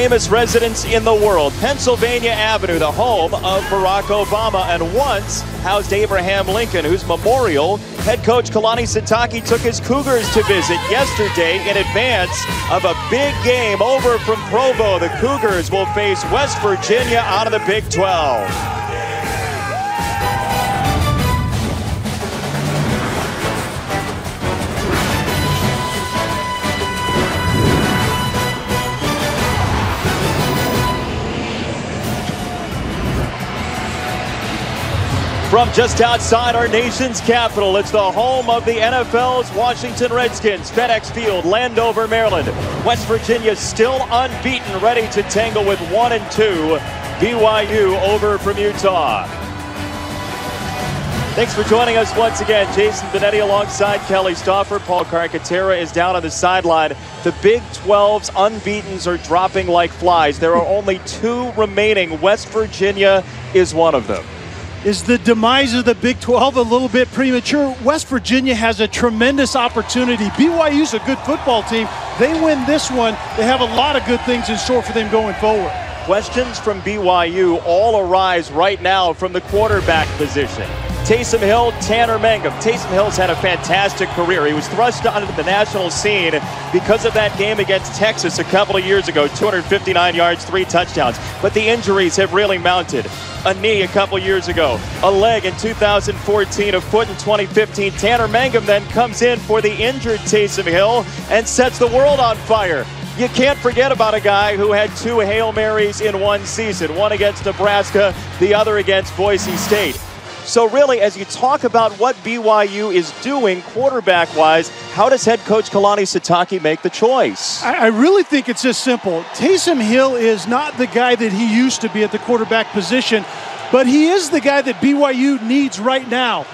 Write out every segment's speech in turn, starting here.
famous residence in the world, Pennsylvania Avenue, the home of Barack Obama, and once housed Abraham Lincoln, whose memorial head coach Kalani Sitake took his Cougars to visit yesterday in advance of a big game over from Provo. The Cougars will face West Virginia out of the Big 12. From just outside our nation's capital, it's the home of the NFL's Washington Redskins, FedEx Field, Landover, Maryland. West Virginia still unbeaten, ready to tangle with 1-2 BYU over from Utah. Thanks for joining us once again. Jason Benetti alongside Kelly Stauffer. Paul Carcaterra is down on the sideline. The Big 12's unbeatens are dropping like flies. There are only 2 remaining. West Virginia is one of them. Is the demise of the Big 12 a little bit premature? West Virginia has a tremendous opportunity. BYU's a good football team. They win this one, they have a lot of good things in store for them going forward. Questions from BYU all arise right now from the quarterback position. Taysom Hill, Tanner Mangum. Taysom Hill's had a fantastic career. He was thrust onto the national scene because of that game against Texas a couple of years ago. 259 yards, 3 touchdowns. But the injuries have really mounted. A knee a couple years ago, a leg in 2014, a foot in 2015. Tanner Mangum then comes in for the injured Taysom Hill and sets the world on fire. You can't forget about a guy who had 2 Hail Marys in one season, one against Nebraska, the other against Boise State. So really, as you talk about what BYU is doing quarterback-wise, how does head coach Kalani Sitake make the choice? I really think it's just simple. Taysom Hill is not the guy that he used to be at the quarterback position, but he is the guy that BYU needs right now.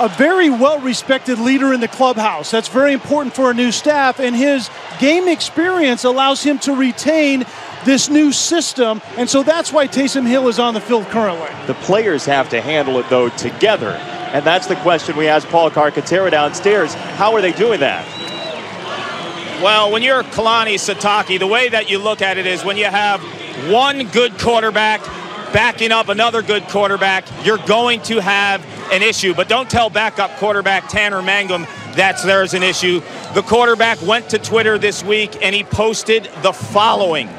A very well-respected leader in the clubhouse. That's very important for a new staff, and his game experience allows him to retain this new system, and so that's why Taysom Hill is on the field currently. The players have to handle it, though, together, and that's the question we asked Paul Carcaterra downstairs. How are they doing that? Well, when you're Kalani Sitake, the way that you look at it is when you have one good quarterback backing up another good quarterback, you're going to have an issue. But don't tell backup quarterback Tanner Mangum that there's an issue. The quarterback went to Twitter this week and he posted the following.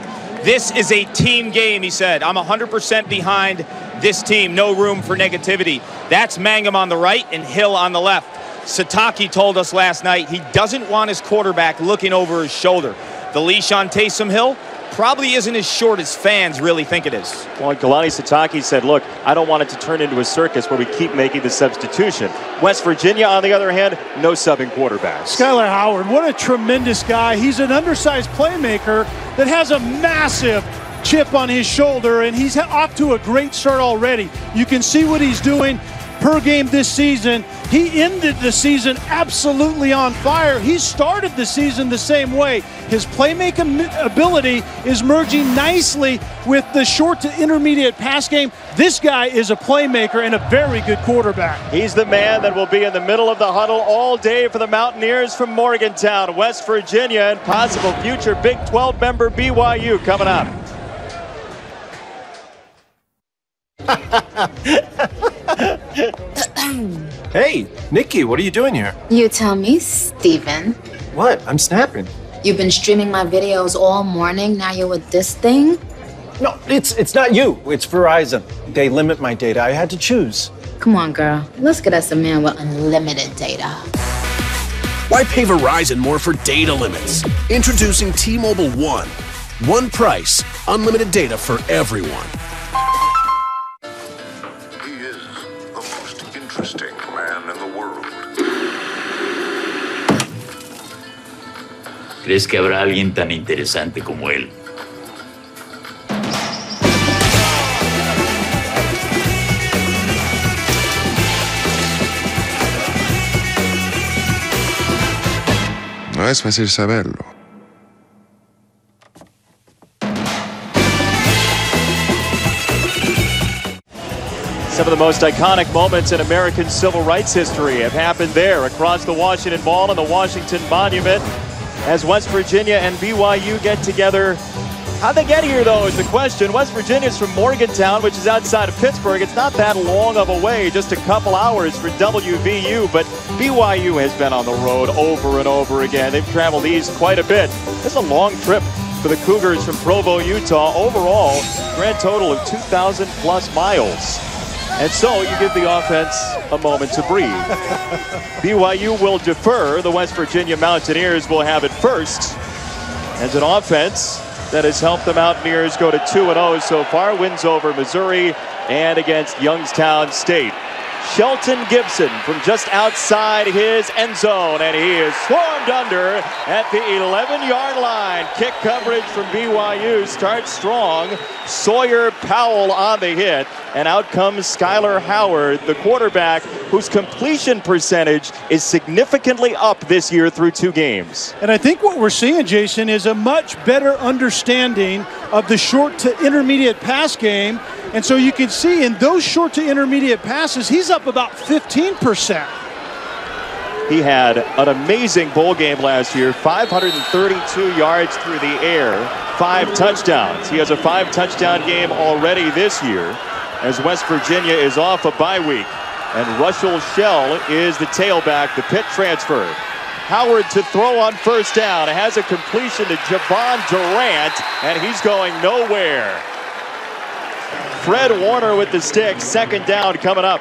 This is a team game, he said. I'm 100% behind this team. No room for negativity. That's Mangum on the right and Hill on the left. Sitake told us last night he doesn't want his quarterback looking over his shoulder. The leash on Taysom Hill probably isn't as short as fans really think it is. Well, Kalani Sitake said, look, I don't want it to turn into a circus where we keep making the substitution. West Virginia, on the other hand, no subbing quarterbacks. Skylar Howard, what a tremendous guy. He's an undersized playmaker that has a massive chip on his shoulder, and he's off to a great start already. You can see what he's doing per game this season. He ended the season absolutely on fire. He started the season the same way. His playmaking ability is merging nicely with the short to intermediate pass game. This guy is a playmaker and a very good quarterback. He's the man that will be in the middle of the huddle all day for the Mountaineers from Morgantown, West Virginia, and possible future Big 12 member BYU coming up. Hey, Nikki, what are you doing here? You tell me, Steven. What? I'm snapping. You've been streaming my videos all morning, now you're with this thing? No, it's not you. It's Verizon. They limit my data. I had to choose. Come on, girl. Let's get us a man with unlimited data. Why pay Verizon more for data limits? Introducing T-Mobile One. One price, unlimited data for everyone. He is the most interesting man in the world. ¿Crees que habrá alguien tan interesante como él? No es fácil saberlo. Some of the most iconic moments in American civil rights history have happened there across the Washington Mall and the Washington Monument as West Virginia and BYU get together How'd they get here, though, is the question. West Virginia's from Morgantown, which is outside of Pittsburgh. It's not that long of a way, just a couple hours for WVU, but BYU has been on the road over and over again. They've traveled east quite a bit. It's a long trip for the Cougars from Provo, Utah. Overall, grand total of 2,000-plus miles. And so you give the offense a moment to breathe. BYU will defer. The West Virginia Mountaineers will have it first. As an offense that has helped the Mountaineers go to 2-0 so far. Wins over Missouri and against Youngstown State. Shelton Gibson from just outside his end zone, and he is swarmed under at the 11-yard line. Kick coverage from BYU starts strong. Sawyer Powell on the hit, and out comes Skylar Howard, the quarterback whose completion percentage is significantly up this year through 2 games. And I think what we're seeing, Jason, is a much better understanding of the short to intermediate pass game. And so you can see in those short to intermediate passes, he's up about 15%. He had an amazing bowl game last year, 532 yards through the air, 5 touchdowns. He has a 5-touchdown game already this year as West Virginia is off a bye week. And Russell Shell is the tailback, the Pitt transfer. Howard to throw on first down. Has a completion to Javon Durant, and he's going nowhere. Fred Warner with the stick, second down coming up.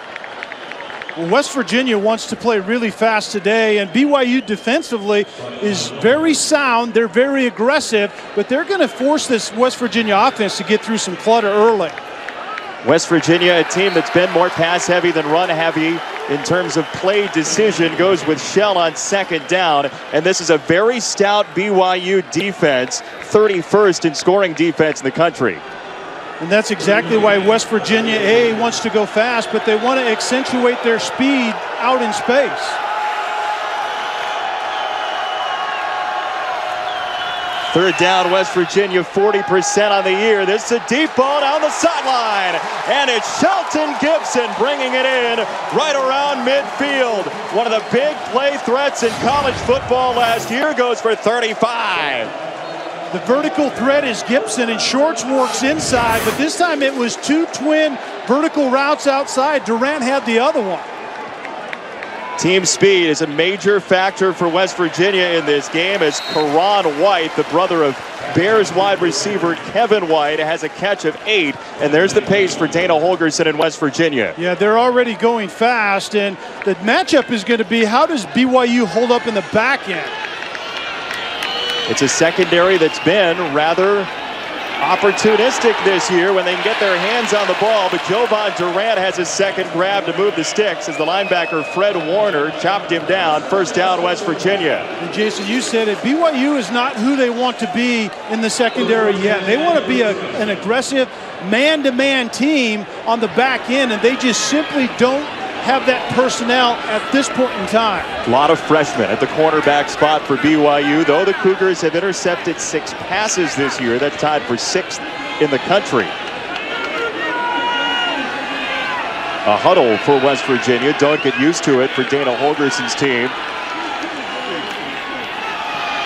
Well, West Virginia wants to play really fast today, and BYU defensively is very sound. They're very aggressive, but they're going to force this West Virginia offense to get through some clutter early. West Virginia, a team that's been more pass heavy than run heavy in terms of play decision, goes with Shell on second down, and this is a very stout BYU defense, 31st in scoring defense in the country. And that's exactly why West Virginia wants to go fast, but they want to accentuate their speed out in space. Third down, West Virginia, 40% on the year. This is a deep ball down the sideline, and it's Shelton Gibson bringing it in right around midfield. One of the big play threats in college football last year, goes for 35. The vertical threat is Gibson, and Shorts works inside, but this time it was 2 twin vertical routes outside. Durant had the other one. Team speed is a major factor for West Virginia in this game, as Karan White, the brother of Bears wide receiver Kevin White, has a catch of 8, and there's the pace for Dana Holgorsen in West Virginia. Yeah, they're already going fast, and the matchup is going to be, how does BYU hold up in the back end? It's a secondary that's been rather opportunistic this year when they can get their hands on the ball, but Jovan Durant has his second grab to move the sticks as the linebacker Fred Warner chopped him down. First down, West Virginia. And Jason, you said it, BYU is not who they want to be in the secondary yet. They want to be an aggressive man-to-man team on the back end, and they just simply don't have that personnel at this point in time. A lot of freshmen at the cornerback spot for BYU, though the Cougars have intercepted 6 passes this year. That's tied for 6th in the country. A huddle for West Virginia. Don't get used to it for Dana Holgorsen's team.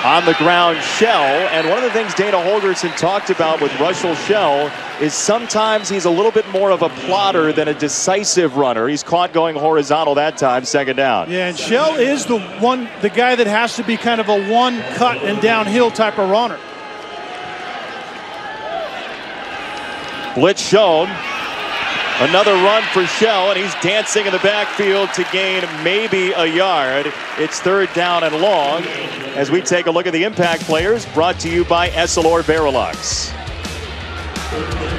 On the ground, Shell, and one of the things Dana Holgorsen talked about with Russell Shell is sometimes he's a little bit more of a plotter than a decisive runner. He's caught going horizontal that time, second down. Yeah, and Shell is the guy that has to be kind of a one cut and downhill type of runner. Blitz shown. Another run for Shell, and he's dancing in the backfield to gain maybe a yard. It's third down and long as we take a look at the impact players, brought to you by Essilor Verilux.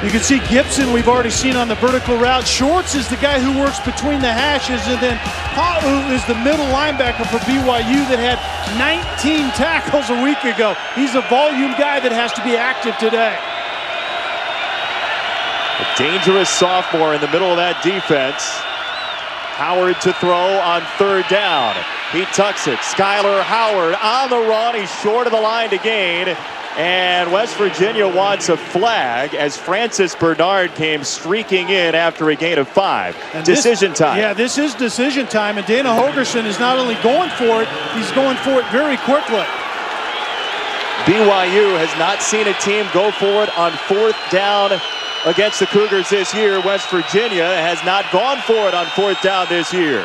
You can see Gibson we've already seen on the vertical route. Shorts is the guy who works between the hashes, and then Pa'u is the middle linebacker for BYU that had 19 tackles a week ago. He's a volume guy that has to be active today. A dangerous sophomore in the middle of that defense. Howard to throw on third down. He tucks it. Skylar Howard on the run. He's short of the line to gain. And West Virginia wants a flag as Francis Bernard came streaking in after a gain of 5. And decision time. Yeah, this is decision time. And Dana Holgorsen is not only going for it, he's going for it very quickly. BYU has not seen a team go for it on 4th down against the Cougars this year. West Virginia has not gone for it on 4th down this year.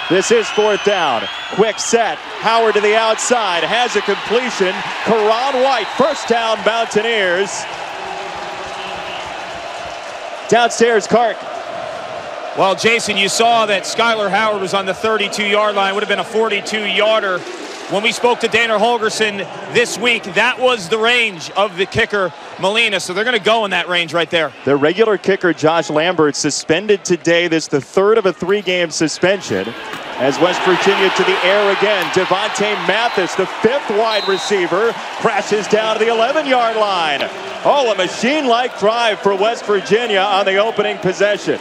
This is 4th down. Quick set. Howard to the outside. Has a completion. Karan White. First down, Mountaineers. Downstairs, Clark. Well, Jason, you saw that Skylar Howard was on the 32-yard line. Would have been a 42-yarder. When we spoke to Dana Holgerson this week, that was the range of the kicker, Molina. So they're going to go in that range right there. Their regular kicker, Josh Lambert, suspended today. This is the 3rd of a 3-game suspension. As West Virginia to the air again. Devontae Mathis, the 5th wide receiver, crashes down to the 11-yard line. Oh, a machine-like drive for West Virginia on the opening possession.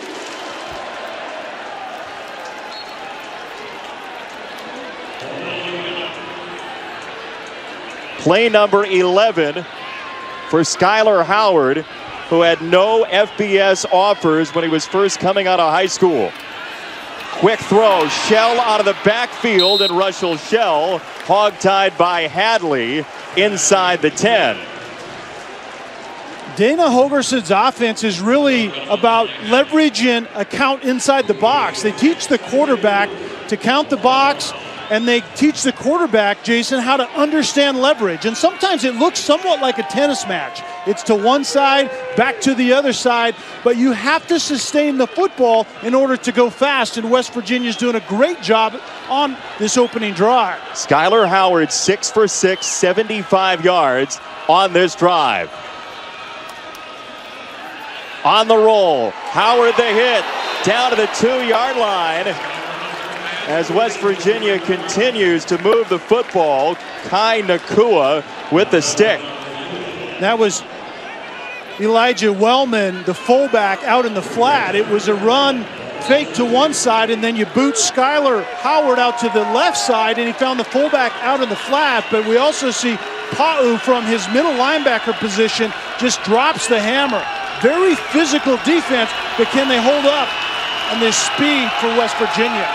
Play number 11 for Skylar Howard, who had no FBS offers when he was first coming out of high school. Quick throw, Shell out of the backfield, and Russell Shell hogtied by Hadley inside the 10. Dana Holgerson's offense is really about leverage and account inside the box. They teach the quarterback to count the box, and they teach the quarterback, Jason, how to understand leverage. And sometimes it looks somewhat like a tennis match. It's to one side, back to the other side, but you have to sustain the football in order to go fast, and West Virginia's doing a great job on this opening drive. Skylar Howard, 6 for 6, 75 yards on this drive. On the roll, Howard the hit, down to the 2-yard line. As West Virginia continues to move the football, Kai Nakua with the stick. That was Elijah Wellman, the fullback, out in the flat. It was a run fake to one side, and then you boot Skylar Howard out to the left side, and he found the fullback out in the flat. But we also see Pa'u from his middle linebacker position just drops the hammer. Very physical defense, but can they hold up on this speed for West Virginia?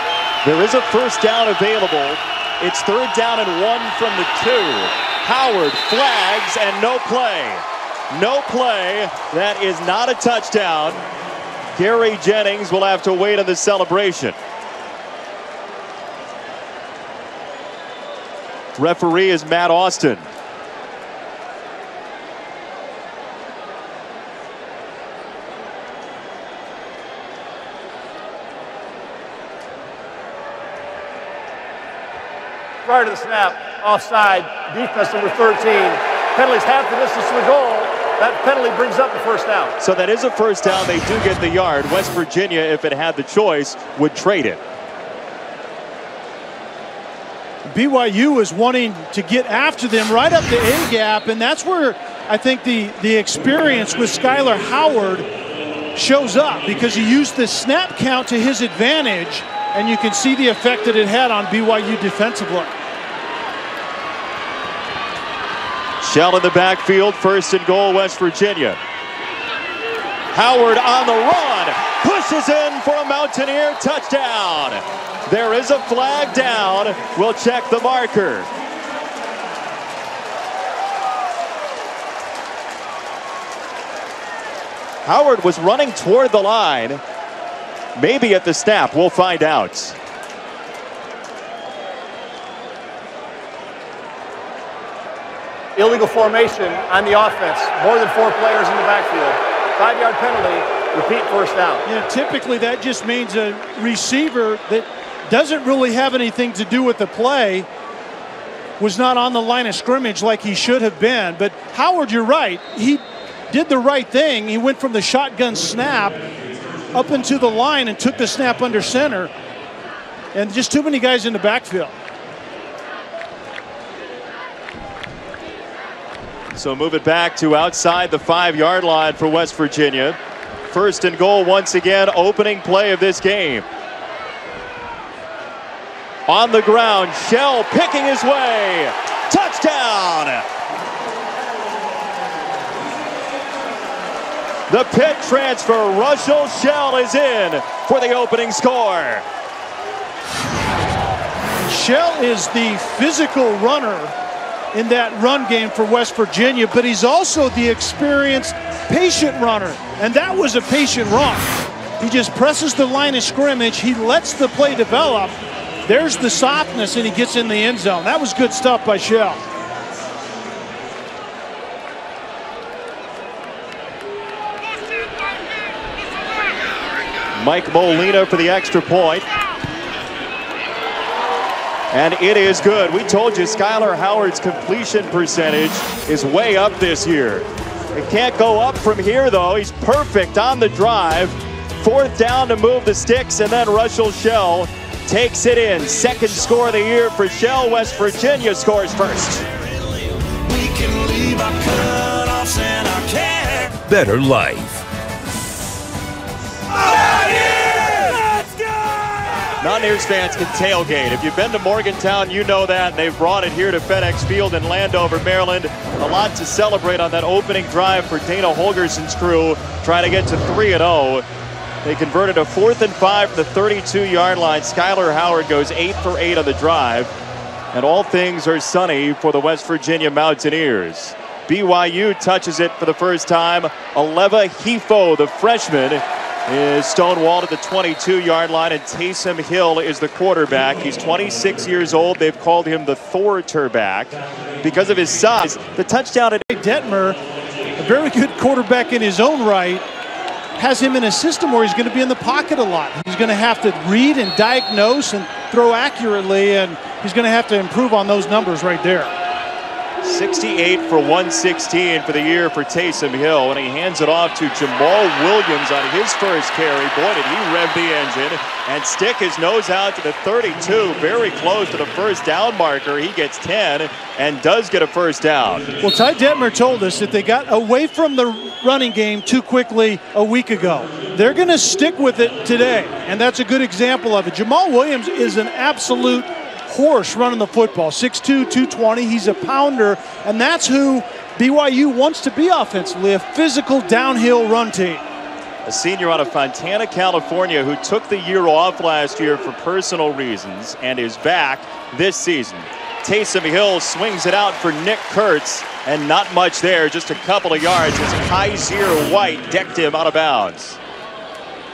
There is a first down available. It's 3rd down and 1 from the 2. Howard flags and no play. No play. That is not a touchdown. Gary Jennings will have to wait on the celebration. Referee is Matt Austin. Prior to the snap, offside, defense number 13. Penalties half the distance to the goal. That penalty brings up the first down. So that is a first down. They do get the yard. West Virginia, if it had the choice, would trade it. BYU is wanting to get after them right up the A-gap, and that's where I think the experience with Skylar Howard shows up, because he used the snap count to his advantage, and you can see the effect that it had on BYU defensively. Shell in the backfield, 1st and goal, West Virginia. Howard on the run, pushes in for a Mountaineer touchdown. There is a flag down. We'll check the marker. Howard was running toward the line. Maybe at the snap, we'll find out. Illegal formation on the offense. More than 4 players in the backfield. 5-yard penalty, repeat first down. Yeah, typically that just means a receiver that doesn't really have anything to do with the play was not on the line of scrimmage like he should have been. But Howard, you're right. He did the right thing. He went from the shotgun snap up into the line and took the snap under center. And just too many guys in the backfield. So move it back to outside the 5-yard line for West Virginia. 1st and goal once again, opening play of this game. On the ground, Shell picking his way. Touchdown! The Pitt transfer, Russell Shell, is in for the opening score. Shell is the physical runner in that run game for West Virginia, but he's also the experienced, patient runner, and that was a patient run. He just presses the line of scrimmage. He lets the play develop. There's the softness, and he gets in the end zone. That was good stuff by Shell. Mike Molina for the extra point. And it is good. We told you Skylar Howard's completion percentage is way up this year. It can't go up from here, though. He's perfect on the drive. 4th down to move the sticks, and then Russell Shell takes it in. 2nd score of the year for Shell. West Virginia scores first. Better life. Mountaineers fans can tailgate. If you've been to Morgantown, you know that. They've brought it here to FedEx Field in Landover, Maryland. A lot to celebrate on that opening drive for Dana Holgerson's crew, trying to get to 3-0. They converted a 4th and 5 from the 32-yard line. Skylar Howard goes 8 for 8 on the drive. And all things are sunny for the West Virginia Mountaineers. BYU touches it for the first time. Aleva Hifo, the freshman, is stonewalled at the 22-yard line, and Taysom Hill is the quarterback. He's 26 years old. They've called him the Thor-terback because of his size. The touchdown at Detmer, a very good quarterback in his own right, has him in a system where he's going to be in the pocket a lot. He's going to have to read and diagnose and throw accurately, and he's going to have to improve on those numbers right there. 68 for 116 for the year for Taysom Hill, and he hands it off to Jamal Williams on his first carry. Boy, did he rev the engine and stick his nose out to the 32, very close to the first down marker. He gets 10 and does get a first down. Well, Ty Detmer told us that they got away from the running game too quickly a week ago. They're going to stick with it today, and that's a good example of it. Jamal Williams is an absolute horse running the football. 6'2", 220. He's a pounder, and that's who BYU wants to be offensively, a physical downhill run team. A senior out of Fontana, California, who took the year off last year for personal reasons and is back this season. Taysom Hill swings it out for Nick Kurtz, and not much there, just a couple of yards as Kaiser White decked him out of bounds.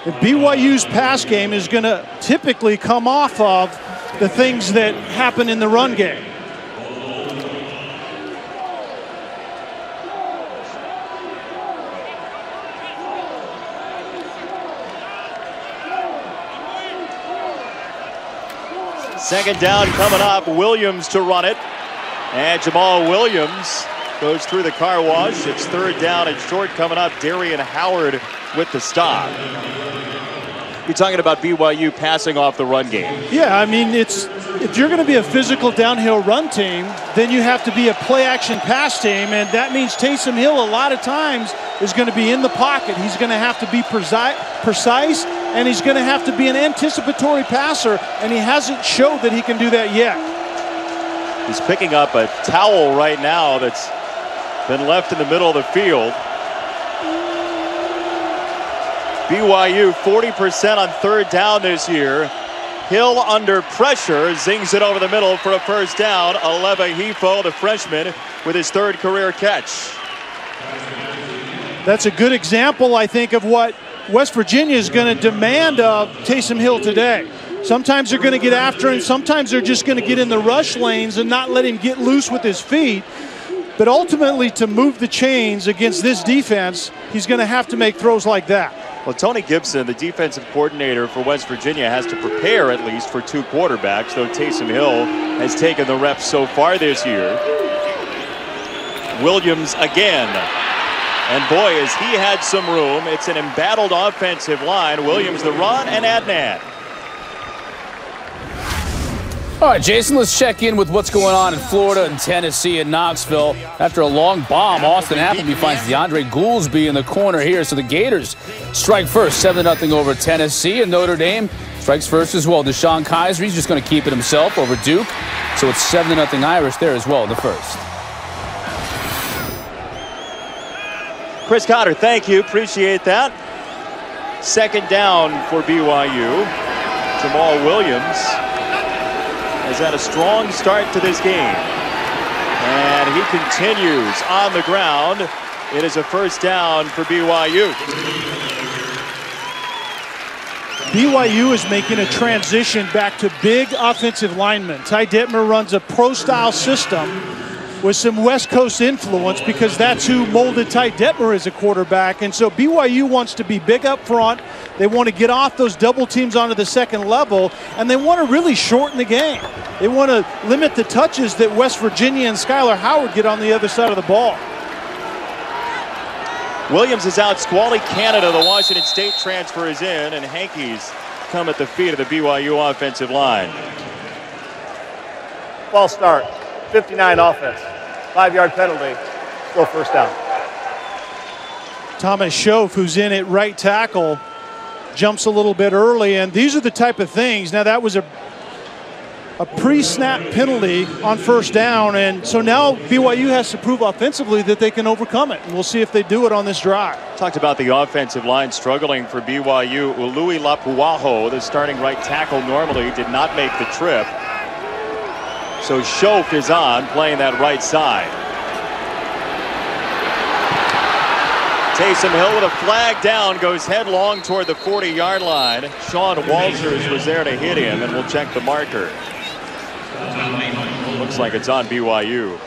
If BYU's pass game is going to typically come off of the things that happen in the run game. Second down coming up. Williams to run it. And Jamal Williams goes through the car wash. It's 3rd down and short coming up. Darian Howard with the stop. You're talking about BYU passing off the run game. Yeah, I mean, if you're going to be a physical downhill run team, then you have to be a play-action pass team, and that means Taysom Hill a lot of times is going to be in the pocket. He's going to have to be precise, and he's going to have to be an anticipatory passer, and he hasn't showed that he can do that yet. He's picking up a towel right now that's been left in the middle of the field. BYU 40% on 3rd down this year. Hill under pressure, zings it over the middle for a first down. Aleva Hifo, the freshman, with his 3rd career catch. That's a good example, I think, of what West Virginia is going to demand of Taysom Hill today. Sometimes they're going to get after him. Sometimes they're just going to get in the rush lanes and not let him get loose with his feet. But ultimately, to move the chains against this defense, he's going to have to make throws like that. Well, Tony Gibson, the defensive coordinator for West Virginia, has to prepare at least for 2 quarterbacks, though Taysom Hill has taken the reps so far this year. Williams again. And boy, has he had some room. It's an embattled offensive line. Williams the run, and Adnan. All right, Jason, let's check in with what's going on in Florida and Tennessee and Knoxville. After a long bomb, Austin Appleby finds DeAndre Goolsby in the corner here. So the Gators strike first, 7-0 over Tennessee, and Notre Dame strikes first as well. Deshaun Kaiser, he's just going to keep it himself over Duke. So it's 7-0 Irish there as well in the first. Chris Cotter, thank you. Appreciate that. 2nd down for BYU. Jamal Williams has had a strong start to this game. And And he continues on the ground. It is a first down for BYU. BYU is making a transition back to big offensive linemen. Ty Detmer runs a pro-style system with some West Coast influence because that's who molded Ty Detmer as a quarterback. And so BYU wants to be big up front. They want to get off those double teams onto the second level, and they want to really shorten the game. They want to limit the touches that West Virginia and Skylar Howard get on the other side of the ball. Williams is out. Squally Canada, the Washington State transfer, is in, and Hankey's come at the feet of the BYU offensive line. False start, 59 offense, 5-yard penalty, still first down. Thomas Schoaf, who's in at right tackle, jumps a little bit early, and these are the type of things. Now that was a pre-snap penalty on first down, and so now BYU has to prove offensively that they can overcome it, and we'll see if they do it on this drive. Talked about the offensive line struggling for BYU. Ului Lapuaho, the starting right tackle, normally did not make the trip. So Schoaf is on, playing that right side. Taysom Hill with a flag down, goes headlong toward the 40-yard line. Sean Walters was there to hit him, and we'll check the marker. Looks like it's on BYU.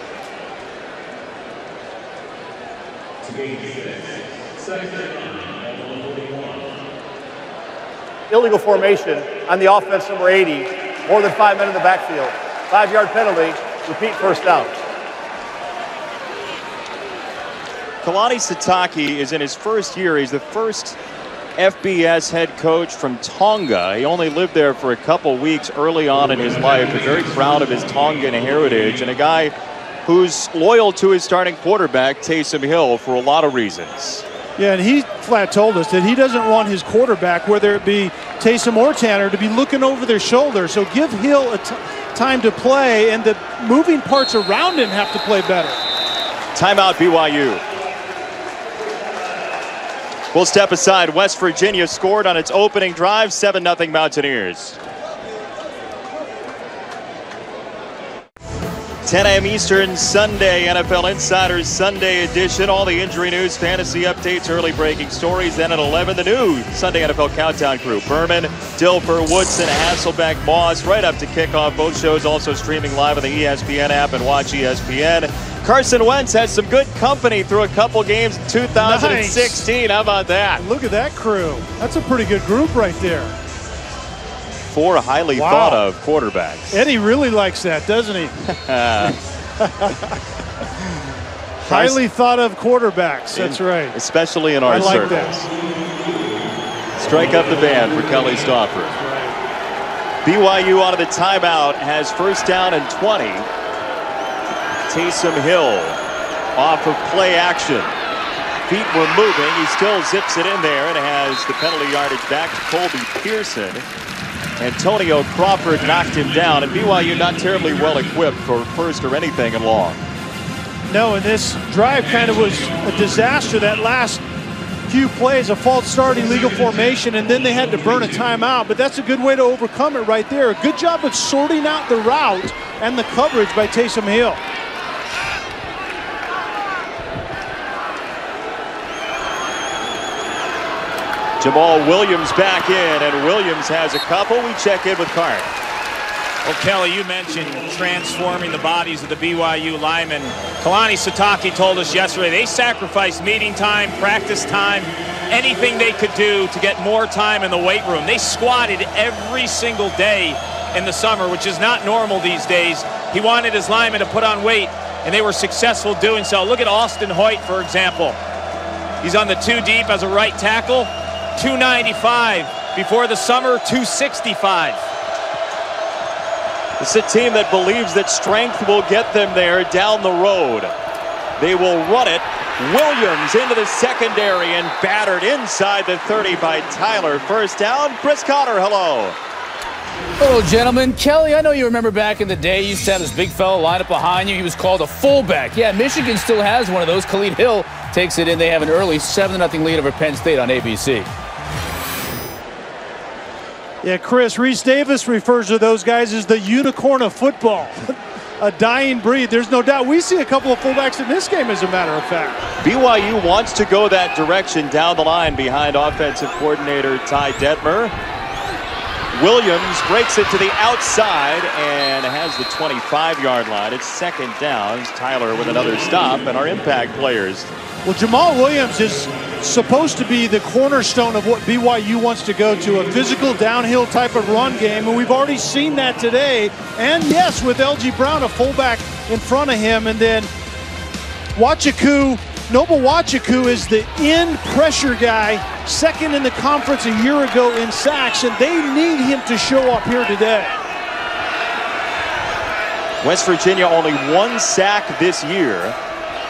Illegal formation on the offense, number 80. More than 5 men in the backfield. 5-yard penalty. Repeat, first down. Kalani Sitake is in his first year. He's the first FBS head coach from Tonga. He only lived there for a couple weeks early on in his life. We're very proud of his Tongan heritage, and a guy who's loyal to his starting quarterback, Taysom Hill, for a lot of reasons. Yeah, and he flat told us that he doesn't want his quarterback, whether it be Taysom or Tanner, to be looking over their shoulder. So give Hill time to play, and the moving parts around him have to play better. Timeout, BYU. We'll step aside. West Virginia scored on its opening drive, 7-0 Mountaineers. 10 a.m. Eastern, Sunday, NFL Insiders Sunday edition. All the injury news, fantasy updates, early breaking stories. Then at 11, the new Sunday NFL Countdown crew. Berman, Dilfer, Woodson, Hasselbeck, Moss, right up to kickoff. Both shows also streaming live on the ESPN app and Watch ESPN. Carson Wentz has some good company through a couple games in 2016. Nice. How about that? Look at that crew. That's a pretty good group right there. 4 highly thought of quarterbacks. Eddie really likes that, doesn't he? Highly thought of quarterbacks. That's right. Especially in our circles. That. Strike up the band for Kelly Stauffer. Right. BYU out of the timeout has first down and 20. Taysom Hill off of play action. Feet were moving. He still zips it in there and has the penalty yardage back to Colby Pearson. Antonio Crawford knocked him down, and BYU not terribly well equipped for first or anything in long. No, and this drive kind of was a disaster. That last few plays, a false start, illegal formation, and then they had to burn a timeout. But that's a good way to overcome it right there. A good job of sorting out the route and the coverage by Taysom Hill. Jamal Williams back in, and Williams has a couple. We check in with Cart. Well, Kelly, you mentioned transforming the bodies of the BYU linemen. Kalani Sitake told us yesterday they sacrificed meeting time, practice time, anything they could do to get more time in the weight room. They squatted every single day in the summer, which is not normal these days. He wanted his linemen to put on weight, and they were successful doing so. Look at Austin Hoyt, for example. He's on the 2 deep as a right tackle. 295. Before the summer, 265. It's a team that believes that strength will get them there down the road. They will run it. Williams into the secondary and battered inside the 30 by Tyler. First down. Chris Cotter, hello. Hello, gentlemen. Kelly, I know you remember back in the day, you used to have this big fella line up behind you. He was called a fullback. Yeah, Michigan still has one of those. Khalid Hill takes it in. They have an early 7-0 lead over Penn State on ABC. Yeah, Chris, Reese Davis refers to those guys as the unicorn of football. a dying breed. There's no doubt. We see a couple of fullbacks in this game, as a matter of fact. BYU wants to go that direction down the line behind offensive coordinator Ty Detmer. Williams breaks it to the outside and has the 25-yard line. It's second down. Tyler with another stop, and our impact players. Well, Jamal Williams is supposed to be the cornerstone of what BYU wants to go to, a physical downhill type of run game, and we've already seen that today. And yes, with LG Brown, a fullback in front of him, and then Noble Wachiku is the end pressure guy, second in the conference a year ago in sacks, and they need him to show up here today. West Virginia only 1 sack this year.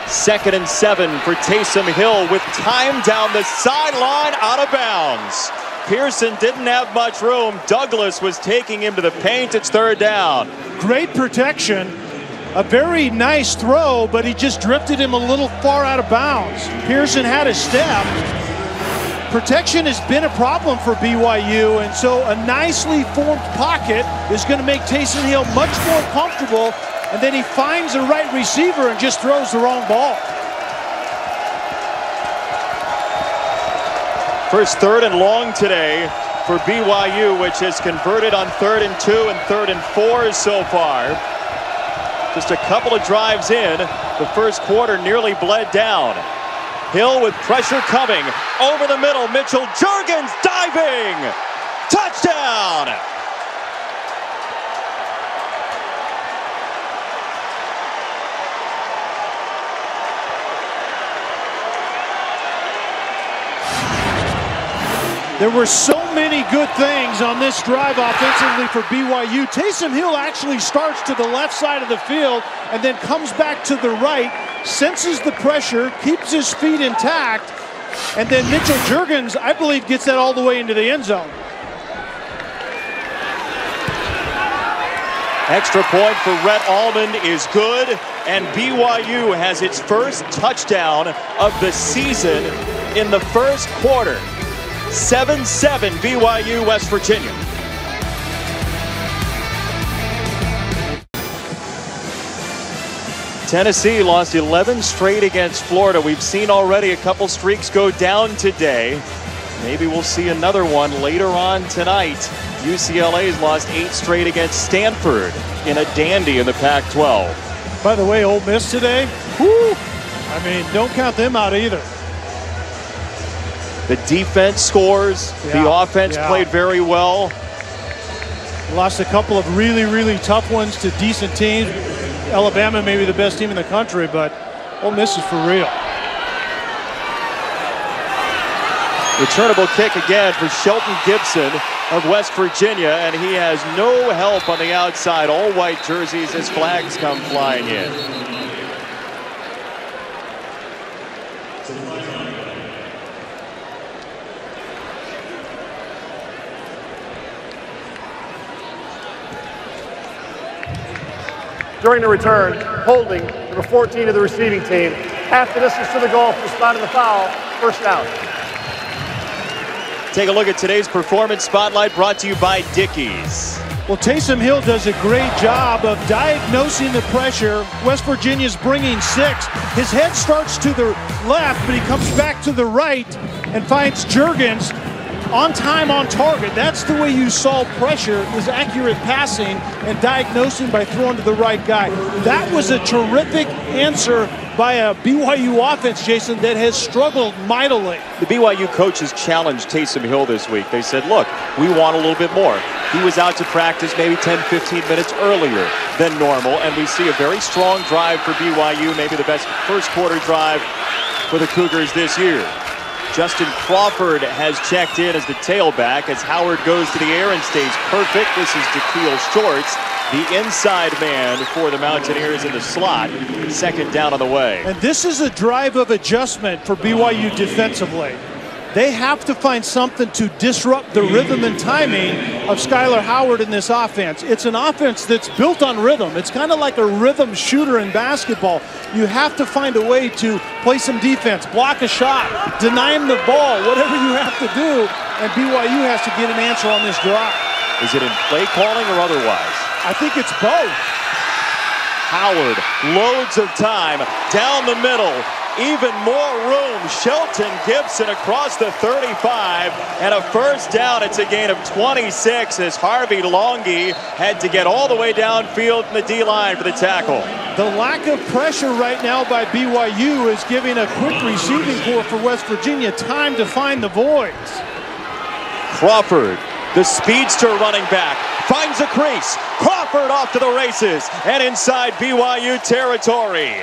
2nd and 7 for Taysom Hill with time down the sideline, out of bounds. Pearson didn't have much room. Douglas was taking him to the paint. It's 3rd down. Great protection. A very nice throw, but he just drifted him a little far out of bounds. Pearson had a step. Protection has been a problem for BYU, and so a nicely formed pocket is going to make Taysom Hill much more comfortable. And then he finds the right receiver and just throws the wrong ball. First 3rd and long today for BYU, which has converted on 3rd and 2 and 3rd and 4 so far. Just a couple of drives in, the first quarter nearly bled down. Hill with pressure coming over the middle. Mitchell Juergens diving. Touchdown. There were so many good things on this drive offensively for BYU. Taysom Hill actually starts to the left side of the field and then comes back to the right, senses the pressure, keeps his feet intact, and then Mitchell Juergens, I believe, gets that all the way into the end zone. Extra point for Rhett Almond is good, and BYU has its first touchdown of the season in the first quarter. 7-7 BYU, West Virginia. Tennessee lost 11 straight against Florida. We've seen already a couple streaks go down today. Maybe we'll see another one later on tonight. UCLA's lost 8 straight against Stanford in a dandy in the Pac-12. By the way, Ole Miss today, I mean, don't count them out either. The defense scores. The offense played very well. Lost a couple of really, really tough ones to decent teams. Alabama may be the best team in the country, but Ole Miss is for real. Returnable kick again for Shelton Gibson of West Virginia, and he has no help on the outside. All white jerseys as flags come flying in. During the return, holding number 14 of the receiving team. Half the distance to the goal for the spot of the foul. First down. Take a look at today's Performance Spotlight, brought to you by Dickies. Well, Taysom Hill does a great job of diagnosing the pressure. West Virginia's bringing 6. His head starts to the left, but he comes back to the right and finds Juergens on time, on target. That's the way you solve pressure, is accurate passing and diagnosing by throwing to the right guy. That was a terrific answer by a BYU offense, Jason, that has struggled mightily. The BYU coaches challenged Taysom Hill this week. They said, look, we want a little bit more. He was out to practice maybe 10, 15 minutes earlier than normal, and we see a very strong drive for BYU, maybe the best first quarter drive for the Cougars this year. Justin Crawford has checked in as the tailback as Howard goes to the air and stays perfect. This is Da'Keil Shorts, the inside man for the Mountaineers in the slot. Second down on the way. And this is a drive of adjustment for BYU defensively. They have to find something to disrupt the rhythm and timing of Skylar Howard in this offense. It's an offense that's built on rhythm. It's kind of like a rhythm shooter in basketball. You have to find a way to play some defense, block a shot, deny him the ball, whatever you have to do, and BYU has to get an answer on this drive. Is it in play calling or otherwise? I think it's both. Howard, loads of time, down the middle, even more room. Shelton Gibson across the 35, and a first down. It's a gain of 26 as Harvey Longy had to get all the way downfield from the D-line for the tackle. The lack of pressure right now by BYU is giving a quick receiving corps for West Virginia time to find the voids. Crawford, the speedster running back, finds a crease. Crawford off to the races and inside BYU territory.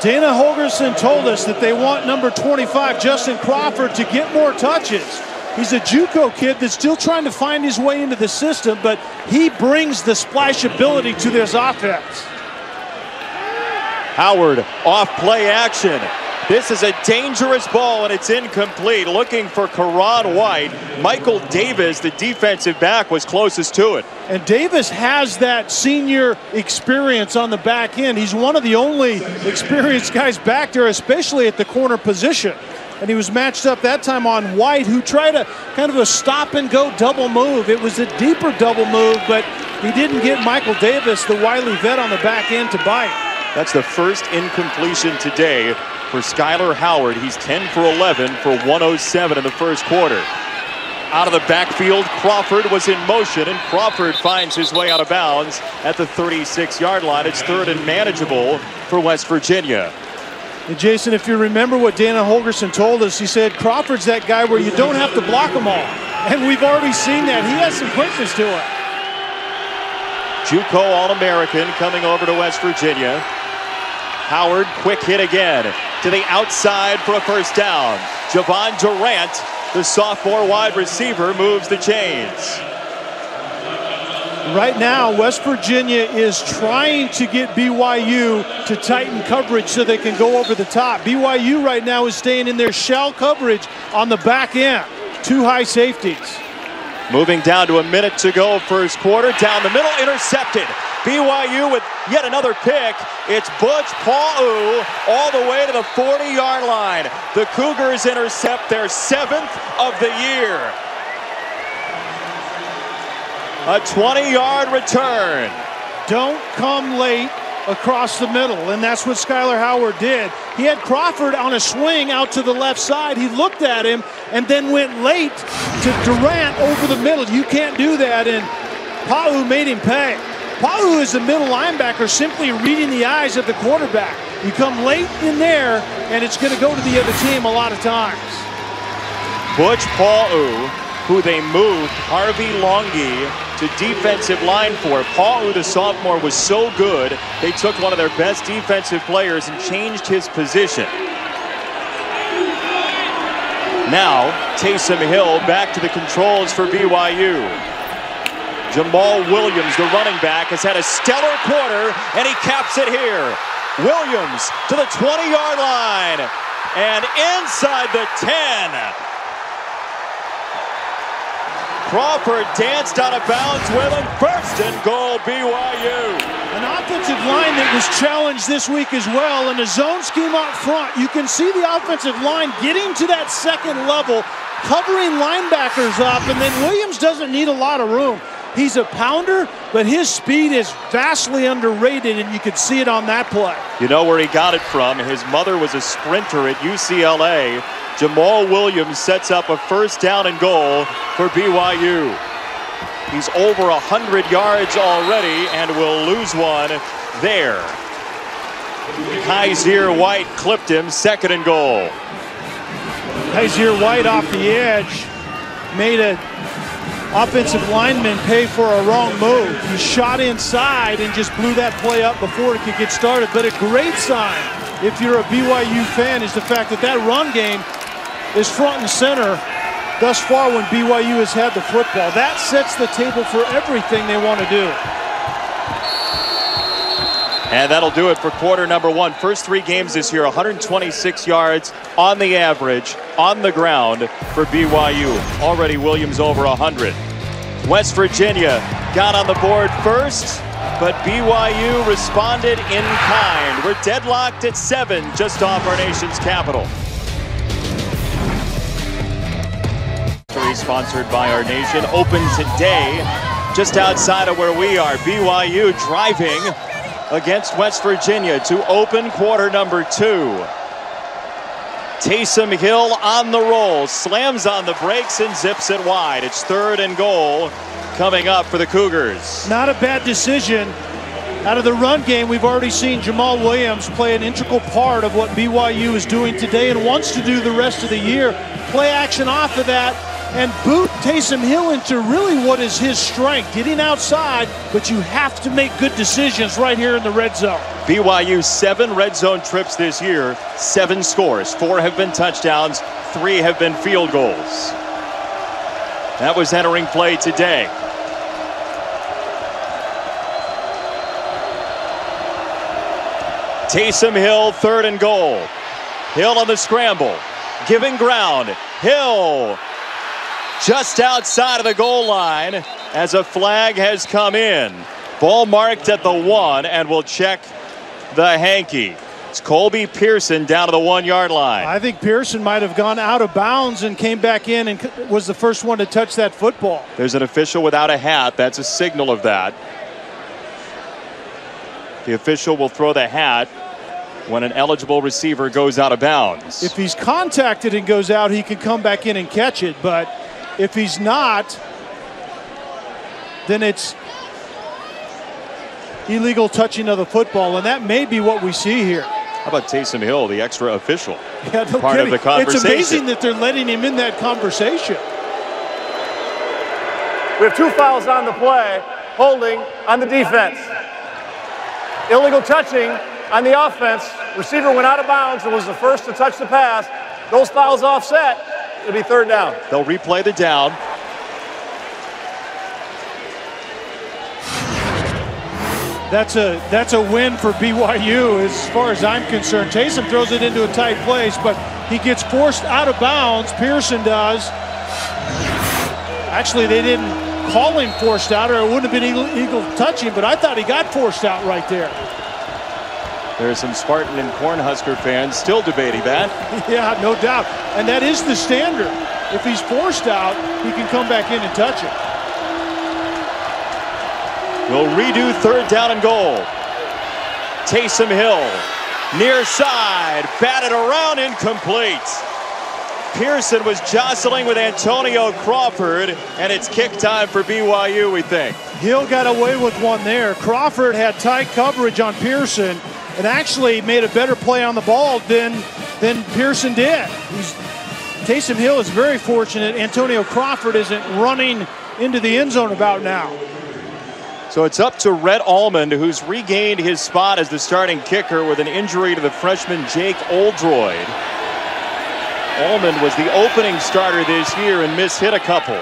Dana Holgorsen told us that they want number 25, Justin Crawford, to get more touches. He's a JUCO kid that's still trying to find his way into the system, but he brings the splash ability to this offense. Howard off play action. This is a dangerous ball, and it's incomplete. Looking for Karan White. Michael Davis, the defensive back, was closest to it. And Davis has that senior experience on the back end. He's one of the only experienced guys back there, especially at the corner position. And he was matched up that time on White, who tried a kind of a stop-and-go double move. It was a deeper double move, but he didn't get Michael Davis, the wily vet, on the back end to bite. That's the first incompletion today for Skyler Howard. He's 10 for 11 for 107 in the first quarter. Out of the backfield, Crawford was in motion, and Crawford finds his way out of bounds at the 36-yard line. It's third and manageable for West Virginia. And Jason, if you remember what Dana Holgorsen told us, he said Crawford's that guy where you don't have to block them all. And we've already seen that. He has some quickness to it. JUCO All-American coming over to West Virginia. Howard, quick hit again to the outside for a first down. Javon Durant, the sophomore wide receiver, moves the chains. Right now, West Virginia is trying to get BYU to tighten coverage so they can go over the top. BYU right now is staying in their shell coverage on the back end. Two high safeties. Moving down to a minute to go, first quarter. Down the middle, intercepted. BYU with yet another pick. It's Butch Paul all the way to the 40-yard line. The Cougars intercept their 7th of the year. A 20-yard return. Don't come late across the middle, and that's what Skyler Howard did. He had Crawford on a swing out to the left side. He looked at him and then went late to Durant over the middle. You can't do that, and Pau made him pay. Pau is the middle linebacker, simply reading the eyes of the quarterback. You come late in there, and it's going to go to the other team a lot of times. Butch Pau, who they moved Harvey Longy to defensive line for. Pau, the sophomore, was so good, they took one of their best defensive players and changed his position. Now, Taysom Hill back to the controls for BYU. Jamal Williams, the running back, has had a stellar quarter, and he caps it here. Williams to the 20-yard line, and inside the 10. Crawford danced out of bounds with him. First and goal, BYU. An offensive line that was challenged this week as well in a zone scheme out front. You can see the offensive line getting to that second level, covering linebackers up, and then Williams doesn't need a lot of room. He's a pounder, but his speed is vastly underrated, and you could see it on that play. You know where he got it from. His mother was a sprinter at UCLA. Jamal Williams sets up a first down and goal for BYU. He's over 100 yards already and will lose one there. Kaiser White clipped him, second and goal. Kaiser White off the edge made an offensive lineman pay for a wrong move. He shot inside and just blew that play up before it could get started. But a great sign, if you're a BYU fan, is the fact that that run game is front and center thus far when BYU has had the football. That sets the table for everything they want to do. And that'll do it for quarter number one. First 3 games this year, 126 yards on the average on the ground for BYU. Already Williams over 100. West Virginia got on the board first, but BYU responded in kind. We're deadlocked at 7 just off our nation's capital. Sponsored by Our Nation, open today just outside of where we are. BYU driving against West Virginia to open quarter number 2. Taysom Hill on the roll, slams on the brakes and zips it wide. It's 3rd and goal coming up for the Cougars. Not a bad decision. Out of the run game, we've already seen Jamal Williams play an integral part of what BYU is doing today and wants to do the rest of the year. Play action off of that and boot Taysom Hill into really what is his strength, getting outside, but you have to make good decisions right here in the red zone. BYU 7 red zone trips this year, 7 scores. 4 have been touchdowns, 3 have been field goals. That was entering play today. Taysom Hill, 3rd and goal. Hill on the scramble, giving ground. Hill just outside of the goal line as a flag has come in. Ball marked at the 1, and we'll check the hanky. It's Colby Pearson down to the 1-yard line. I think Pearson might have gone out of bounds and came back in and was the first one to touch that football. There's an official without a hat. That's a signal of that. The official will throw the hat when an eligible receiver goes out of bounds. If he's contacted and goes out, he can come back in and catch it. But if he's not, then it's illegal touching of the football. And that may be what we see here. How about Taysom Hill, the extra official? Yeah, no part kidding. of the conversation. It's amazing that they're letting him in that conversation. We have 2 fouls on the play, holding on the defense. Illegal touching on the offense. Receiver went out of bounds and was the first to touch the pass. Those fouls offset. It'll be 3rd down. They'll replay the down. That's a win for BYU as far as I'm concerned. Taysom throws it into a tight place, but he gets forced out of bounds. Pearson does. Actually, they didn't call him forced out, or it wouldn't have been illegal touching, but I thought he got forced out right there. There are some Spartan and Cornhusker fans still debating that. Yeah, no doubt. And that is the standard. If he's forced out, he can come back in and touch it. We'll redo 3rd down and goal. Taysom Hill, near side, batted around, incomplete. Pearson was jostling with Antonio Crawford, and it's kick time for BYU, we think. Hill got away with one there. Crawford had tight coverage on Pearson and actually made a better play on the ball than Pearson did. Taysom Hill is very fortunate Antonio Crawford isn't running into the end zone about now. So it's up to Rhett Almond, who's regained his spot as the starting kicker with an injury to the freshman Jake Oldroyd. Almond was the opening starter this year and mishit a couple.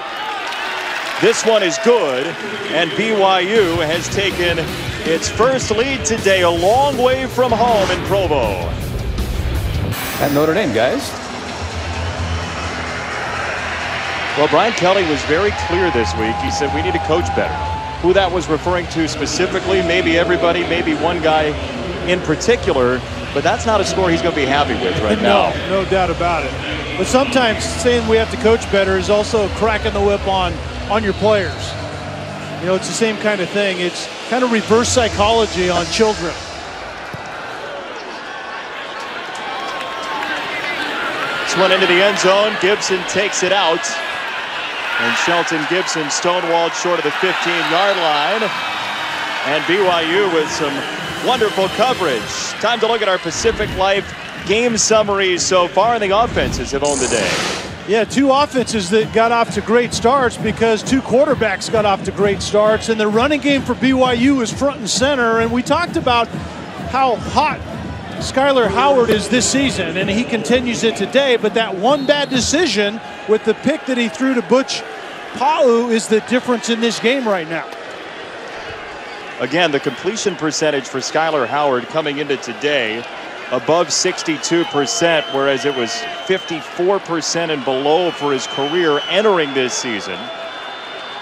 This one is good, and BYU has taken its first lead today, a long way from home in Provo. At Notre Dame, guys. Well, Brian Kelly was very clear this week. He said we need to coach better. Who that was referring to specifically, maybe everybody, maybe one guy in particular, but that's not a score he's going to be happy with right now. No doubt about it. But sometimes saying we have to coach better is also cracking the whip on your players. You know, it's the same kind of thing. It's kind of reverse psychology on children. This one into the end zone. Gibson takes it out. And Shelton Gibson stonewalled short of the 15-yard line. And BYU with some wonderful coverage. Time to look at our Pacific Life game summaries so far, and the offenses have owned the day. Yeah, 2 offenses that got off to great starts because 2 quarterbacks got off to great starts, and the running game for BYU is front and center. And we talked about how hot Skyler Howard is this season, and he continues it today, but that one bad decision with the pick that he threw to Butch Pau is the difference in this game right now. Again, the completion percentage for Skyler Howard coming into today above 62%, whereas it was 54% and below for his career entering this season.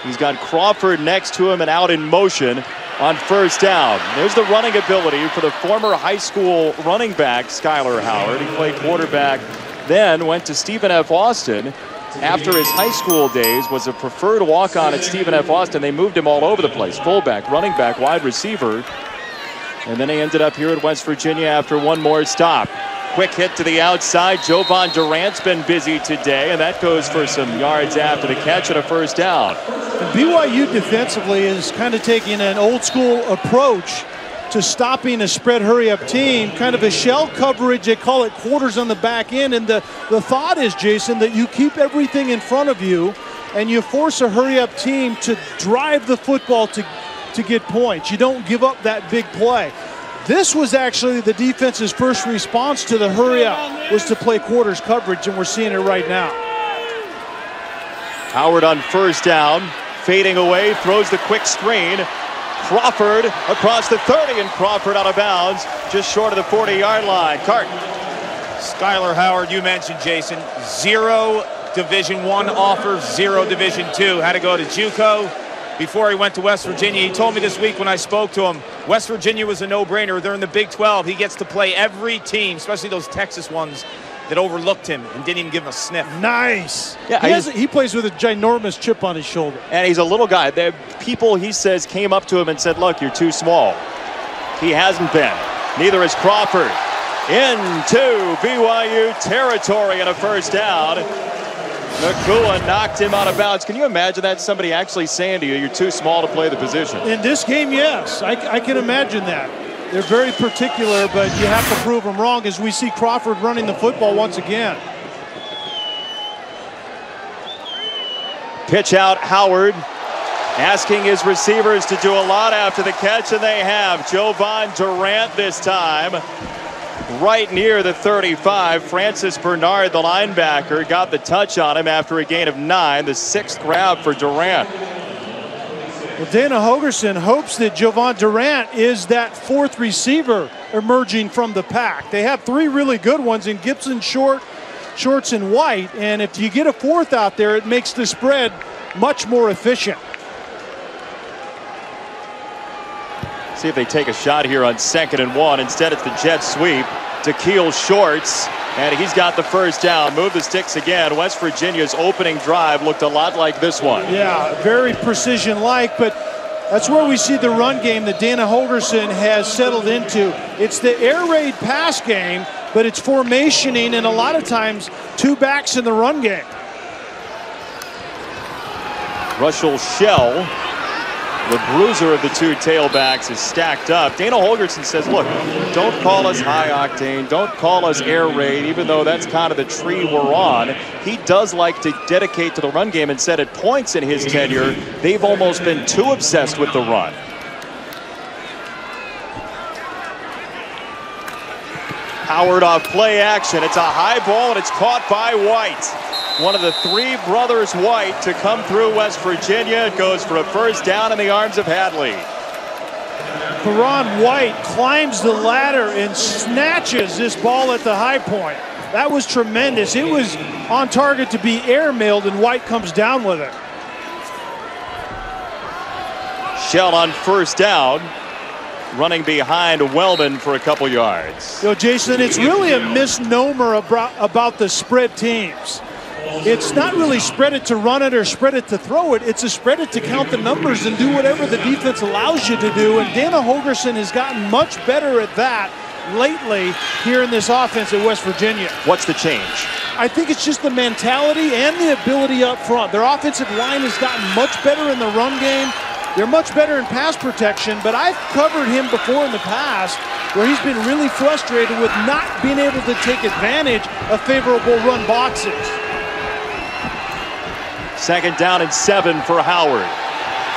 He's got Crawford next to him and out in motion on first down. There's the running ability for the former high school running back, Skyler Howard. He played quarterback, then went to Stephen F. Austin after his high school days, was a preferred walk-on at Stephen F. Austin. They moved him all over the place. Fullback, running back, wide receiver. And then he ended up here at West Virginia after one more stop. Quick hit to the outside. Jovan Durant's been busy today, and that goes for some yards after the catch and a first down. And BYU defensively is kind of taking an old-school approach to stopping a spread hurry-up team, kind of a shell coverage. They call it quarters on the back end. And the thought is, Jason, that you keep everything in front of you and you force a hurry-up team to drive the football to get points. You don't give up that big play. This was actually the defense's first response to the hurry-up, was to play quarters coverage, and we're seeing it right now. Howard on first down, fading away, throws the quick screen. Crawford across the 30, and Crawford out of bounds, just short of the 40-yard line. Carton. Skyler Howard, you mentioned, Jason, 0 Division I offers, 0 Division II. Had to go to JUCO before he went to West Virginia. He told me this week when I spoke to him, West Virginia was a no-brainer. They're in the Big 12. He gets to play every team, especially those Texas ones that overlooked him and didn't even give him a sniff. Nice. Yeah, he plays with a ginormous chip on his shoulder. And he's a little guy. The people, he says, came up to him and said, look, you're too small. He hasn't been. Neither is Crawford. Into BYU territory and a first down. Nakua knocked him out of bounds. Can you imagine that? Somebody actually saying to you, you're too small to play the position. In this game, yes. I can imagine that. They're very particular, but you have to prove them wrong as we see Crawford running the football once again. Pitch out Howard, asking his receivers to do a lot after the catch, and they have. Jovan Durant this time, right near the 35. Francis Bernard, the linebacker, got the touch on him after a gain of 9, the 6th grab for Durant. Well, Dana Holgorsen hopes that Jovan Durant is that 4th receiver emerging from the pack. They have 3 really good ones in Gibson, Shorts, and White. And if you get a 4th out there, it makes the spread much more efficient. See if they take a shot here on 2nd and 1. Instead, it's the jet sweep to Keel Shorts, and he's got the first down. Move the sticks again. West Virginia's opening drive looked a lot like this one. Yeah, very precision-like, but that's where we see the run game that Dana Holgorsen has settled into. It's the air raid pass game, but it's formationing, and a lot of times 2 backs in the run game. Russell Shell, the bruiser of the 2 tailbacks, is stacked up. Dana Holgorsen says, look, don't call us high octane, don't call us air raid, even though that's kind of the tree we're on. He does like to dedicate to the run game, and said at points in his tenure, they've almost been too obsessed with the run. Howard off play action. It's a high ball, and it's caught by White. One of the 3 brothers White to come through West Virginia. It goes for a first down in the arms of Hadley. Karan White climbs the ladder and snatches this ball at the high point. That was tremendous. It was on target to be airmailed, and White comes down with it. Shell on first down, running behind Wellman for a couple yards. You know, Jason, it's really a misnomer about the spread teams. It's not really spread it to run it or spread it to throw it. It's a spread it to count the numbers and do whatever the defense allows you to do. And Dana Holgorsen has gotten much better at that lately here in this offense at West Virginia. What's the change? I think it's just the mentality and the ability up front. Their offensive line has gotten much better in the run game. They're much better in pass protection, but I've covered him before in the past where he's been really frustrated with not being able to take advantage of favorable run boxes. 2nd down and 7 for Howard.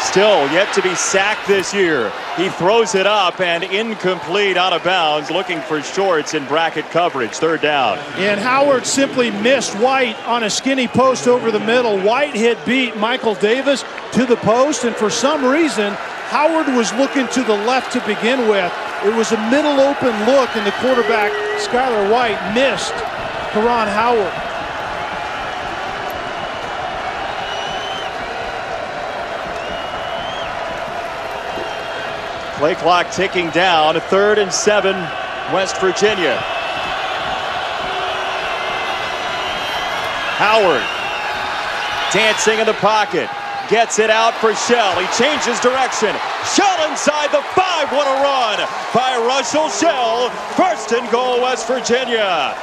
Still yet to be sacked this year. He throws it up and incomplete, out of bounds, looking for Shorts in bracket coverage. 3rd down. And Howard simply missed White on a skinny post over the middle. White hit beat Michael Davis to the post, and for some reason, Howard was looking to the left to begin with. It was a middle open look, and the quarterback, Skylar White, missed Karan Howard. Play clock ticking down. 3rd and 7, West Virginia. Howard dancing in the pocket. Gets it out for Shell. He changes direction. Shell inside the 5. What a run by Russell Shell. First and goal, West Virginia.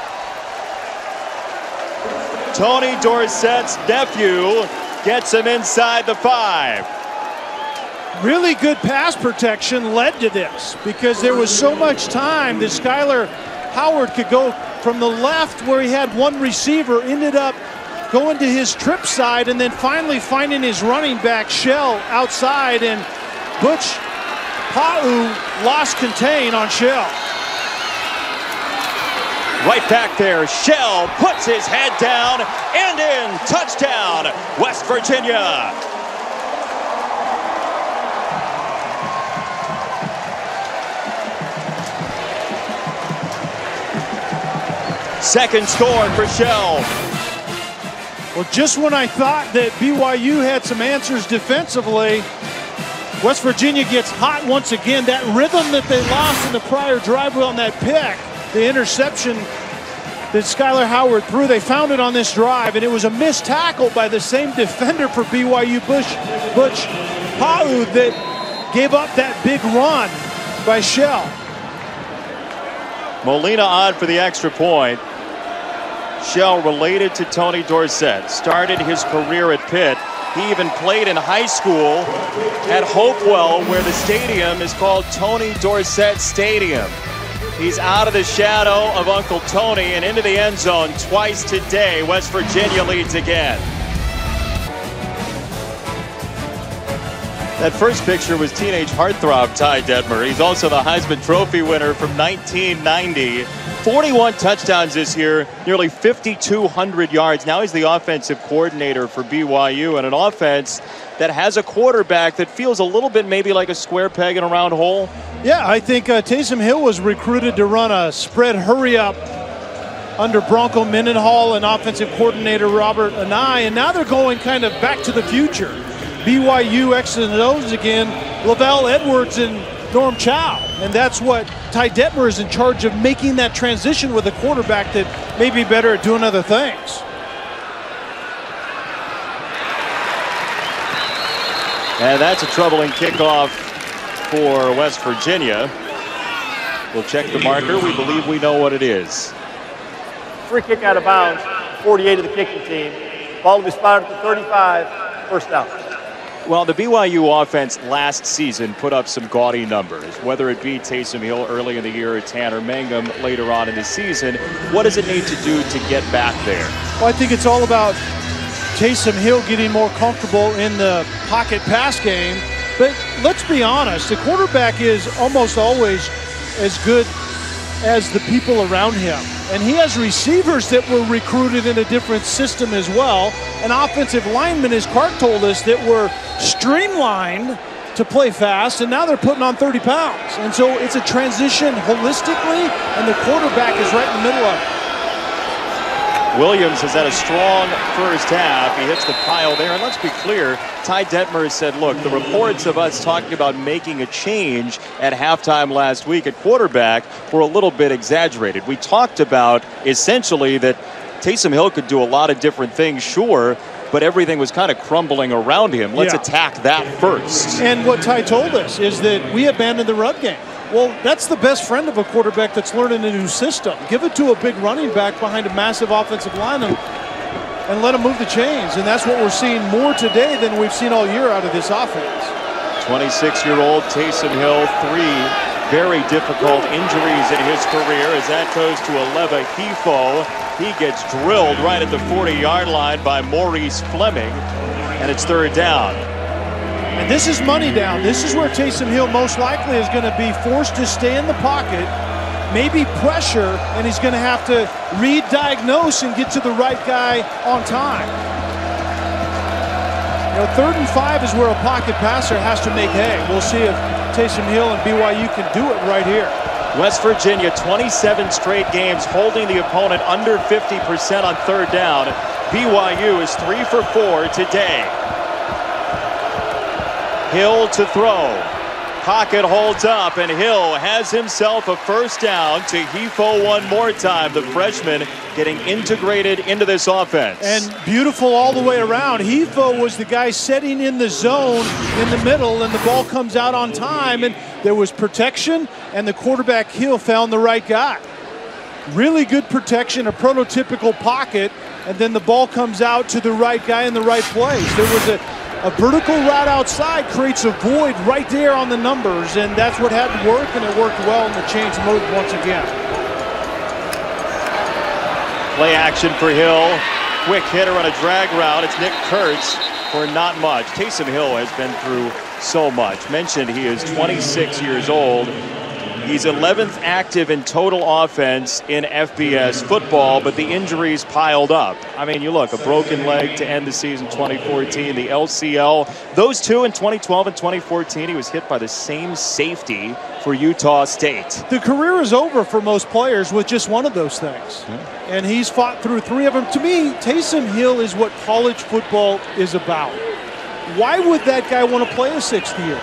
Tony Dorsett's nephew gets him inside the 5. Really good pass protection led to this because there was so much time that Skyler Howard could go from the left where he had one receiver, ended up going to his trip side, and then finally finding his running back Shell outside, and Butch Pa'u lost contain on Shell. Right back there, Shell puts his head down and in. Touchdown, West Virginia. Second score for Shell. Well, just when I thought that BYU had some answers defensively, West Virginia gets hot once again. That rhythm that they lost in the prior drive on that pick, the interception that Skyler Howard threw, they found it on this drive, and it was a missed tackle by the same defender for BYU, Butch Pa'u, that gave up that big run by Shell. Molina on for the extra point. Shell, related to Tony Dorsett, started his career at Pitt. He even played in high school at Hopewell, where the stadium is called Tony Dorsett Stadium. He's out of the shadow of Uncle Tony and into the end zone twice today. West Virginia leads again. That first picture was teenage heartthrob Ty Detmer. He's also the Heisman Trophy winner from 1990. 41 touchdowns this year, nearly 5,200 yards. Now he's the offensive coordinator for BYU, and an offense that has a quarterback that feels a little bit maybe like a square peg in a round hole. Yeah, I think Taysom Hill was recruited to run a spread hurry-up under Bronco Mendenhall and offensive coordinator Robert Anai, and now they're going kind of back to the future. BYU X's and O's again, Lavelle Edwards and Norm Chow, and that's what Ty Detmer is in charge of, making that transition with a quarterback that may be better at doing other things. And that's a troubling kickoff for West Virginia. We'll check the marker. We believe we know what it is. Free kick out of bounds, 48 of the kicking team. Ball will be spotted at the 35, first down. Well, the BYU offense last season put up some gaudy numbers, whether it be Taysom Hill early in the year or Tanner Mangum later on in the season. What does it need to do to get back there? Well, I think it's all about Taysom Hill getting more comfortable in the pocket pass game. But let's be honest, the quarterback is almost always as good as the people around him. And he has receivers that were recruited in a different system as well. And offensive linemen, as Clark told us, that were streamlined to play fast, and now they're putting on 30 pounds. And so it's a transition holistically, and the quarterback is right in the middle of it. Williams has had a strong first half. He hits the pile there. And let's be clear, Ty Detmer has said, look, the reports of us talking about making a change at halftime last week at quarterback were a little bit exaggerated. We talked about essentially that Taysom Hill could do a lot of different things, sure, but everything was kind of crumbling around him. Let's attack that first. And what Ty told us is that we abandoned the run game. Well, that's the best friend of a quarterback that's learning a new system. Give it to a big running back behind a massive offensive line and let him move the chains. And that's what we're seeing more today than we've seen all year out of this offense. 26-year-old Taysom Hill, 3 very difficult injuries in his career as that goes to Aleva Hifo. He gets drilled right at the 40-yard line by Maurice Fleming, and it's third down. And this is money down. This is where Taysom Hill most likely is going to be forced to stay in the pocket, maybe pressure, and he's going to have to read, diagnose, and get to the right guy on time. You know, 3rd and 5 is where a pocket passer has to make hay. We'll see if Taysom Hill and BYU can do it right here. West Virginia, 27 straight games holding the opponent under 50% on third down. BYU is 3 for 4 today. Hill to throw. Pocket holds up, and Hill has himself a first down to Hefo one more time. The freshman getting integrated into this offense. And beautiful all the way around. Hefo was the guy setting in the zone in the middle, and the ball comes out on time, and there was protection, and the quarterback Hill found the right guy. Really good protection, a prototypical pocket, and then the ball comes out to the right guy in the right place. There was a vertical route outside, creates a void right there on the numbers, and that's what had to work, and it worked well in the change move once again. Play action for Hill. Quick hitter on a drag route. It's Nick Kurtz for not much. Taysom Hill has been through so much. Mentioned he is 26 years old. He's 11th active in total offense in FBS football, but the injuries piled up. I mean, you look, a broken leg to end the season 2014, the LCL. Those two in 2012 and 2014, he was hit by the same safety for Utah State. The career is over for most players with just one of those things. And he's fought through three of them. To me, Taysom Hill is what college football is about. Why would that guy want to play a sixth year?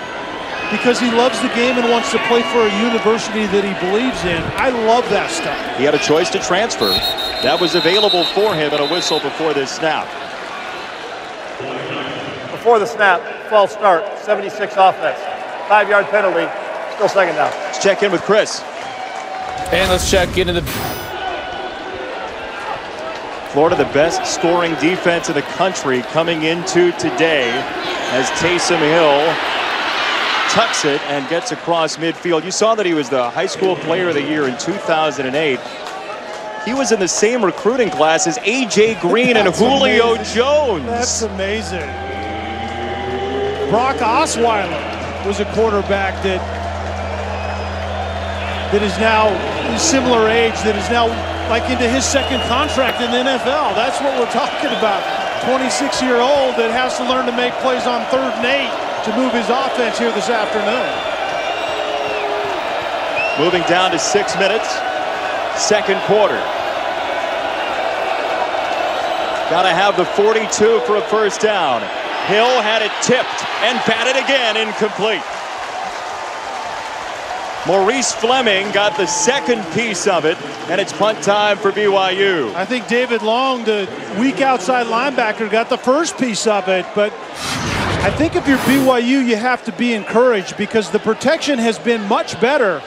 Because he loves the game and wants to play for a university that he believes in. I love that stuff. He had a choice to transfer. That was available for him, and a whistle before this snap. Before the snap, false start, 76 offense. 5-yard penalty, still second down. Let's check in with Chris. And let's check into the... Florida, the best scoring defense in the country coming into today as Taysom Hill tucks it and gets across midfield. You saw that he was the high school player of the year in 2008. He was in the same recruiting class as A.J. Green and Julio Jones. That's amazing. Brock Osweiler was a quarterback that is now similar age, that is now like into his second contract in the NFL. That's what we're talking about. 26-year-old that has to learn to make plays on 3rd and 8 to move his offense here this afternoon. Moving down to 6 minutes, second quarter. Got to have the 42 for a first down. Hill had it tipped and batted again, incomplete. Maurice Fleming got the second piece of it, and it's punt time for BYU. I think David Long, the weak outside linebacker, got the first piece of it, but I think if you're BYU, you have to be encouraged because the protection has been much better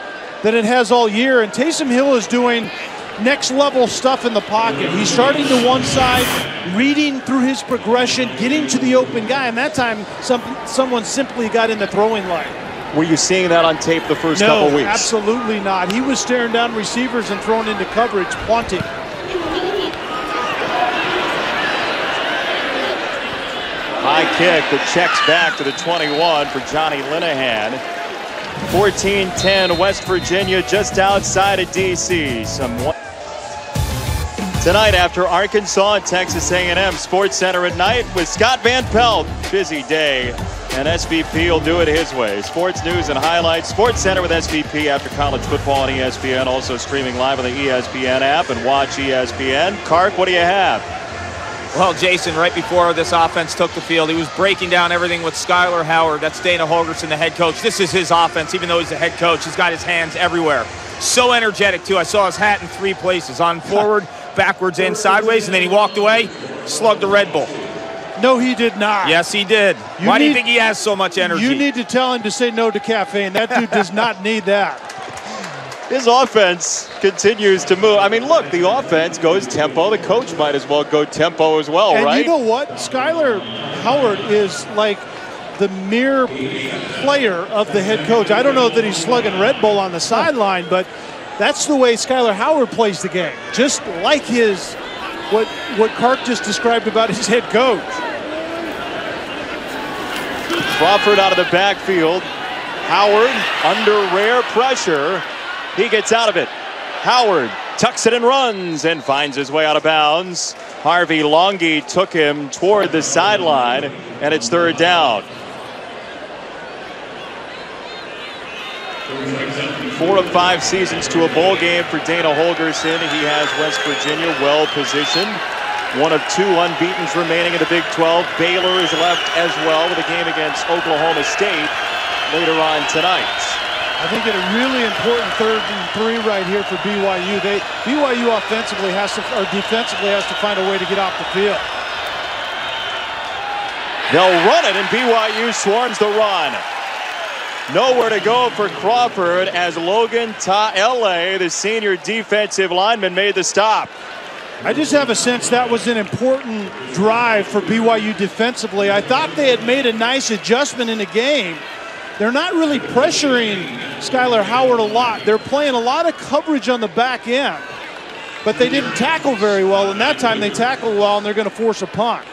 than it has all year, and Taysom Hill is doing next level stuff in the pocket. He's starting to one side, reading through his progression, getting to the open guy, and that time someone simply got in the throwing line. Were you seeing that on tape the first couple weeks? No, absolutely not. He was staring down receivers and throwing into coverage, punting. High kick that checks back to the 21 for Johnny Linehan. 14-10 West Virginia, just outside of D.C. Tonight after Arkansas and Texas A&M, Sports Center at night with Scott Van Pelt. Busy day, and SVP will do it his way. Sports news and highlights. Sports Center with SVP after college football on ESPN. Also streaming live on the ESPN app and watch ESPN. Kark, what do you have? Well, Jason, right before this offense took the field, he was breaking down everything with Skylar Howard. That's Dana Holgorsen, the head coach. This is his offense, even though he's the head coach. He's got his hands everywhere. So energetic, too. I saw his hat in 3 places, on forward, backwards, and sideways, and then he walked away, slugged a Red Bull. No, he did not. Yes, he did. Why do you think he has so much energy? You need to tell him to say no to caffeine. That dude does not need that. His offense continues to move. I mean, look, the offense goes tempo. The coach might as well go tempo as well, and right? And you know what? Skylar Howard is like the mere player of the head coach. I don't know that he's slugging Red Bull on the sideline, but that's the way Skylar Howard plays the game. Just like what Kark just described about his head coach. Crawford out of the backfield. Howard under rare pressure. He gets out of it. Howard tucks it and runs and finds his way out of bounds. Harvey Longy took him toward the sideline, and it's third down. 4 of 5 seasons to a bowl game for Dana Holgorsen. He has West Virginia well positioned. 1 of 2 unbeatens remaining in the Big 12. Baylor is left as well with a game against Oklahoma State. later on tonight. I think a really important 3rd and 3 right here for BYU. BYU offensively or defensively has to find a way to get off the field. They'll run it, and BYU swarms the run. Nowhere to go for Crawford as Logan Ta'ele, the senior defensive lineman, made the stop. I just have a sense that was an important drive for BYU defensively. I thought they had made a nice adjustment in the game. They're not really pressuring Skylar Howard a lot. They're playing a lot of coverage on the back end, but they didn't tackle very well, and that time they tackled well, and they're going to force a punt.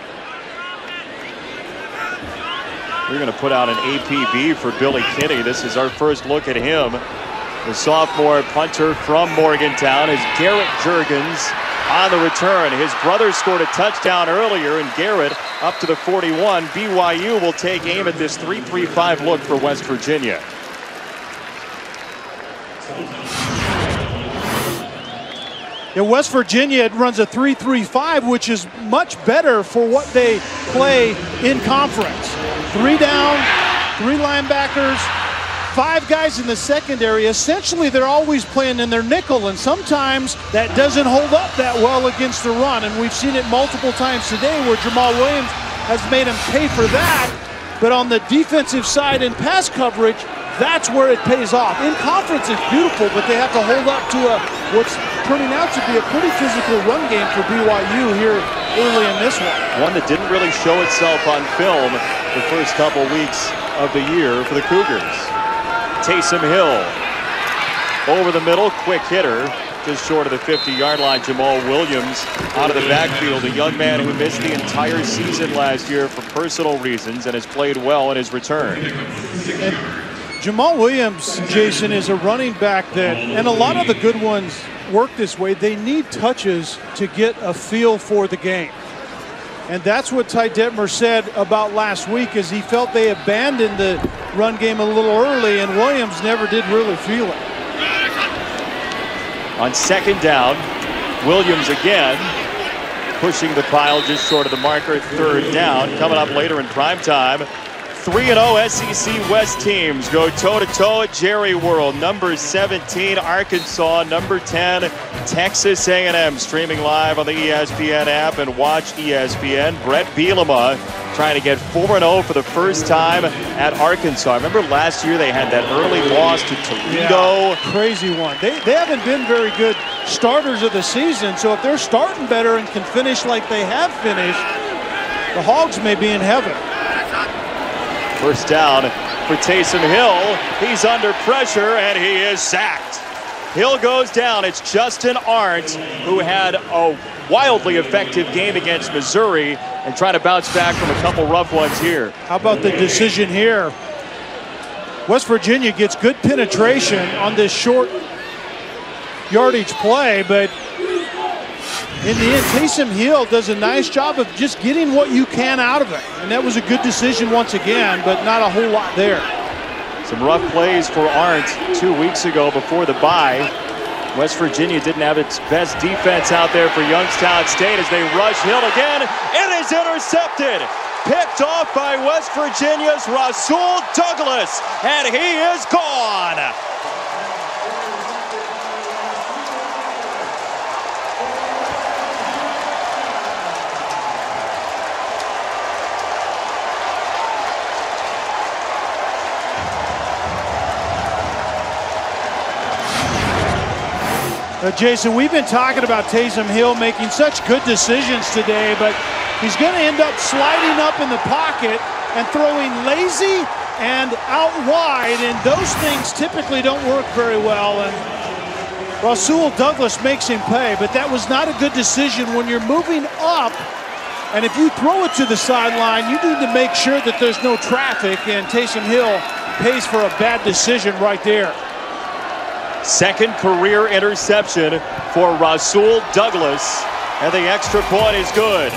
We're going to put out an APB for Billy Kinney. This is our first look at him. The sophomore punter from Morgantown is Garrett Juergens on the return. His brother scored a touchdown earlier, and Garrett up to the 41. BYU will take aim at this 3-3-5 look for West Virginia. Yeah, West Virginia runs a 3-3-5, which is much better for what they play in conference. 3 down, 3 linebackers, 5 guys in the secondary. Essentially, they're always playing in their nickel, and sometimes that doesn't hold up that well against the run, and we've seen it multiple times today where Jamal Williams has made him pay for that. But on the defensive side in pass coverage, that's where it pays off. In conference, it's beautiful, but they have to hold up to what's turning out to be a pretty physical run game for BYU here early in this one. One that didn't really show itself on film the first couple weeks of the year for the Cougars. Taysom Hill over the middle, quick hitter, just short of the 50-yard line. Jamal Williams out of the backfield, a young man who missed the entire season last year for personal reasons and has played well in his return. And Jamal Williams, Jason, is a running back that, and a lot of the good ones work this way, they need touches to get a feel for the game. And that's what Ty Detmer said about last week, is he felt they abandoned the run game a little early, and Williams never did really feel it. On 2nd down, Williams again pushing the pile just short of the marker. 3rd down coming up later in prime time. 3-0 SEC West teams go toe-to-toe at Jerry World. Number 17, Arkansas. Number 10, Texas A&M. Streaming live on the ESPN app and watch ESPN. Brett Bielema trying to get 4-0 for the first time at Arkansas. I remember last year they had that early loss to Toledo. Yeah, crazy one. They haven't been very good starters of the season, so if they're starting better and can finish like they have finished, the Hogs may be in heaven. First down for Taysom Hill. He's under pressure, and he is sacked. Hill goes down. It's Justin Arndt, who had a wildly effective game against Missouri and trying to bounce back from a couple rough ones here. How about the decision here? West Virginia gets good penetration on this short yardage play, but in the end, Taysom Hill does a nice job of just getting what you can out of it. And that was a good decision once again, but not a whole lot there. Some rough plays for Arndt 2 weeks ago before the bye. West Virginia didn't have its best defense out there for Youngstown State as they rush Hill again. It is intercepted. Picked off by West Virginia's Rasul Douglas, and he is gone. Jason, we've been talking about Taysom Hill making such good decisions today, but he's going to end up sliding up in the pocket and throwing lazy and out wide, and those things typically don't work very well. And Rasul Douglas makes him pay, but that was not a good decision when you're moving up. And if you throw it to the sideline, you need to make sure that there's no traffic, and Taysom Hill pays for a bad decision right there. Second career interception for Rasul Douglas, and the extra point is good.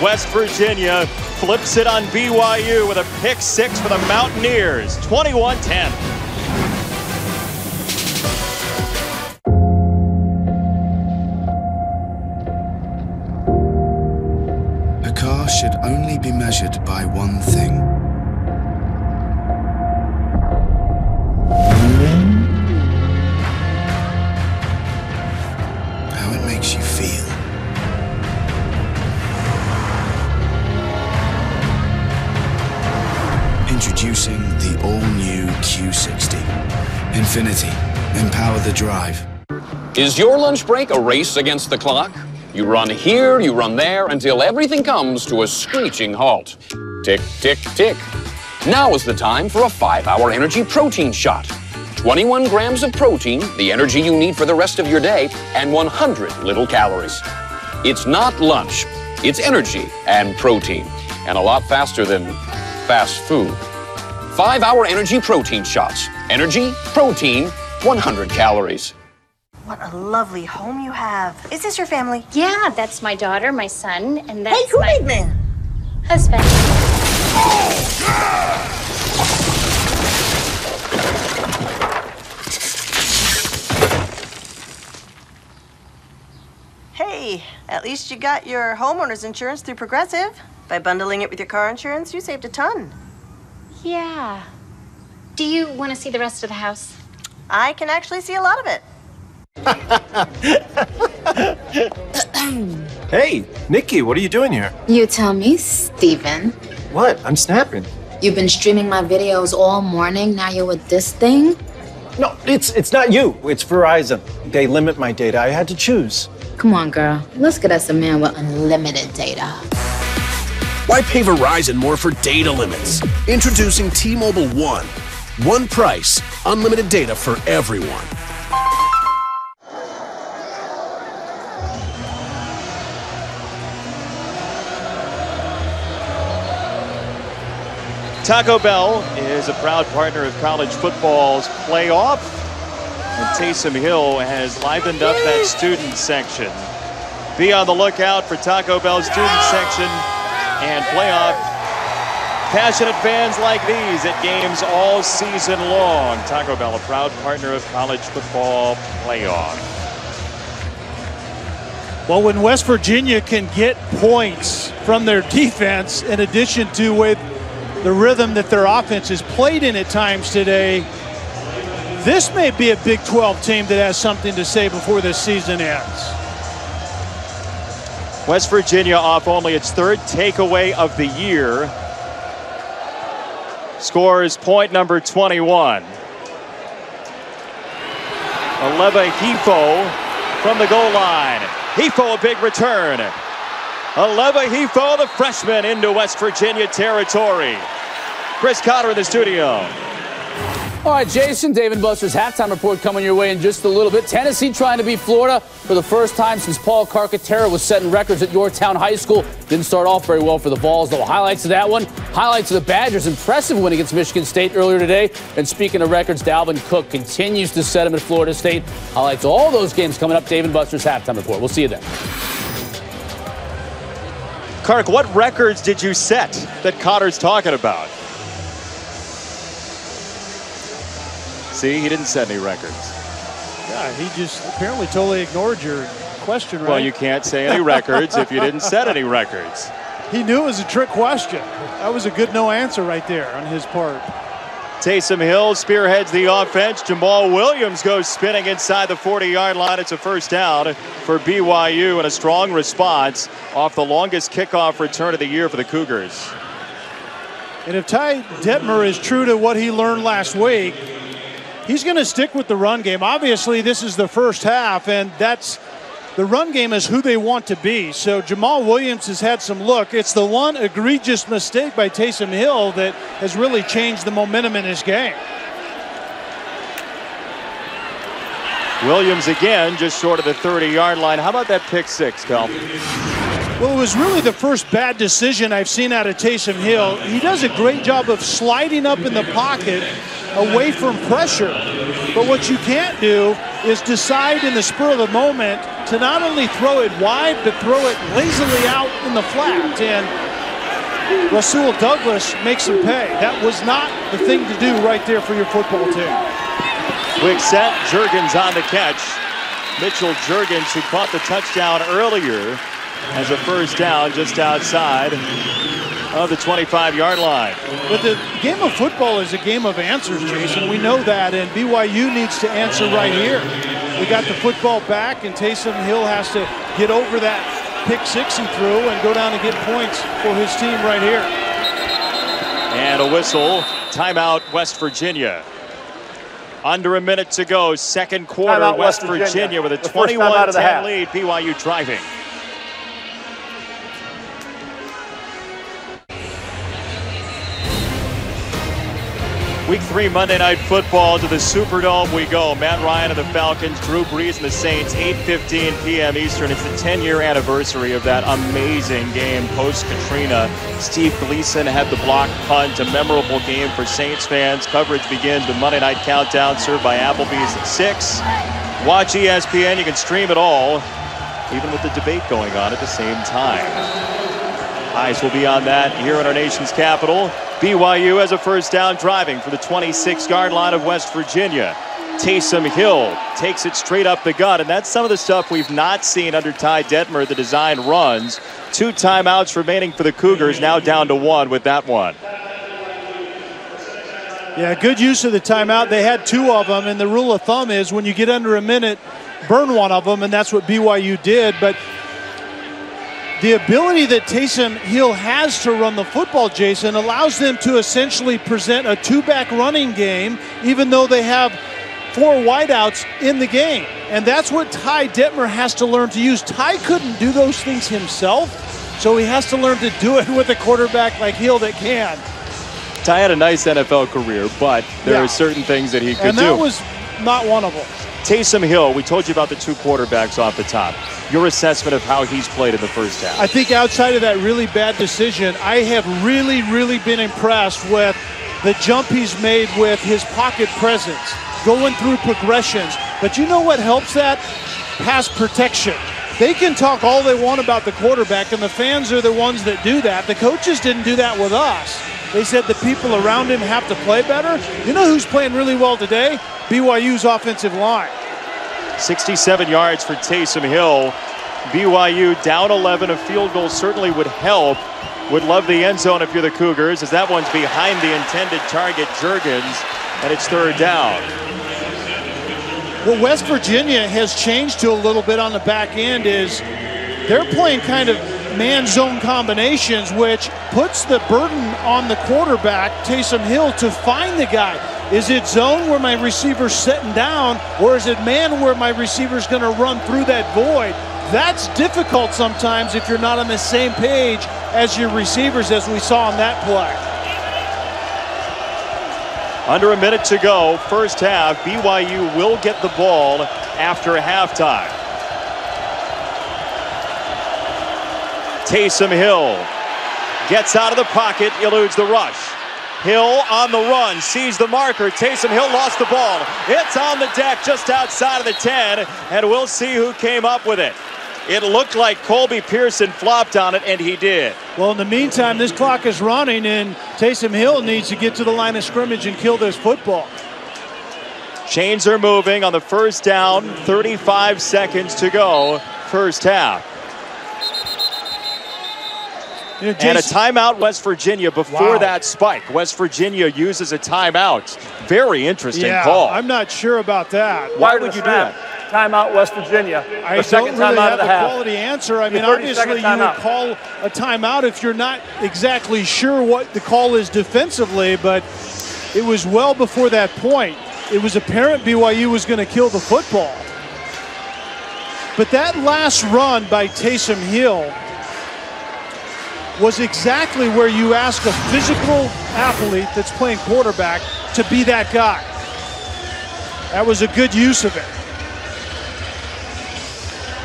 West Virginia flips it on BYU with a pick 6 for the Mountaineers, 21-10. A car should only be measured by one thing: Introducing the all-new Q60. Infinity. Empower the drive. Is your lunch break a race against the clock? You run here, you run there, until everything comes to a screeching halt. Tick, tick, tick. Now is the time for a 5-hour energy protein shot. 21 grams of protein, the energy you need for the rest of your day, and 100 little calories. It's not lunch, it's energy and protein, and a lot faster than fast food. 5-hour energy protein shots. Energy, protein, 100 calories. What a lovely home you have. Is this your family? Yeah, that's my daughter, my son, and that's hey, Kool-Aid Man. Husband. Hey, at least you got your homeowner's insurance through Progressive. By bundling it with your car insurance, you saved a ton. Yeah. Do you want to see the rest of the house? I can actually see a lot of it. Hey, Nikki, what are you doing here? You tell me, Steven. What? I'm snapping. You've been streaming my videos all morning, now you're with this thing? No, it's not you. It's Verizon. They limit my data. I had to choose. Come on, girl. Let's get us a man with unlimited data. Why pay Verizon more for data limits? Introducing T-Mobile One. One price, unlimited data for everyone. Taco Bell is a proud partner of college football's playoff, and Taysom Hill has livened up that student section. Be on the lookout for Taco Bell's student section and playoff. Passionate fans like these at games all season long. Taco Bell, a proud partner of college football playoff. Well, when West Virginia can get points from their defense, in addition to with the rhythm that their offense has played in at times today, this may be a Big 12 team that has something to say before this season ends. West Virginia off only its third takeaway of the year. Scores point number 21. Aleva Hifo from the goal line. Hifo, a big return. Aleva Hifo, the freshman, into West Virginia territory. Chris Cotter in the studio. All right, Jason, Dave & Buster's halftime report coming your way in just a little bit. Tennessee trying to beat Florida for the first time since Paul Carcaterra was setting records at Yorktown High School. Didn't start off very well for the Vols, though. Highlights of that one. Highlights of the Badgers' impressive win against Michigan State earlier today. And speaking of records, Dalvin Cook continues to set them at Florida State. Highlights of all those games coming up. Dave & Buster's halftime report. We'll see you then. Kark, what records did you set that Cotter's talking about? See, he didn't set any records. Yeah, he just apparently totally ignored your question, right? Well, you can't say any records if you didn't set any records. He knew it was a trick question. That was a good no answer right there on his part. Taysom Hill spearheads the offense. Jamal Williams goes spinning inside the 40-yard line. It's a first down for BYU, and a strong response off the longest kickoff return of the year for the Cougars. And if Ty Detmer is true to what he learned last week, he's going to stick with the run game. Obviously, this is the first half, and the run game is who they want to be. So Jamal Williams has had some look. It's the one egregious mistake by Taysom Hill that has really changed the momentum in his game. Williams again just short of the 30-yard line. How about that pick six, Cal? Well, it was really the first bad decision I've seen out of Taysom Hill. He does a great job of sliding up in the pocket away from pressure. But what you can't do is decide in the spur of the moment to not only throw it wide, but throw it lazily out in the flat. And Rasul Douglas makes him pay. That was not the thing to do right there for your football team. Quick set, Juergens on the catch. Mitchell Juergens, who caught the touchdown earlier, has a first down just outside of the 25-yard line. But the game of football is a game of answers, Jason. We know that, and BYU needs to answer right here. We got the football back, and Taysom Hill has to get over that pick six he threw and go down and get points for his team right here. And a whistle Timeout, West Virginia. Under a minute to go, second quarter, Timeout, West Virginia with a 21-10 lead, BYU driving. Week 3 Monday Night Football, to the Superdome we go. Matt Ryan of the Falcons, Drew Brees and the Saints, 8:15 p.m. Eastern. It's the 10-year anniversary of that amazing game post-Katrina. Steve Gleason had the block punt, a memorable game for Saints fans. Coverage begins with Monday Night Countdown, served by Applebee's at 6. Watch ESPN. You can stream it all, even with the debate going on at the same time. Eyes will be on that here in our nation's capital. BYU has a first down driving for the 26-yard line of West Virginia. Taysom Hill takes it straight up the gut, and that's some of the stuff we've not seen under Ty Detmer, the design runs. 2 timeouts remaining for the Cougars, now down to 1 with that one. Yeah, good use of the timeout. They had 2 of them, and the rule of thumb is when you get under a minute, burn one of them, and that's what BYU did. But the ability that Taysom Hill has to run the football, Jason, allows them to essentially present a 2-back running game, even though they have 4 wideouts in the game. And that's what Ty Detmer has to learn to use. Ty couldn't do those things himself, so he has to learn to do it with a quarterback like Hill that can. Ty had a nice NFL career, but there are certain things that he could do. And that was not one of them. Taysom Hill, we told you about the 2 quarterbacks off the top. Your assessment of how he's played in the first half? I think outside of that really bad decision, I have really been impressed with the jump he's made with his pocket presence, going through progressions. But you know what helps that? Pass protection. They can talk all they want about the quarterback, and the fans are the ones that do that. The coaches didn't do that with us. They said the people around him have to play better. You know who's playing really well today? BYU's offensive line. 67 yards for Taysom Hill. BYU down 11. A field goal certainly would help. Would love the end zone if you're the Cougars, as that one's behind the intended target, Juergens, and it's 3rd down. What West Virginia has changed to a little bit on the back end is they're playing kind of man-zone combinations, which puts the burden on the quarterback, Taysom Hill, to find the guy. Is it zone where my receiver's sitting down, or is it man where my receiver's going to run through that void? That's difficult sometimes if you're not on the same page as your receivers, as we saw on that play. Under a minute to go, first half. BYU will get the ball after halftime. Taysom Hill gets out of the pocket, eludes the rush. Hill on the run, sees the marker. Taysom Hill lost the ball. It's on the deck just outside of the 10, and we'll see who came up with it. It looked like Colby Pearson flopped on it, and he did. Well, in the meantime, this clock is running, and Taysom Hill needs to get to the line of scrimmage and kill this football. Chains are moving on the first down. 35 seconds to go, first half. You know, Jason, and a timeout, West Virginia, before that spike. West Virginia uses a timeout. Very interesting call. I'm not sure about that. Why would you do that? Timeout, West Virginia. I don't really have a quality answer. I mean, obviously you would call a timeout if you're not exactly sure what the call is defensively, but it was well before that point. It was apparent BYU was going to kill the football. But that last run by Taysom Hill was exactly where you ask a physical athlete that's playing quarterback to be that guy. That was a good use of it.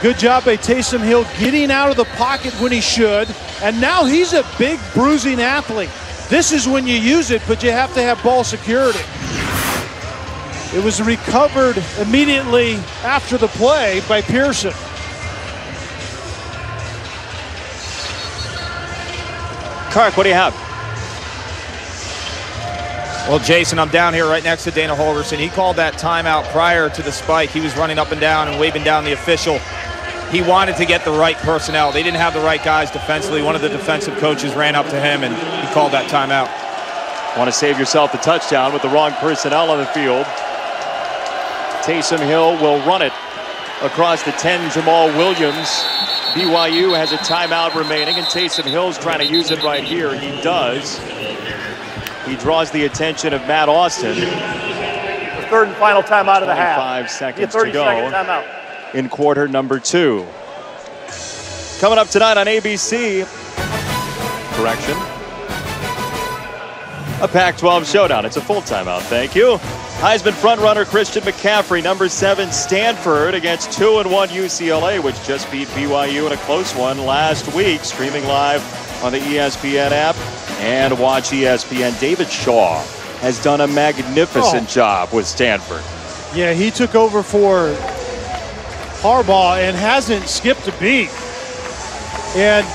Good job by Taysom Hill getting out of the pocket when he should, and now he's a big bruising athlete. This is when you use it, but you have to have ball security. It was recovered immediately after the play by Pearson. Kark, what do you have? Well, Jason, I'm down here right next to Dana Holgerson. He called that timeout prior to the spike. He was running up and down and waving down the official. He wanted to get the right personnel. They didn't have the right guys defensively. One of the defensive coaches ran up to him, and he called that timeout. Want to save yourself the touchdown with the wrong personnel on the field. Taysom Hill will run it across the 10, Jamal Williams. BYU has a timeout remaining, and Taysom Hill's trying to use it right here. He does. He draws the attention of Matt Austin. The third and final timeout of the half. 5 seconds to 30-second go timeout. in quarter number 2. Coming up tonight on ABC. Correction. A Pac-12 showdown. It's a full timeout. Thank you. Heisman frontrunner Christian McCaffrey, number 7 Stanford against 2-1 UCLA, which just beat BYU in a close one last week. Streaming live on the ESPN app and watch ESPN. David Shaw has done a magnificent job with Stanford. Yeah, he took over for Harbaugh and hasn't skipped a beat. And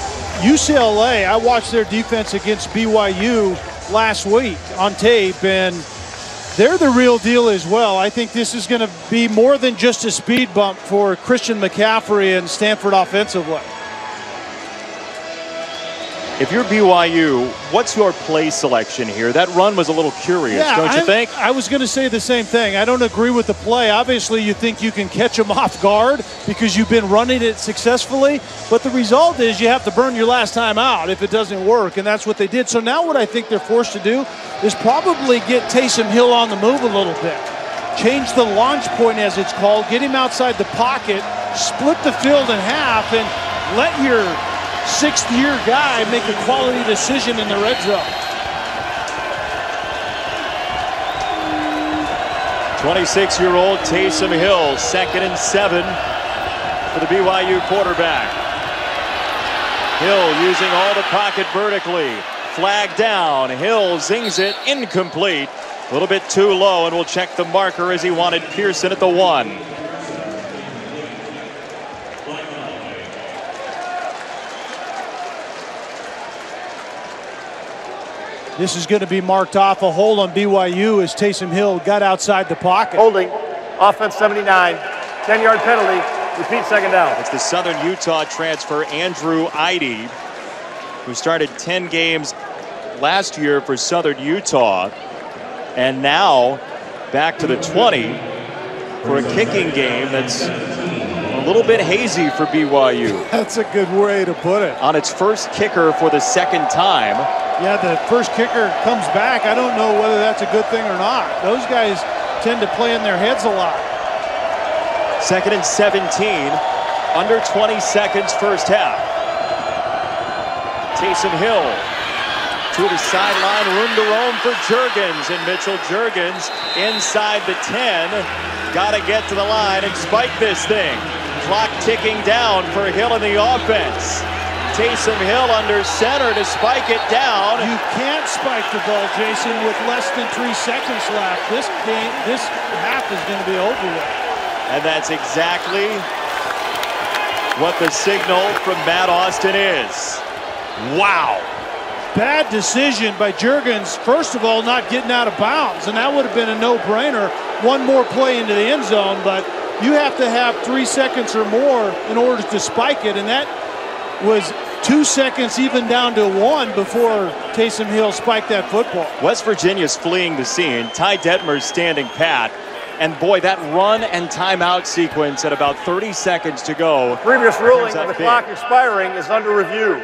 UCLA, I watched their defense against BYU last week on tape, and they're the real deal as well. I think this is going to be more than just a speed bump for Christian McCaffrey and Stanford offensively. If you're BYU, what's your play selection here? That run was a little curious, don't you think? I was going to say the same thing. I don't agree with the play. Obviously, you think you can catch them off guard because you've been running it successfully. But the result is you have to burn your last time out if it doesn't work, and that's what they did. So now what I think they're forced to do is probably get Taysom Hill on the move a little bit. Change the launch point, as it's called, get him outside the pocket, split the field in half, and let your sixth-year guy make a quality decision in the red zone. 26-year-old Taysom Hill, 2nd and 7 for the BYU quarterback. Hill using all the pocket vertically. Flag down. Hill zings it, incomplete. A little bit too low, and we'll check the marker as he wanted Pearson at the 1. This is going to be marked off a hold on BYU as Taysom Hill got outside the pocket. Holding, offense 79, 10-yard penalty, repeat second down. It's the Southern Utah transfer Andrew Eide, who started 10 games last year for Southern Utah, and now back to the 20 for a kicking game that's a little bit hazy for BYU. That's a good way to put it. On its first kicker for the 2nd time. Yeah, the first kicker comes back. I don't know whether that's a good thing or not. Those guys tend to play in their heads a lot. 2nd and 17, under 20 seconds first half. Taysom Hill to the sideline, room to roam for Juergens, and Mitchell Juergens inside the 10. Got to get to the line and spike this thing. Clock ticking down for Hill in the offense. Taysom Hill under center to spike it down. You can't spike the ball, Jason, with less than 3 seconds left. This half is going to be over with. And that's exactly what the signal from Matt Austin is. Wow. Bad decision by Juergens. First of all, not getting out of bounds, and that would have been a no-brainer. One more play into the end zone, but you have to have 3 seconds or more in order to spike it, and that was 2 seconds even down to 1 before Taysom Hill spiked that football. West Virginia's fleeing the scene. Ty Detmer's standing pat. And boy, that run and timeout sequence at about 30 seconds to go. Previous ruling of the clock expiring is under review.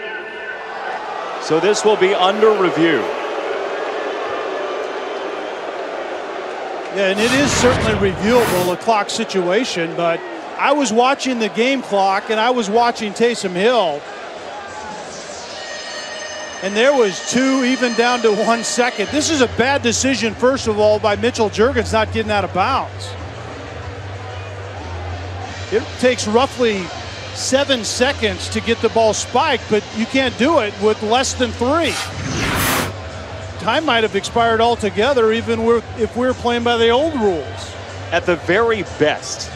So this will be under review. Yeah, and it is certainly reviewable, a clock situation, but I was watching the game clock and I was watching Taysom Hill, and there was 2, even down to 1 second. This is a bad decision, first of all, by Mitchell Juergens not getting out of bounds. It takes roughly 7 seconds to get the ball spiked, but you can't do it with less than 3. Time might have expired altogether, even if we're playing by the old rules. At the very best,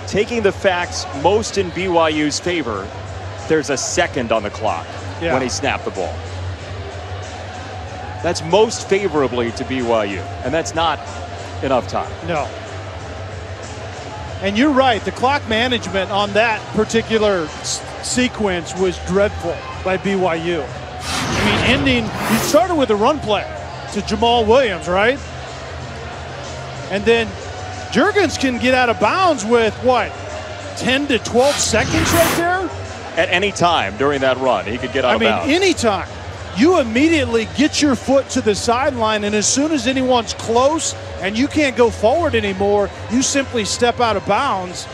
taking the facts most in BYU's favor, there's a second on the clock when he snapped the ball. That's most favorably to BYU, and that's not enough time. No. And you're right, the clock management on that particular sequence was dreadful by BYU. I mean, you started with a run play to Jamal Williams, right? And then Juergens can get out of bounds with, what, 10 to 12 seconds right there? At any time during that run, he could get out of bounds. I mean, any time. you immediately get your foot to the sideline, and as soon as anyone's close and you can't go forward anymore, you simply step out of bounds.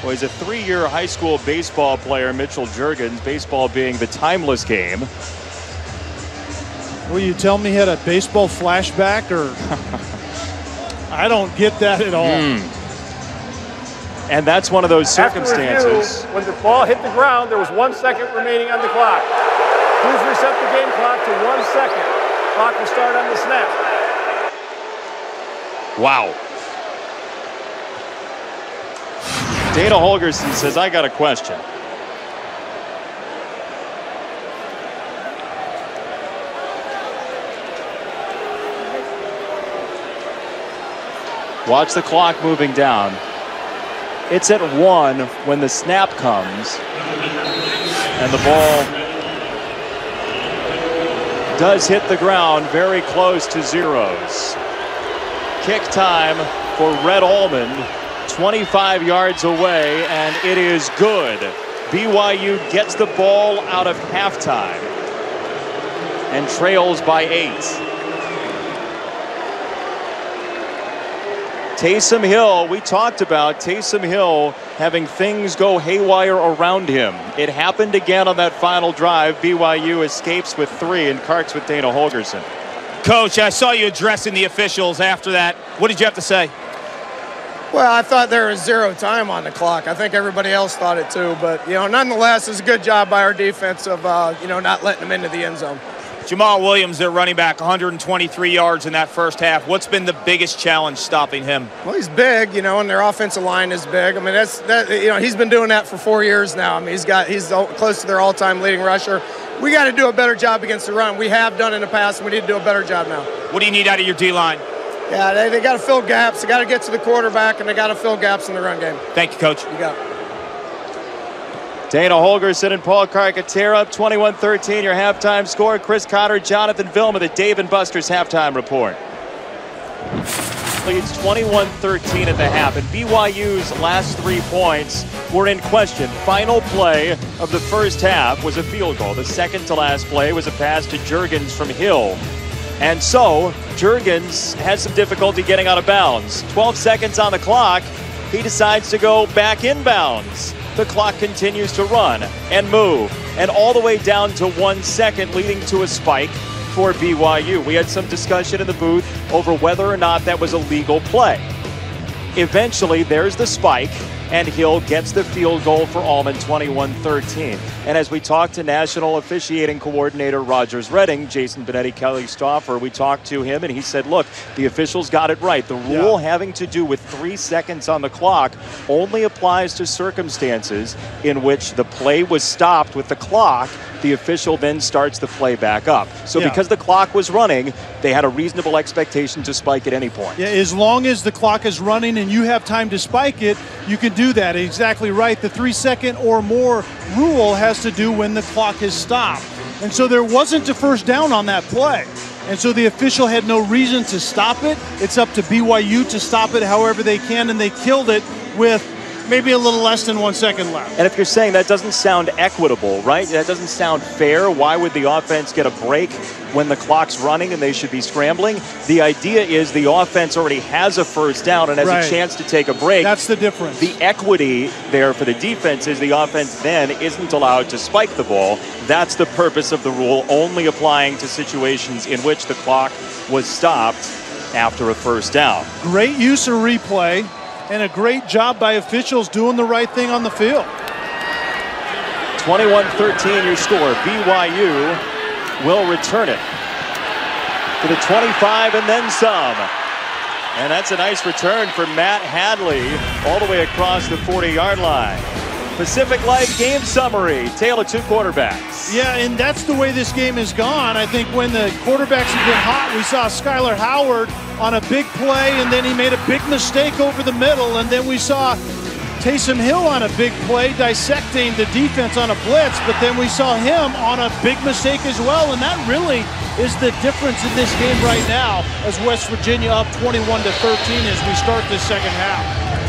Well, he's a 3-year high school baseball player, Mitchell Juergens, baseball being the timeless game. Will you tell me he had a baseball flashback, or I don't get that at all. And that's one of those circumstances. When the ball hit the ground, there was 1 second remaining on the clock. Please reset the game clock to 1 second. Clock will start on the snap. Wow. Dana Holgerson says, I got a question. Watch the clock moving down. It's at 1 when the snap comes, and the ball does hit the ground very close to zeros. Kick time for Red Almond, 25 yards away, and it is good. BYU gets the ball out of halftime and trails by 8. Taysom Hill, we talked about Taysom Hill having things go haywire around him. It happened again on that final drive. BYU escapes with 3 and carts with Dana Holgerson. Coach, I saw you addressing the officials after that. What did you have to say? Well, I thought there was 0 time on the clock. I think everybody else thought it too. But, nonetheless, it's a good job by our defense of, not letting them into the end zone. Jamal Williams, their running back, 123 yards in that first half. What's been the biggest challenge stopping him? Well, he's big, and their offensive line is big. I mean, he's been doing that for 4 years now. I mean, he's close to their all-time leading rusher. We got to do a better job against the run. We have done in the past, and we need to do a better job now. What do you need out of your D-line? Yeah, they got to fill gaps. They got to get to the quarterback, and they got to fill gaps in the run game. Thank you, Coach. You got it. Dana Holgerson and Paul Carcaterra up 21-13, your halftime score. Chris Cotter, Jonathan Vilma, the Dave & Buster's halftime report. Leads 21-13 at the half, and BYU's last 3 points were in question. Final play of the first half was a field goal. The second to last play was a pass to Juergens from Hill. And so, Juergens had some difficulty getting out of bounds. 12 seconds on the clock, he decides to go back inbounds. The clock continues to run and move, and all the way down to 1 second, leading to a spike for BYU. We had some discussion in the booth over whether or not that was a legal play. Eventually, there's the spike, and Hill gets the field goal for Almond, 21-13. And as we talked to National Officiating Coordinator Rogers Redding, Jason Benetti, Kelly Stauffer, we talked to him, and he said, look, the officials got it right. The rule having to do with 3 seconds on the clock only applies to circumstances in which the play was stopped with the clock. The official then starts the play back up. So because the clock was running, they had a reasonable expectation to spike at any point. Yeah, as long as the clock is running and you have time to spike it, you can do that. Exactly right. The 3 second or more rule has to do when the clock is stopped. And so there wasn't a first down on that play. And so the official had no reason to stop it. It's up to BYU to stop it however they can, and they killed it with maybe a little less than 1 second left. And if you're saying that doesn't sound equitable, right? That doesn't sound fair. Why would the offense get a break when the clock's running and they should be scrambling? The idea is the offense already has a first down and has a chance to take a break. That's the difference. The equity there for the defense is the offense then isn't allowed to spike the ball. That's the purpose of the rule, only applying to situations in which the clock was stopped after a first down. Great use of replay. And a great job by officials doing the right thing on the field. 21-13 your score. BYU will return it to the 25 and then some. And that's a nice return for Matt Hadley all the way across the 40-yard line. Pacific Life game summary, tale of 2 quarterbacks. Yeah, and that's the way this game has gone. I think when the quarterbacks have been hot, we saw Skylar Howard on a big play, and then he made a big mistake over the middle, and then we saw Taysom Hill on a big play dissecting the defense on a blitz, but then we saw him on a big mistake as well, and that really is the difference in this game right now as West Virginia up 21-13 as we start this second half.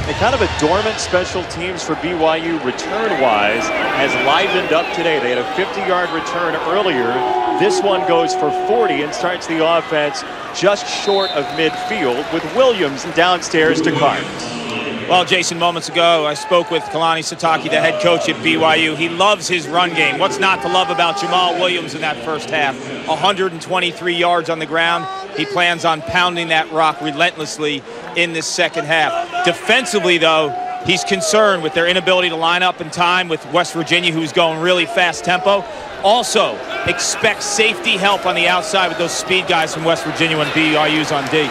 And kind of a dormant special teams for BYU return-wise has livened up today. They had a 50-yard return earlier. This one goes for 40 and starts the offense just short of midfield with Williams downstairs to Carnes. Well, Jason, moments ago, I spoke with Kalani Sitake, the head coach at BYU. He loves his run game. What's not to love about Jamal Williams in that first half? 123 yards on the ground. He plans on pounding that rock relentlessly in this second half. Defensively, though, he's concerned with their inability to line up in time with West Virginia, who's going really fast tempo. Also, expect safety help on the outside with those speed guys from West Virginia when BYU's on D.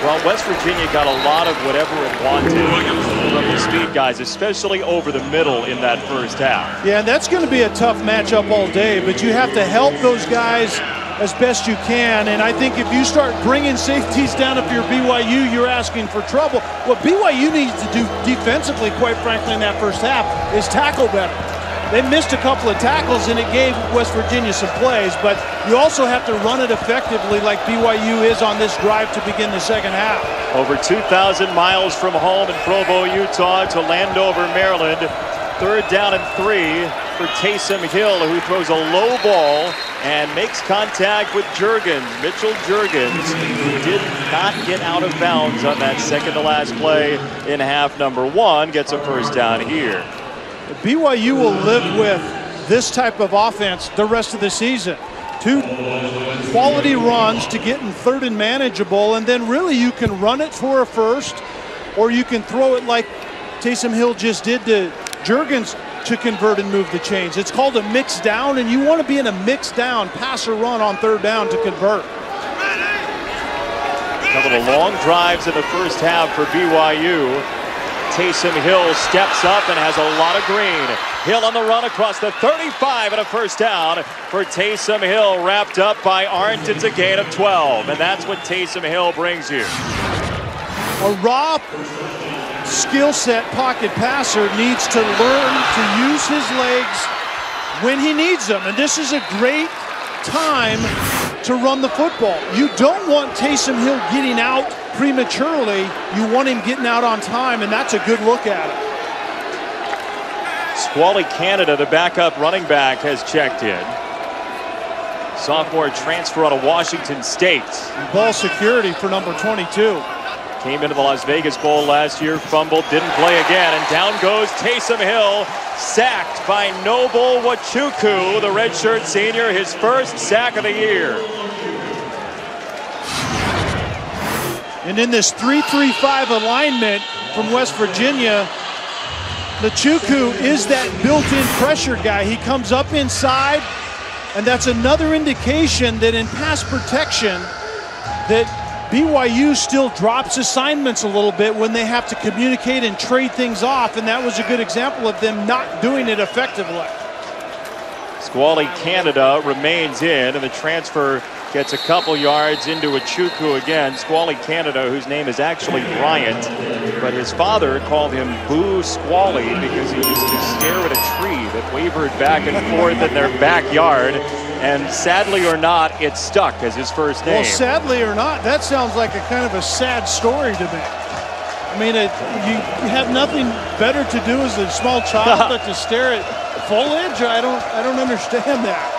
Well, West Virginia got a lot of whatever it wanted from the speed guys, especially over the middle in that first half. Yeah, and that's going to be a tough matchup all day, but you have to help those guys as best you can. And I think if you start bringing safeties down, if you're BYU, you're asking for trouble. What BYU needs to do defensively, quite frankly, in that first half is tackle better. They missed a couple of tackles, and it gave West Virginia some plays, but you also have to run it effectively like BYU is on this drive to begin the second half. Over 2,000 miles from home in Provo, Utah to Landover, Maryland. 3rd down and 3 for Taysom Hill, who throws a low ball and makes contact with Juergens. Mitchell Juergens, who did not get out of bounds on that second-to-last play in half number 1, gets a first down here. BYU will live with this type of offense the rest of the season. 2 quality runs to get in 3rd and manageable, and then really you can run it for a first, or you can throw it like Taysom Hill just did to Juergens to convert and move the chains. It's called a mix down, and you want to be in a mix down, pass or run on 3rd down to convert. A couple of long drives in the first half for BYU. Taysom Hill steps up and has a lot of green. Hill on the run across the 35 and a first down for Taysom Hill, wrapped up by Arndt. It's a gain of 12, and that's what Taysom Hill brings you. A raw skill set pocket passer needs to learn to use his legs when he needs them, and this is a great time to run the football. You don't want Taysom Hill getting out prematurely. You want him getting out on time, and that's a good look at it. Squally Canada, the backup running back, has checked in. Sophomore transfer out of Washington State. And ball security for number 22. Came into the Las Vegas Bowl last year, fumbled, didn't play again, and down goes Taysom Hill, sacked by Noble Nwachukwu, the redshirt senior, his first sack of the year. And in this 3-3-5 alignment from West Virginia, Nwachukwu is that built-in pressure guy. He comes up inside, and that's another indication that in pass protection that BYU still drops assignments a little bit when they have to communicate and trade things off, and that was a good example of them not doing it effectively. Squally Canada remains in, and the transfer gets a couple yards into Nwachukwu again. Squally Canada, whose name is actually Bryant, but his father called him Boo Squally because he used to stare at a tree that wavered back and forth in their backyard. And sadly or not, it stuck as his first name. Well, sadly or not, that sounds like a kind of a sad story to me. I mean, you have nothing better to do as a small child but to stare at foliage? I don't understand that.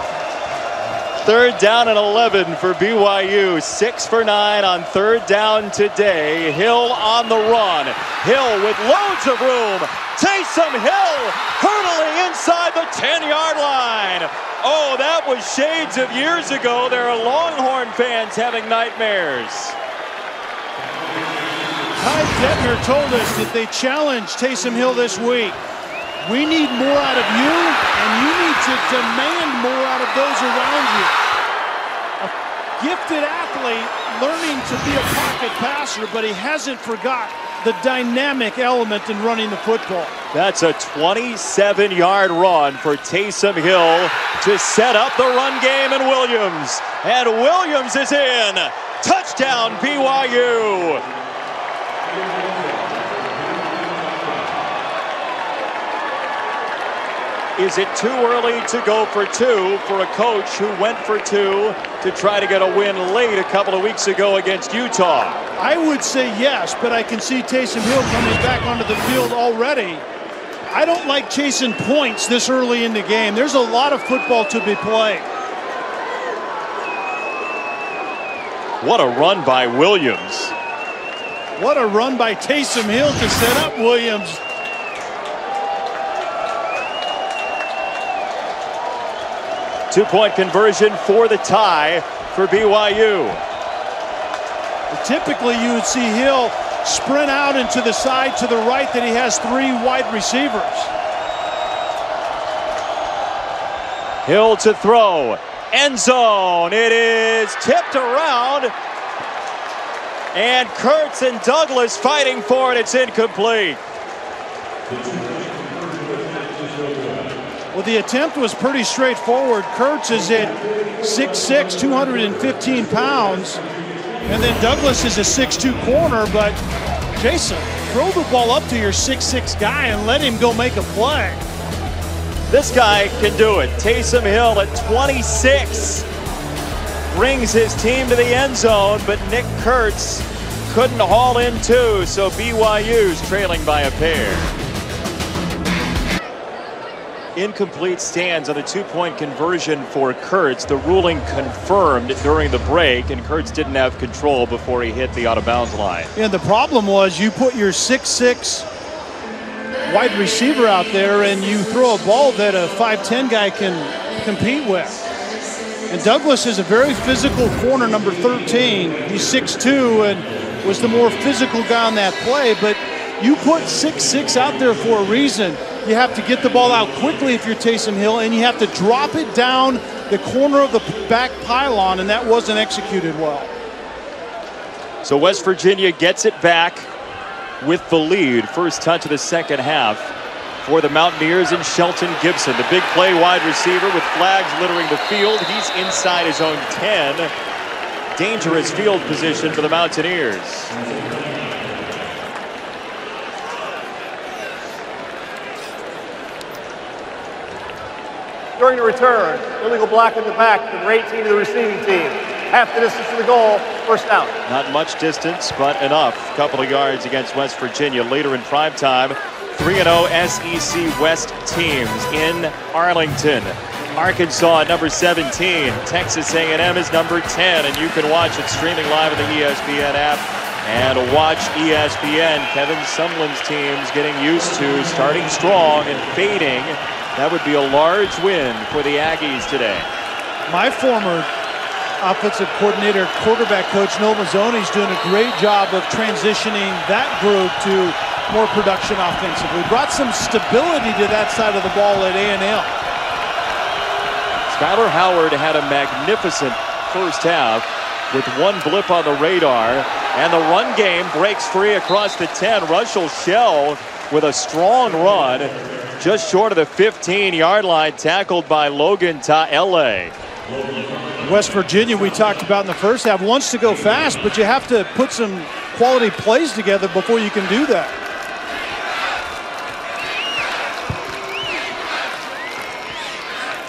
3rd down and 11 for BYU. 6 for 9 on 3rd down today. Hill on the run. Hill with loads of room. Taysom Hill hurtling inside the 10-yard line. Oh, that was shades of years ago. There are Longhorn fans having nightmares. Ty Detmer told us that they challenged Taysom Hill this week. We need more out of you, and you need to demand more out of those around you. A gifted athlete learning to be a pocket passer, but he hasn't forgot the dynamic element in running the football. That's a 27-yard run for Taysom Hill to set up the run game in Williams. And Williams is in. Touchdown, BYU. Is it too early to go for two for a coach who went for two to try to get a win late a couple of weeks ago against Utah? I would say yes, but I can see Taysom Hill coming back onto the field already. I don't like chasing points this early in the game. There's a lot of football to be played. What a run by Williams. What a run by Taysom Hill to set up Williams. Two-point conversion for the tie for BYU. Typically, you would see Hill sprint out into the side to the right that he has three wide receivers. Hill to throw. End zone. It is tipped around. And Kurtz and Douglas fighting for it. It's incomplete. Well, the attempt was pretty straightforward. Kurtz is at 6'6", 215 pounds. And then Douglas is a 6'2" corner. But, Jason, throw the ball up to your 6'6" guy and let him go make a play. This guy can do it. Taysom Hill at 26 brings his team to the end zone, but Nick Kurtz couldn't haul in two, so BYU's trailing by a pair. Incomplete stands on the two-point conversion for Kurtz. The ruling confirmed during the break, and Kurtz didn't have control before he hit the out-of-bounds line. And the problem was you put your 6'6" wide receiver out there and you throw a ball that a 5'10" guy can compete with. And Douglas is a very physical corner, number 13. He's 6'2" and was the more physical guy on that play, but you put 6'6" out there for a reason. You have to get the ball out quickly if you're Taysom Hill, and you have to drop it down the corner of the back pylon, and that wasn't executed well. So West Virginia gets it back with the lead. First touch of the second half for the Mountaineers and Shelton Gibson. The big play wide receiver with flags littering the field. He's inside his own 10. Dangerous field position for the Mountaineers. During the return, illegal block in the back, number 18 to the receiving team. Half the distance to the goal, first down. Not much distance, but enough. Couple of yards against West Virginia. Later in prime time, 3-0 SEC West teams in Arlington. Arkansas at number 17. Texas A&M is number 10, and you can watch it streaming live on the ESPN app. And watch ESPN. Kevin Sumlin's teams getting used to starting strong and fading. That would be a large win for the Aggies today. My former offensive coordinator, quarterback coach Noel Mazzoni is doing a great job of transitioning that group to more production offensively. Brought some stability to that side of the ball at A&M. Skyler Howard had a magnificent first half with one blip on the radar, and the run game breaks free across the 10. Russell Shell with a strong run just short of the 15-yard line, tackled by Logan Ta'ele. West Virginia, we talked about in the first half, wants to go fast, but you have to put some quality plays together before you can do that.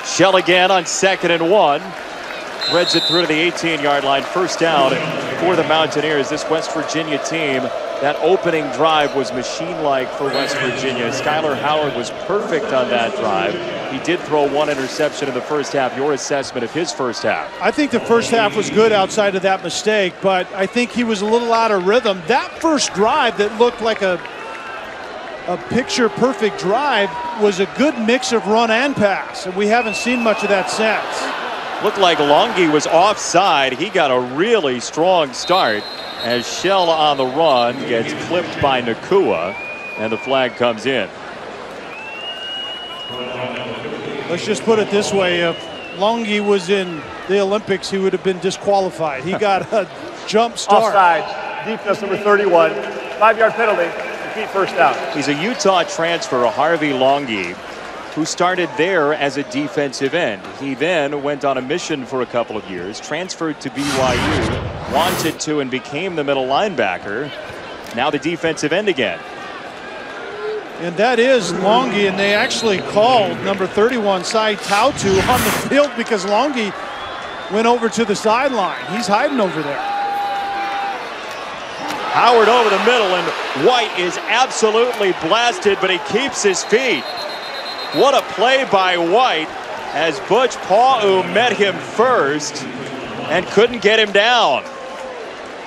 Shell again on 2nd and 1. Threads it through to the 18-yard line. First down for the Mountaineers. This West Virginia team, that opening drive was machine-like for West Virginia. Skyler Howard was perfect on that drive. He did throw one interception in the first half. Your assessment of his first half? I think the first half was good outside of that mistake, but I think he was a little out of rhythm. That first drive that looked like a picture-perfect drive was a good mix of run and pass, and we haven't seen much of that since. Looked like Longy was offside. He got a really strong start as Shell on the run gets clipped by Nakua, and the flag comes in. Let's just put it this way. If Longy was in the Olympics, he would have been disqualified. He got a jump start. Offside, defense number 31, 5-yard penalty, repeat first down. He's a Utah transfer, Harvey Longy, who started there as a defensive end. He then went on a mission for a couple of years, transferred to BYU, wanted to and became the middle linebacker, now the defensive end again. And that is Longy, and they actually called number 31, Sai Tautu, on the field because Longy went over to the sideline. He's hiding over there. Howard over the middle, and White is absolutely blasted, but he keeps his feet. What a play by White as Butch Pa'u met him first and couldn't get him down.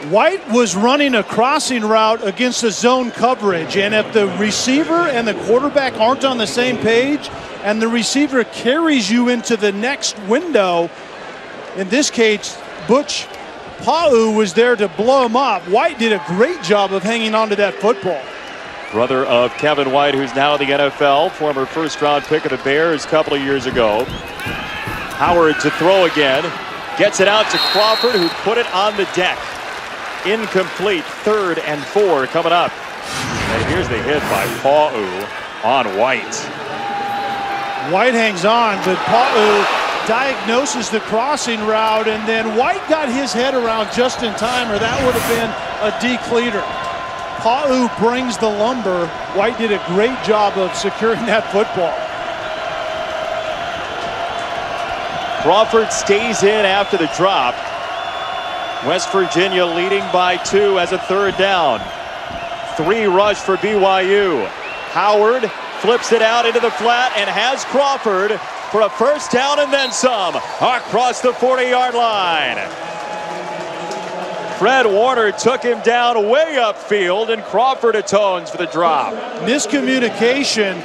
White was running a crossing route against the zone coverage, and if the receiver and the quarterback aren't on the same page and the receiver carries you into the next window, in this case, Butch Pa'u was there to blow him up. White did a great job of hanging on to that football. Brother of Kevin White, who's now in the NFL, former first-round pick of the Bears a couple of years ago. Howard to throw again, gets it out to Crawford, who put it on the deck. Incomplete, 3rd and 4 coming up. And here's the hit by Pa'u on White. White hangs on, but Pa'u diagnoses the crossing route, and then White got his head around just in time, or that would have been a decleater. Pa'u brings the lumber. White did a great job of securing that football. Crawford stays in after the drop. West Virginia leading by 2 as a 3rd down. 3 rush for BYU. Howard flips it out into the flat and has Crawford for a 1st down and then some across the 40-yard line. Fred Warner took him down way upfield, and Crawford atones for the drop. Miscommunication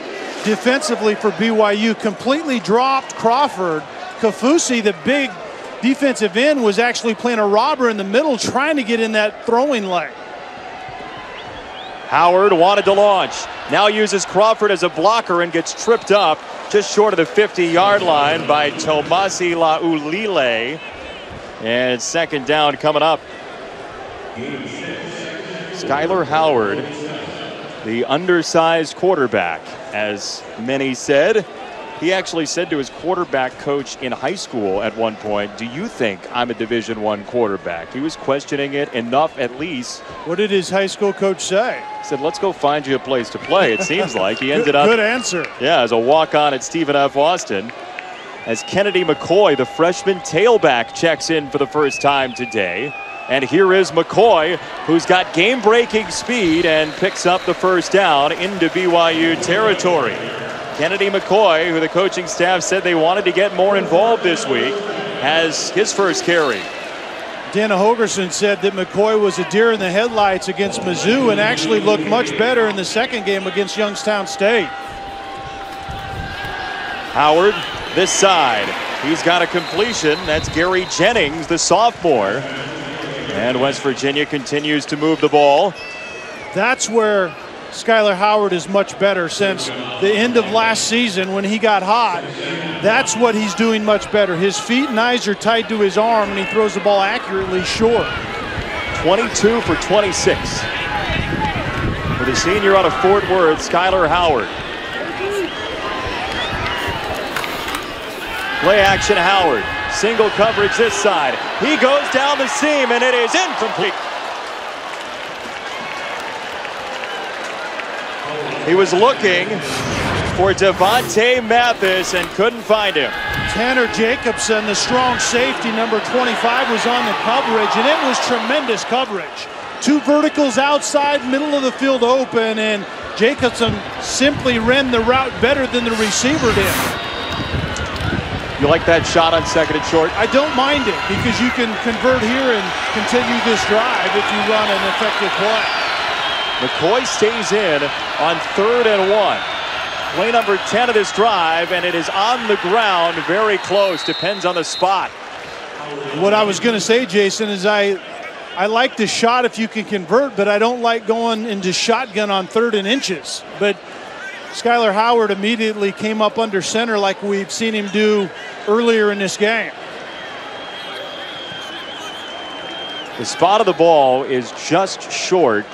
defensively for BYU. Completely dropped Crawford. Kafusi, the big defensive end, was actually playing a robber in the middle, trying to get in that throwing lane. Howard wanted to launch. Now uses Crawford as a blocker and gets tripped up just short of the 50-yard line by Tomasi Laulile. And 2nd down coming up. Skyler Howard, the undersized quarterback, as many said. He actually said to his quarterback coach in high school at one point, "Do you think I'm a Division I quarterback?" He was questioning it enough, at least. What did his high school coach say? He said, "Let's go find you a place to play." It seems like he ended up. Good answer. Yeah, as a walk-on at Stephen F. Austin. As Kennedy McCoy, the freshman tailback, checks in for the first time today. And here is McCoy, who's got game-breaking speed and picks up the 1st down into BYU territory. Kennedy McCoy, who the coaching staff said they wanted to get more involved this week, has his 1st carry. Dana Hogerson said that McCoy was a deer in the headlights against Mizzou and actually looked much better in the 2nd game against Youngstown State. Howard, this side. He's got a completion. That's Gary Jennings, the sophomore. And West Virginia continues to move the ball. That's where Skyler Howard is much better since the end of last season when he got hot. That's what he's doing much better. His feet and eyes are tied to his arm, and he throws the ball accurately short. 22 for 26. For the senior out of Fort Worth, Skyler Howard. Play action Howard. Single coverage this side. He goes down the seam, and it is incomplete. He was looking for Devontae Mathis and couldn't find him. Tanner Jacobson, the strong safety, number 25, was on the coverage, and it was tremendous coverage. 2 verticals outside, middle of the field open, and Jacobson simply ran the route better than the receiver did. You like that shot on 2nd and short? I don't mind it because you can convert here and continue this drive if you run an effective play. McCoy stays in on 3rd and 1. Play number 10 of this drive, and it is on the ground, very close. Depends on the spot. What I was going to say, Jason, is I like the shot if you can convert, but I don't like going into shotgun on 3rd and inches. But Skyler Howard immediately came up under center like we've seen him do earlier in this game. The spot of the ball is just short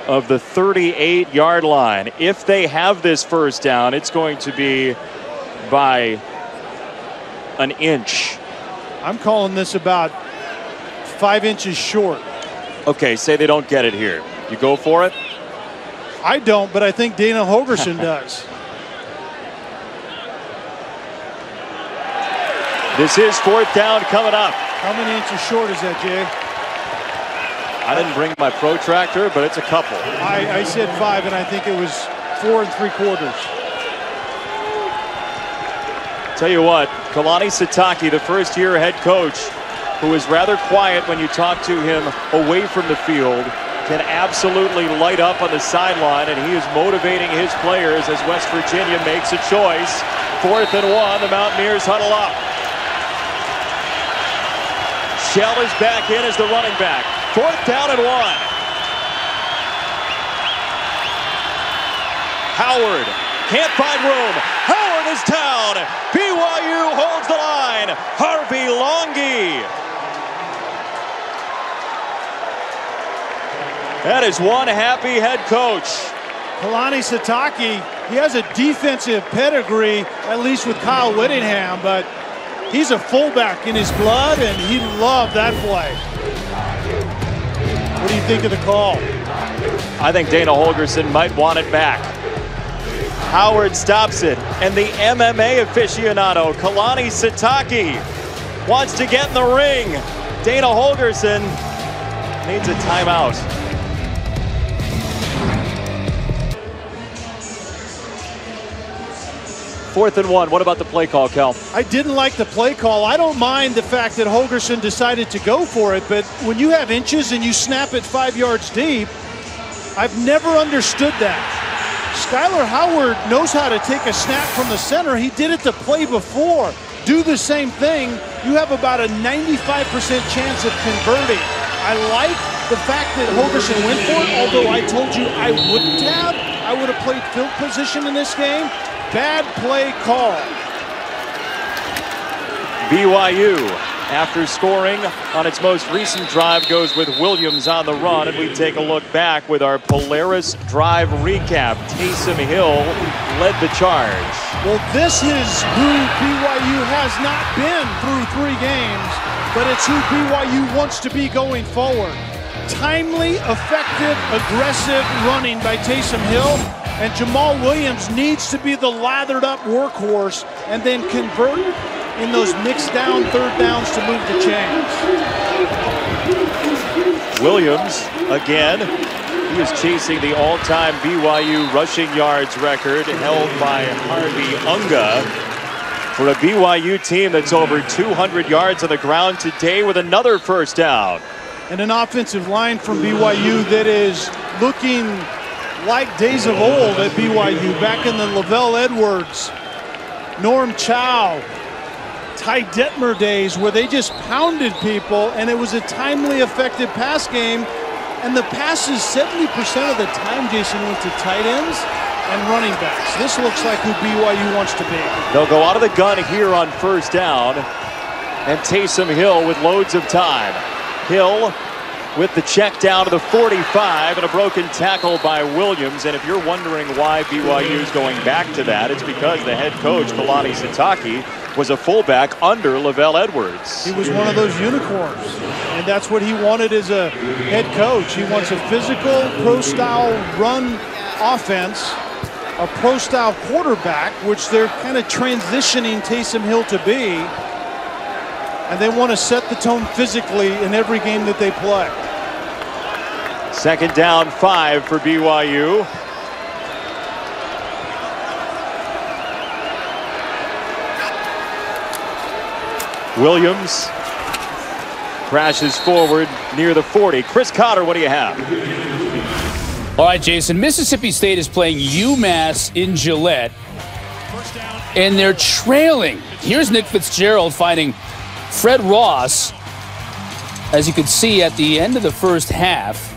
of the 38-yard line. If they have this 1st down, it's going to be by an inch. I'm calling this about 5 inches short. Okay, say they don't get it here. You go for it? I don't, but I think Dana Holgorsen does. This is 4th down coming up. How many inches short is that, Jay? I didn't bring my protractor, but it's a couple. I said 5, and I think it was 4 3/4. Tell you what, Kalani Sitake, the first-year head coach, who is rather quiet when you talk to him away from the field, can absolutely light up on the sideline, and he is motivating his players as West Virginia makes a choice. 4th and 1, the Mountaineers huddle up. Shell is back in as the running back. 4th down and 1. Howard can't find room. Howard is down. BYU holds the line. Harvey Longy. That is one happy head coach. Kalani Sitake, he has a defensive pedigree, at least with Kyle Whittingham, but he's a fullback in his blood, and he loved that play. What do you think of the call? I think Dana Holgorsen might want it back. Howard stops it, and the MMA aficionado, Kalani Sitake, wants to get in the ring. Dana Holgorsen needs a timeout. Fourth and 1. What about the play call, Kel? I didn't like the play call. I don't mind the fact that Holgorsen decided to go for it, but when you have inches and you snap it 5 yards deep, I've never understood that. Skylar Howard knows how to take a snap from the center. He did it the play before. Do the same thing. You have about a 95% chance of converting. I like the fact that Holgorsen went for it, although I told you I wouldn't have. I would have played field position in this game. Bad play call. BYU, after scoring on its most recent drive, goes with Williams on the run, and we take a look back with our Polaris Drive recap. Taysom Hill led the charge. Well, this is who BYU has not been through 3 games, but it's who BYU wants to be going forward. Timely, effective, aggressive running by Taysom Hill. And Jamal Williams needs to be the lathered up workhorse and then convert in those mixed down 3rd downs to move the chains. Williams, again, he is chasing the all-time BYU rushing yards record held by Harvey Unga for a BYU team that's over 200 yards on the ground today with another 1st down. And an offensive line from BYU that is looking like days of old at BYU, back in the Lavelle Edwards, Norm Chow, Ty Detmer days, where they just pounded people, and it was a timely, effective pass game. And the passes 70% of the time, Jason, went to tight ends and running backs. This looks like who BYU wants to be. They'll go out of the gun here on 1st down, and Taysom Hill with loads of time. Hill with the check down to the 45 and a broken tackle by Williams. And if you're wondering why BYU is going back to that, it's because the head coach, Kalani Sitake, was a fullback under Lavelle Edwards. He was one of those unicorns, and that's what he wanted as a head coach. He wants a physical, pro-style run offense, a pro-style quarterback, which they're kind of transitioning Taysom Hill to be. And they want to set the tone physically in every game that they play. 2nd down 5 for BYU. Williams crashes forward near the 40. Chris Cotter, what do you have? All right, Jason. Mississippi State is playing UMass in Gillette, and they're trailing. Here's Nick Fitzgerald finding Fred Ross, as you could see at the end of the 1st half.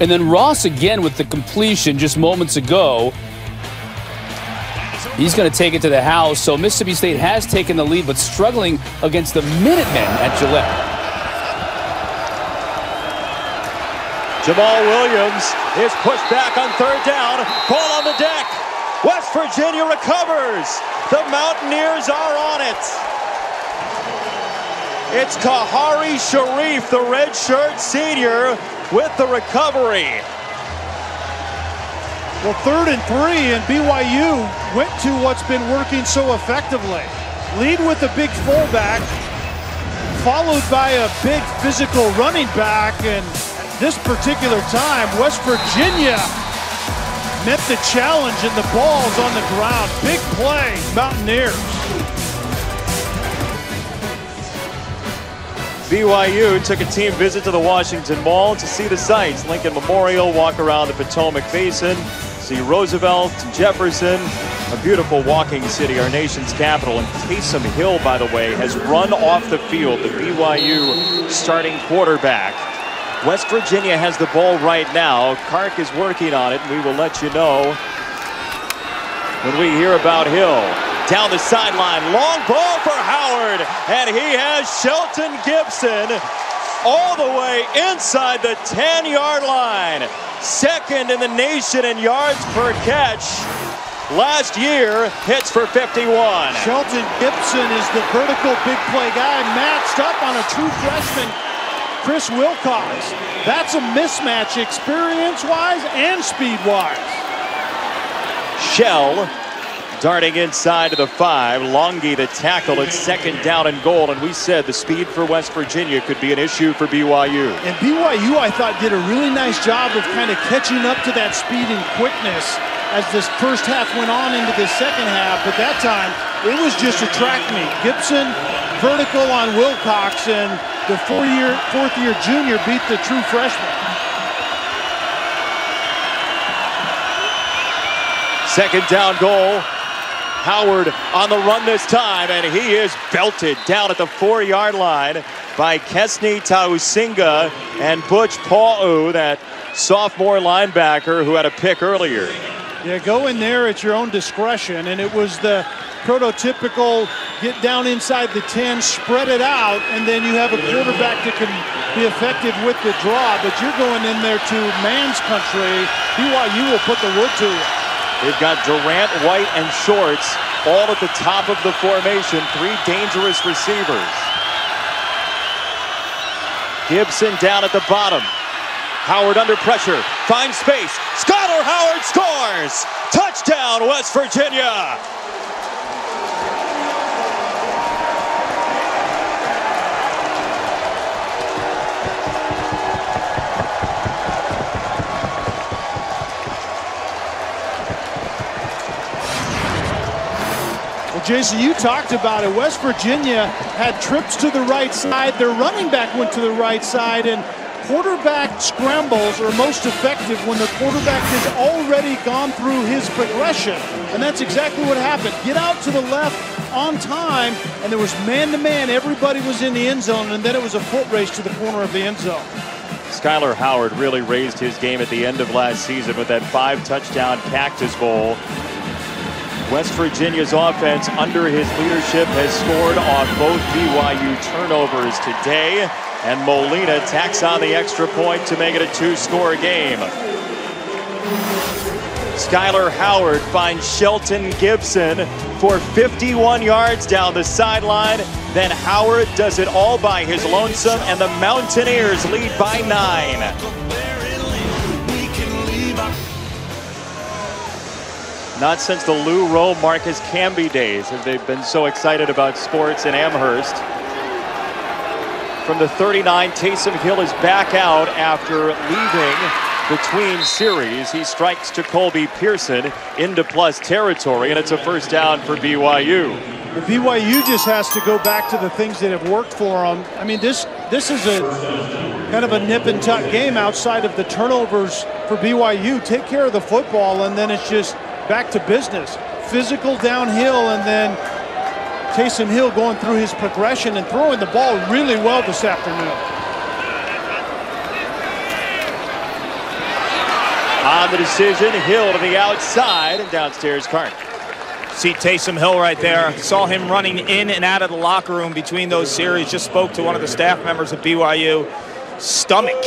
And then Ross again with the completion just moments ago. He's going to take it to the house. So Mississippi State has taken the lead, but struggling against the Minutemen at Gillette. Jamal Williams is pushed back on 3rd down. Ball on the deck. West Virginia recovers. The Mountaineers are on it. It's Kahari Sharif, the redshirt senior, with the recovery. Well, 3rd and 3, and BYU went to what's been working so effectively. Lead with a big fullback, followed by a big physical running back, and this particular time, West Virginia met the challenge and the ball's on the ground. Big play, Mountaineers. BYU took a team visit to the Washington Mall to see the sights. Lincoln Memorial, walk around the Potomac Basin, see Roosevelt, Jefferson, a beautiful walking city, our nation's capital. And Taysom Hill, by the way, has run off the field, the BYU starting quarterback. West Virginia has the ball right now. Kark is working on it, and we will let you know when we hear about Hill. Down the sideline, long ball for Howard, and he has Shelton Gibson all the way inside the 10-yard line. 2nd in the nation in yards per catch. Last year, hits for 51. Shelton Gibson is the vertical big play guy, matched up on a true freshman, Chris Wilcox. That's a mismatch experience-wise and speed-wise. Shell darting inside to the 5. Longy to tackle. It's 2nd down and goal. And we said the speed for West Virginia could be an issue for BYU. And BYU, I thought, did a really nice job of kind of catching up to that speed and quickness as this first half went on into the second half. But that time, it was just a track meet. Gibson vertical on Wilcox, and the fourth-year junior beat the true freshman. 2nd down goal. Howard on the run this time, and he is belted down at the 4-yard line by Kesni Tausinga and Butch Pau'u, that sophomore linebacker who had a pick earlier. Yeah, go in there at your own discretion, and it was the prototypical get down inside the 10, spread it out, and then you have a quarterback that can be effective with the draw, but you're going in there to man's country. BYU will put the wood to you. They've got Durant, White, and Shorts all at the top of the formation. 3 dangerous receivers. Gibson down at the bottom. Howard under pressure, finds space. Skylar Howard scores! Touchdown, West Virginia! Jason, you talked about it. West Virginia had trips to the right side. Their running back went to the right side, and quarterback scrambles are most effective when the quarterback has already gone through his progression. And that's exactly what happened. Get out to the left on time, and there was man-to-man. Everybody was in the end zone, and then it was a foot race to the corner of the end zone. Skylar Howard really raised his game at the end of last season with that 5-touchdown Cactus Bowl. West Virginia's offense under his leadership has scored on both BYU turnovers today, and Molina tacks on the extra point to make it a 2-score game. Skylar Howard finds Shelton Gibson for 51 yards down the sideline. Then Howard does it all by his lonesome, and the Mountaineers lead by 9. Not since the Lou Rowe, Marcus Camby days have they been so excited about sports in Amherst. From the 39, Taysom Hill is back out after leaving between series. He strikes to Colby Pearson into plus territory, and it's a 1st down for BYU. The BYU just has to go back to the things that have worked for them. I mean, this is a kind of a nip and tuck game outside of the turnovers for BYU. Take care of the football, and then it's just back to business. Physical downhill, and then Taysom Hill going through his progression and throwing the ball really well this afternoon. On the decision, Hill to the outside, and downstairs Kark. See Taysom Hill right there. Saw him running in and out of the locker room between those series. Just spoke to one of the staff members at BYU. Stomach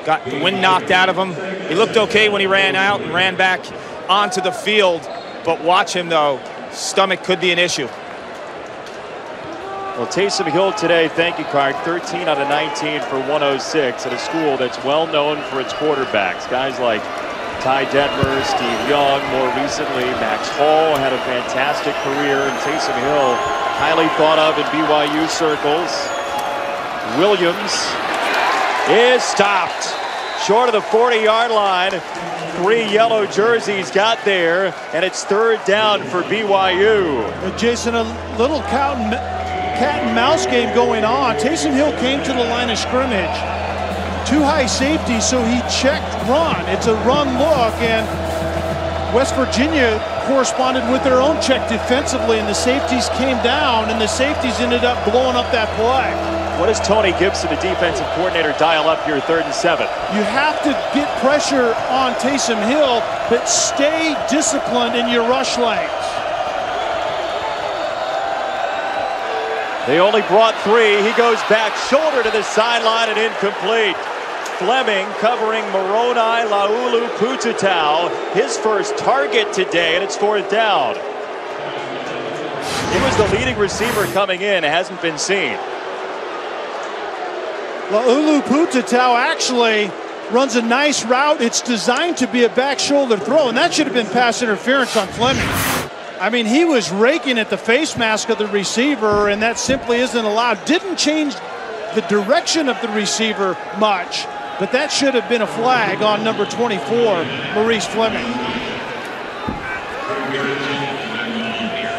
got the wind knocked out of him. He looked okay when he ran out and ran back onto the field, but watch him though. Stomach could be an issue. Well, Taysom Hill today, thank you, Kark, 13 out of 19 for 106 at a school that's well known for its quarterbacks. Guys like Ty Detmer, Steve Young, more recently Max Hall had a fantastic career, and Taysom Hill, highly thought of in BYU circles. Williams is stopped short of the 40-yard line. 3 yellow jerseys got there, and it's third down for BYU. Jason, a little cat and mouse game going on. Taysom Hill came to the line of scrimmage. 2 high safeties, so he checked run. It's a run look, and West Virginia corresponded with their own check defensively, and the safeties came down, and the safeties ended up blowing up that play. What does Tony Gibson, the defensive coordinator, dial up here 3rd and 7? You have to get pressure on Taysom Hill, but stay disciplined in your rush lanes. They only brought 3. He goes back shoulder to the sideline and incomplete. Fleming covering Moroni Laulu-Pututau, his first target today, and it's 4th down. He was the leading receiver coming in, hasn't been seen. Laulu-Pututau actually runs a nice route. It's designed to be a back shoulder throw, and that should have been pass interference on Fleming. I mean, he was raking at the face mask of the receiver, and that simply isn't allowed. Didn't change the direction of the receiver much, but that should have been a flag on number 24, Maurice Fleming.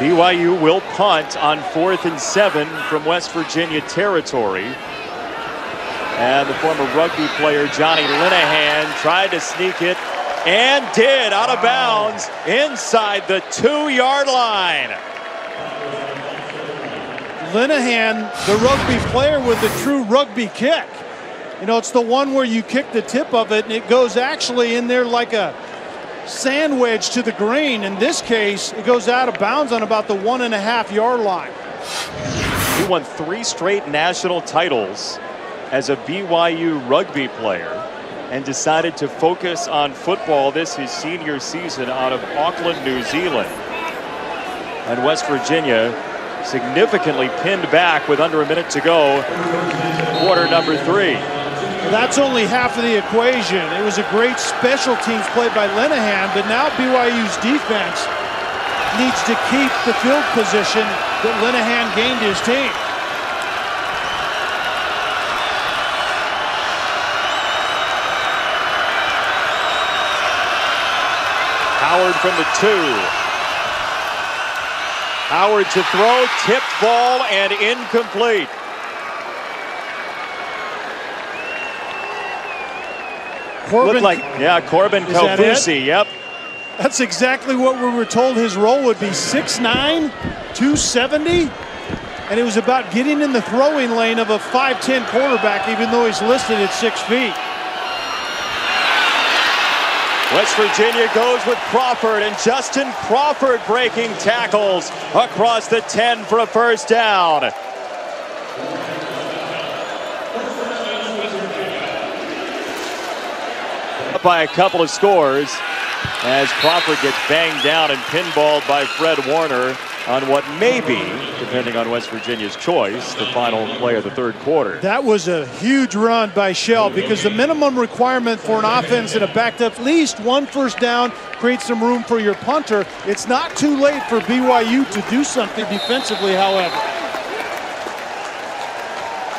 BYU will punt on 4th and 7 from West Virginia territory. And the former rugby player Johnny Linehan tried to sneak it and did, out of bounds inside the 2-yard line. Linehan, the rugby player with the true rugby kick. You know, it's the one where you kick the tip of it and it goes actually in there like a sand wedge to the green. In this case, it goes out of bounds on about the 1.5-yard line. He won 3 straight national titles as a BYU rugby player and decided to focus on football this his senior season out of Auckland, New Zealand. And West Virginia significantly pinned back with under a minute to go, quarter number 3. That's only half of the equation. It was a great special teams play by Linehan, but now BYU's defense needs to keep the field position that Linehan gained his team. Howard from the 2. Howard to throw, tipped ball, and incomplete. Corbin, Corbin Kaufusi, yep. That's exactly what we were told his role would be. 6'9", 270, and it was about getting in the throwing lane of a 5'10" quarterback, even though he's listed at 6 feet. West Virginia goes with Crawford, and Justin Crawford breaking tackles across the 10 for a first down. Up by a couple of scores as Crawford gets banged down and pinballed by Fred Warner on what may be, depending on West Virginia's choice, the final play of the 3rd quarter. That was a huge run by Shell, because the minimum requirement for an offense in a backed up, at least 1 first down, creates some room for your punter. It's not too late for BYU to do something defensively, however.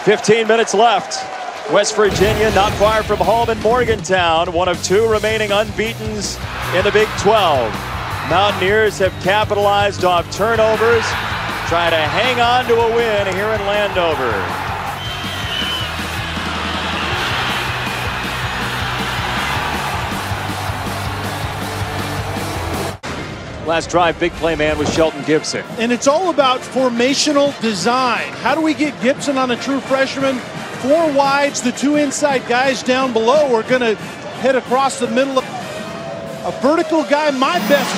15 minutes left. West Virginia not far from home in Morgantown, one of 2 remaining unbeatens in the Big 12. Mountaineers have capitalized off turnovers, trying to hang on to a win here in Landover. Last drive, big play man was Shelton Gibson. And it's all about formational design. How do we get Gibson on a true freshman? 4 wides, the 2 inside guys down below are going to head across the middle of a vertical guy. My best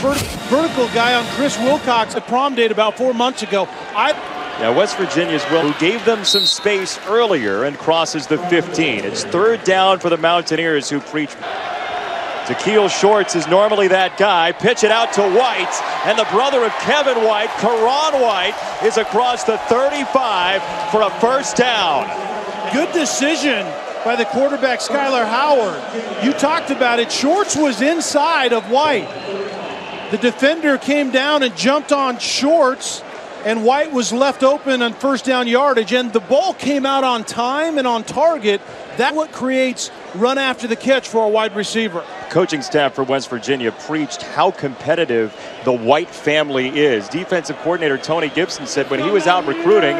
vertical guy on Chris Wilcox at prom date about 4 months ago. West Virginia's Will, who gave them some space earlier and crosses the 15. It's 3rd down for the Mountaineers, who preach. Zakeel Shorts is normally that guy. Pitch it out to White, and the brother of Kevin White, Karan White, is across the 35 for a first down. Good decision by the quarterback, Skylar Howard. You talked about it. Shorts was inside of White. The defender came down and jumped on Shorts, and White was left open on first down yardage, and the ball came out on time and on target. That's what creates run after the catch for a wide receiver. Coaching staff for West Virginia preached how competitive the White family is. Defensive coordinator Tony Gibson said when he was out recruiting,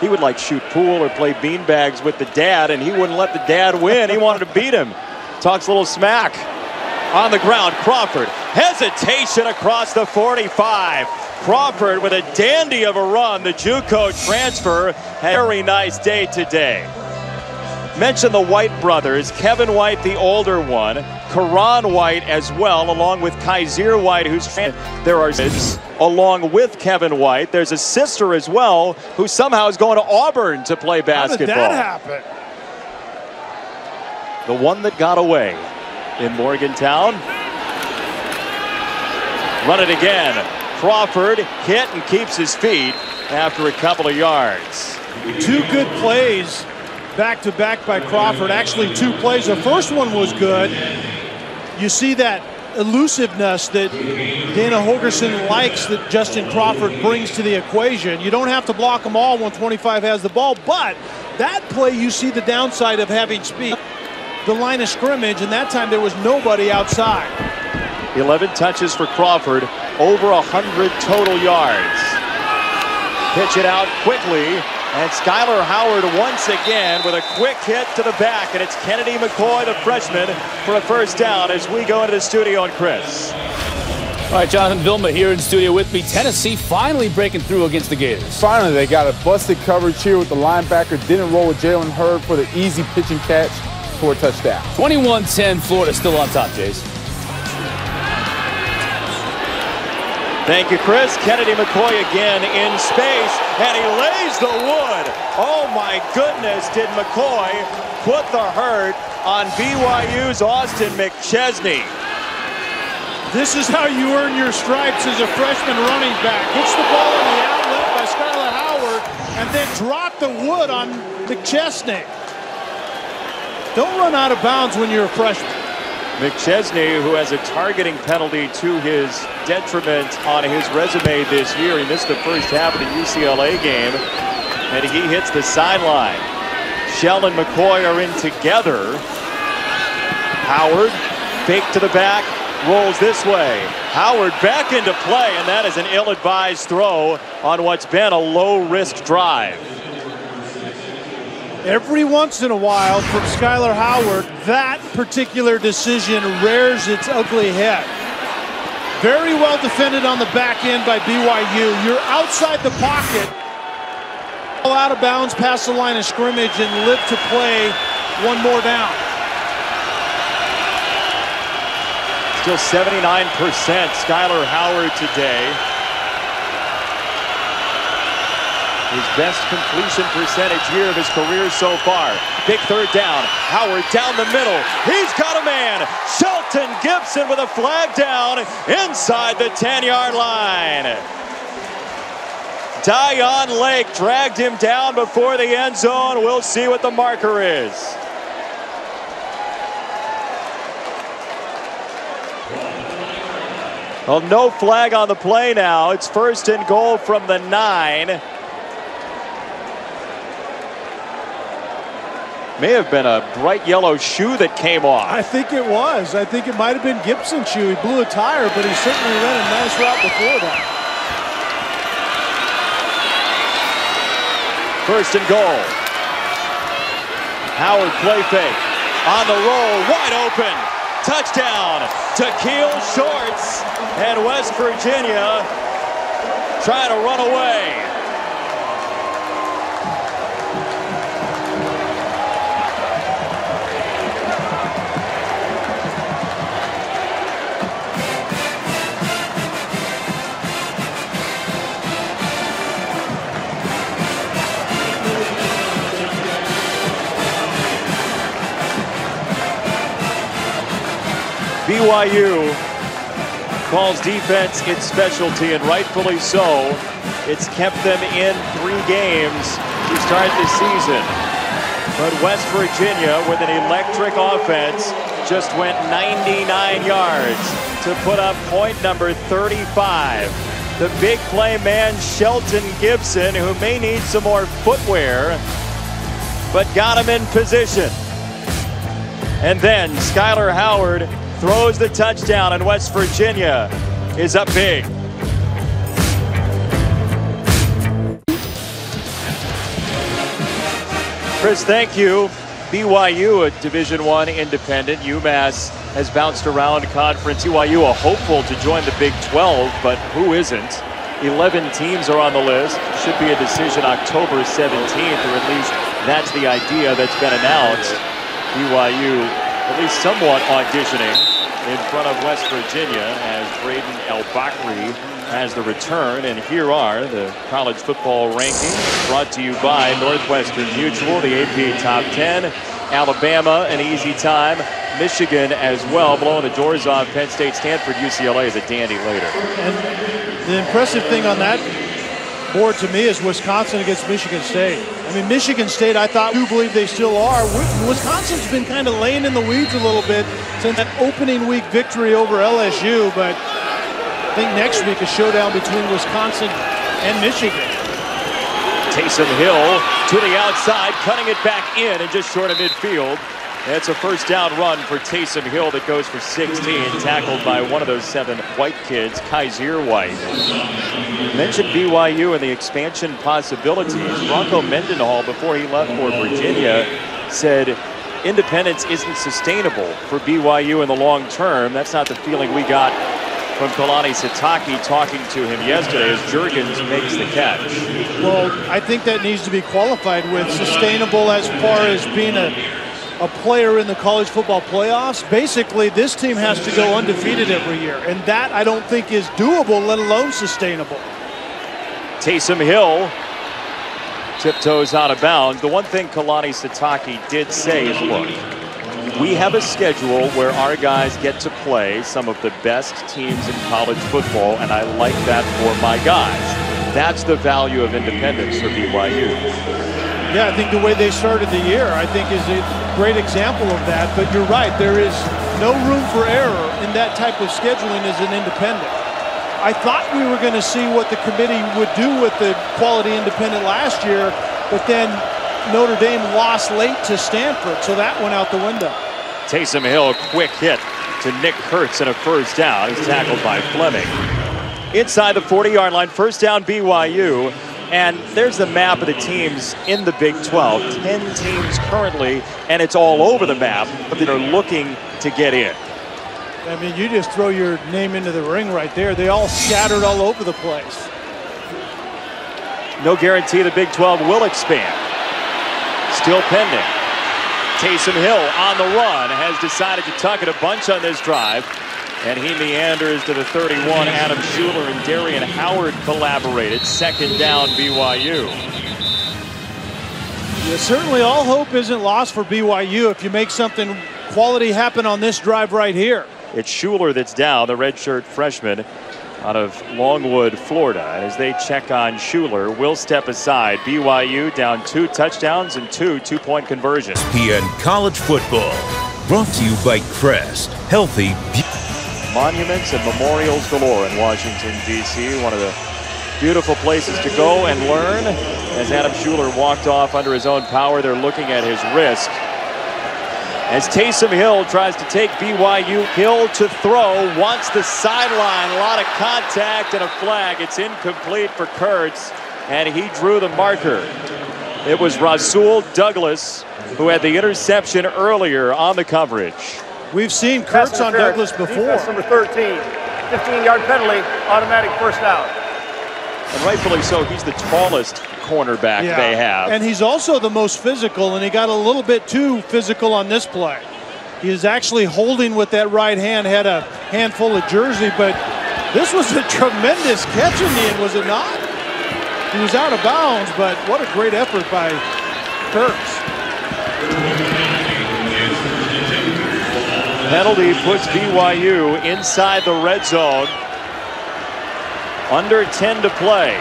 he would like shoot pool or play beanbags with the dad, and he wouldn't let the dad win. He wanted to beat him. Talks a little smack. On the ground, Crawford. Hesitation across the 45. Crawford with a dandy of a run. The JUCO transfer had a very nice day today. Mention the White brothers. Kevin White, the older one. Karan White as well, along with Kaiser White, who's there are kids along with Kevin White. There's a sister as well who somehow is going to Auburn to play basketball. How did that happen? The one that got away in Morgantown. Run it again. Crawford hit and keeps his feet after a couple of yards. Two good plays back-to-back by Crawford. Actually, two plays. The first one was good. You see that elusiveness that Dana Holgerson likes that Justin Crawford brings to the equation. You don't have to block them all when 25 has the ball, but that play you see the downside of having speed. The line of scrimmage, and that time there was nobody outside. 11 touches for Crawford, over 100 total yards. Pitch it out quickly, and Skylar Howard once again with a quick hit to the back, and it's Kennedy McCoy, the freshman, for a first down as we go into the studio and Chris. All right, Jonathan Vilma here in studio with me. Tennessee finally breaking through against the Gators. Finally, they got a busted coverage here with the linebacker. Didn't roll with Jalen Hurd for the easy pitch and catch for a touchdown. 21-10, Florida still on top, Jace. Thank you, Chris. Kennedy McCoy again in space, and he lays the wood. Oh my goodness, did McCoy put the hurt on BYU's Austin McChesney. This is how you earn your stripes as a freshman running back. Hits the ball in the outlet by Skylar Howard, and then drop the wood on McChesney. Don't run out of bounds when you're a freshman. McChesney, who has a targeting penalty to his detriment on his resume this year. He missed the first half of the UCLA game, and he hits the sideline. Shell and McCoy are in together. Howard, fake to the back, rolls this way. Howard back into play, and that is an ill-advised throw on what's been a low-risk drive. Every once in a while from Skylar Howard, that particular decision rears its ugly head. Very well defended on the back end by BYU. You're outside the pocket. All out of bounds past the line of scrimmage and live to play one more down. Still 79% Skylar Howard today. His best completion percentage year of his career so far. Big third down. Howard down the middle. He's got a man. Shelton Gibson with a flag down inside the 10-yard line. Dion Lake dragged him down before the end zone. We'll see what the marker is. Well, no flag on the play now. It's first and goal from the 9. May have been a bright yellow shoe that came off. I think it was. I think it might have been Gibson's shoe. He blew a tire, but he certainly ran a nice route before that. First and goal. Howard play fake. On the roll, wide open. Touchdown to Keel Shorts. And West Virginia trying to run away. BYU calls defense its specialty, and rightfully so. It's kept them in 3 games to start the season. But West Virginia, with an electric offense, just went 99 yards to put up point number 35. The big play man, Shelton Gibson, who may need some more footwear, but got him in position. And then Skylar Howard throws the touchdown, and West Virginia is up big. Chris, thank you. BYU, a Division I independent. UMass has bounced around conference. BYU, a hopeful to join the Big 12, but who isn't? 11 teams are on the list. Should be a decision October 17th, or at least that's the idea that's been announced. BYU at least somewhat auditioning in front of West Virginia as Braden El-Bakri has the return. And here are the college football rankings brought to you by Northwestern Mutual, the AP Top 10. Alabama, an easy time. Michigan as well, blowing the doors off Penn State. Stanford, UCLA is a dandy later. And the impressive thing on that board to me is Wisconsin against Michigan State. I mean, Michigan State, I thought, you believe they still are. Wisconsin's been kind of laying in the weeds a little bit since that opening week victory over LSU, but I think next week a showdown between Wisconsin and Michigan. Taysom Hill to the outside, cutting it back in and just short of midfield. That's a first down run for Taysom Hill that goes for 16, tackled by one of those 7 white kids, Kaiser White. Mentioned BYU and the expansion possibilities. Bronco Mendenhall, before he left for Virginia, said independence isn't sustainable for BYU in the long term. That's not the feeling we got from Kalani Sitake talking to him yesterday as Juergens makes the catch. Well, I think that needs to be qualified with sustainable as far as being a player in the college football playoffs. Basically, this team has to go undefeated every year, and that I don't think is doable, let alone sustainable. Taysom Hill tiptoes out of bounds. The one thing Kalani Sitake did say is, look, we have a schedule where our guys get to play some of the best teams in college football, and I like that for my guys. That's the value of independence for BYU. Yeah, I think the way they started the year, I think, is a great example of that. But you're right, there is no room for error in that type of scheduling as an independent. I thought we were going to see what the committee would do with the quality independent last year, but then Notre Dame lost late to Stanford, so that went out the window. Taysom Hill, quick hit to Nick Kurtz and a first down. He's tackled by Fleming. Inside the 40-yard line, first down BYU. And there's the map of the teams in the Big 12. 10 teams currently, and it's all over the map, but they're looking to get in. I mean, you just throw your name into the ring right there. They all scattered all over the place. No guarantee the Big 12 will expand. Still pending. Taysom Hill on the run has decided to tuck it a bunch on this drive. And he meanders to the 31. Adam Schuler and Darian Howard collaborated. Second down, BYU. Yeah, certainly all hope isn't lost for BYU if you make something quality happen on this drive right here. It's Schuler that's down, the redshirt freshman out of Longwood, Florida. And as they check on Schuler, will step aside. BYU down 2 touchdowns and 2 two-point conversions. ESPN College Football, brought to you by Crest Healthy. Monuments and memorials galore in Washington, D.C. One of the beautiful places to go and learn. As Adam Schuler walked off under his own power, they're looking at his wrist. As Taysom Hill tries to take BYU, Hill to throw, wants the sideline, a lot of contact and a flag. It's incomplete for Kurtz, and he drew the marker. It was Rasul Douglas who had the interception earlier on the coverage. We've seen Kurtz on Douglas before. Defense number 13, 15-yard penalty, automatic first down. And rightfully so, he's the tallest cornerback they have. And he's also the most physical, and he got a little bit too physical on this play. He is actually holding with that right hand, had a handful of jersey, but this was a tremendous catch in the end, was it not? He was out of bounds, but what a great effort by Kurtz. Penalty puts BYU inside the red zone. Under 10 to play.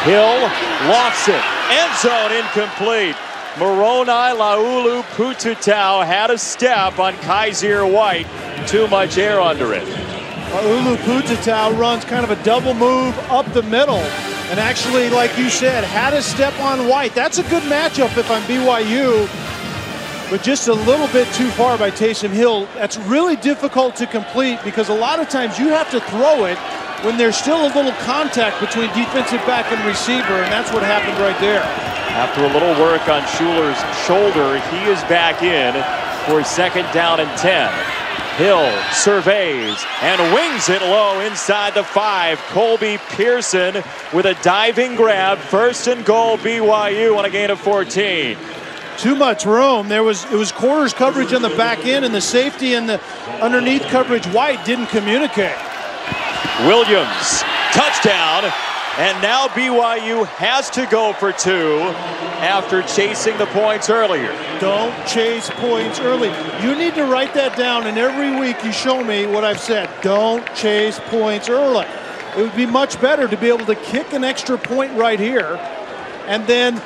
Hill lofts it. End zone incomplete. Moroni Laulu Pututau had a step on Kaiser White. Too much air under it. Laulu Pututau runs kind of a double move up the middle. And actually, like you said, had a step on White. That's a good matchup if I'm BYU. But just a little bit too far by Taysom Hill. That's really difficult to complete because a lot of times you have to throw it when there's still a little contact between defensive back and receiver, and that's what happened right there. After a little work on Schuler's shoulder, he is back in for 2nd down and 10. Hill surveys and wings it low inside the 5. Colby Pearson with a diving grab. 1st and goal BYU on a gain of 14. Too much room. It was corners coverage on the back end, and the safety and the underneath coverage White didn't communicate. Williams, touchdown, and now BYU has to go for 2 after chasing the points earlier. Don't chase points early. You need to write that down, and every week you show me what I've said. Don't chase points early. It would be much better to be able to kick an extra point right here and then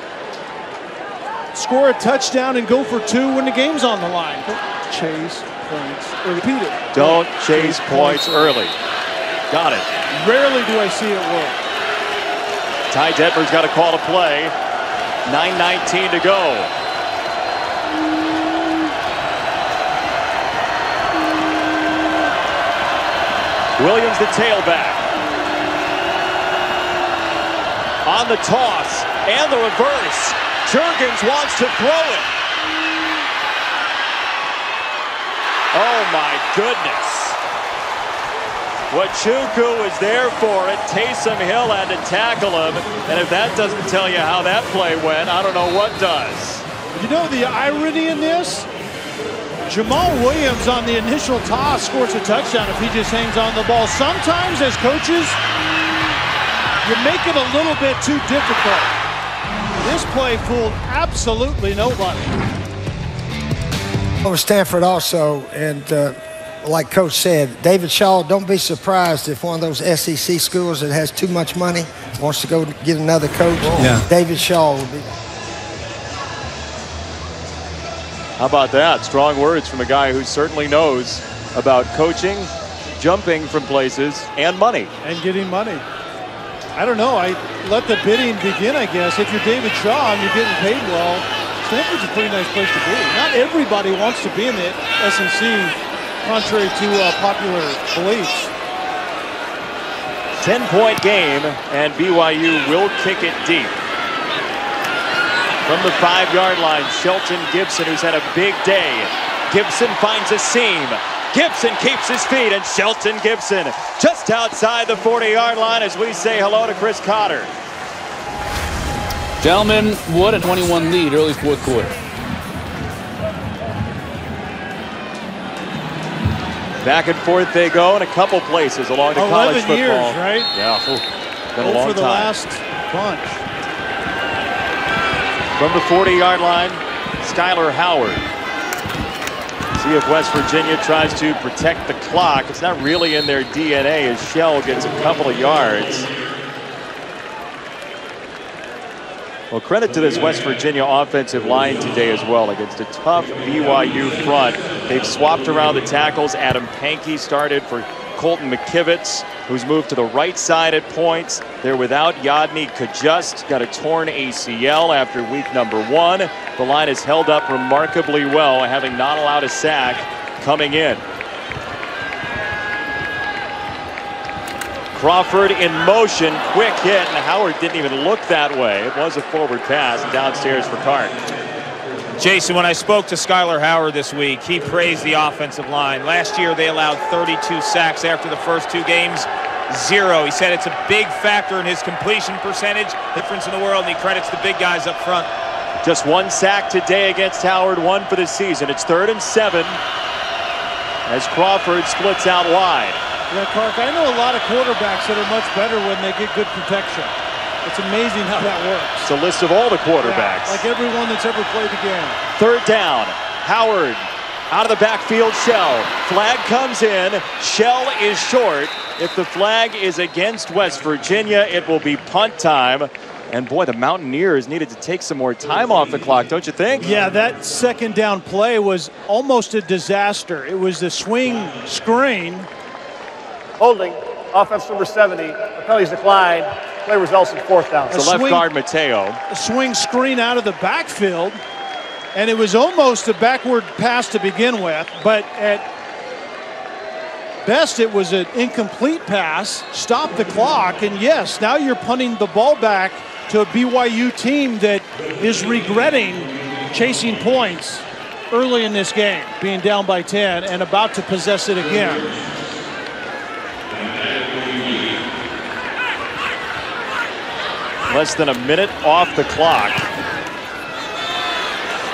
score a touchdown and go for 2 when the game's on the line. Don't chase points. Or repeat it. Don't chase points early. Got it. Rarely do I see it work. Ty Detmer's got a call to play. 9:19 to go. Williams the tailback. On the toss and the reverse. Jurgens wants to throw it. Oh my goodness. Wachuku was there for it. Taysom Hill had to tackle him. And if that doesn't tell you how that play went, I don't know what does. You know the irony in this? Jamal Williams on the initial toss scores a touchdown if he just hangs on the ball. Sometimes as coaches, you make it a little bit too difficult. This play fooled absolutely nobody. Over Stanford also, and like Coach said, David Shaw, don't be surprised if one of those SEC schools that has too much money wants to go get another coach. Yeah. David Shaw will be. How about that? Strong words from a guy who certainly knows about coaching, jumping from places, and money. And getting money. I don't know. I let the bidding begin, I guess. If you're David Shaw and you're getting paid well, Stanford's a pretty nice place to be. Not everybody wants to be in the SEC, contrary to popular beliefs. 10-point game, and BYU will kick it deep. From the 5-yard line, Shelton Gibson, who's had a big day. Gibson finds a seam. Gibson keeps his feet, and Shelton Gibson just outside the 40-yard line as we say hello to Chris Cotter. Gentlemen, what a 21 lead early 4th quarter. Back and forth they go in a couple places along the college football. 11 years, right? Yeah, been a long for the time. last bunch. From the 40-yard line, Skylar Howard. See if West Virginia tries to protect the clock. It's not really in their DNA as Shell gets a couple of yards. Well, credit to this West Virginia offensive line today as well against a tough BYU front. They've swapped around the tackles. Adam Pankey started for Colton McKivitz, who's moved to the right side at points. They're without Yadni Kajust, got a torn ACL after week number 1. The line has held up remarkably well, having not allowed a sack coming in. Crawford in motion, quick hit, and Howard didn't even look that way. It was a forward pass downstairs for Cart. Jason, when I spoke to Skylar Howard this week, he praised the offensive line. Last year, they allowed 32 sacks after the first 2 games, 0. He said it's a big factor in his completion percentage, difference in the world, and he credits the big guys up front. Just 1 sack today against Howard, 1 for the season. It's 3rd and 7 as Crawford splits out wide. Yeah, Clark, I know a lot of quarterbacks that are much better when they get good protection. It's amazing how that works. It's a list of all the quarterbacks. Yeah, like everyone that's ever played the game. 3rd down. Howard out of the backfield. Shell. Flag comes in. Shell is short. If the flag is against West Virginia, it will be punt time. And boy, the Mountaineers needed to take some more time off the clock, don't you think? Yeah, that second down play was almost a disaster. It was the swing screen. Holding, offense number 70. The penalty's declined. Play results in 4th down. The left guard, Mateo. A swing screen out of the backfield. And it was almost a backward pass to begin with, but at best it was an incomplete pass. Stop the clock, and yes, now you're punting the ball back to a BYU team that is regretting chasing points early in this game, being down by 10 and about to possess it again. Less than a minute off the clock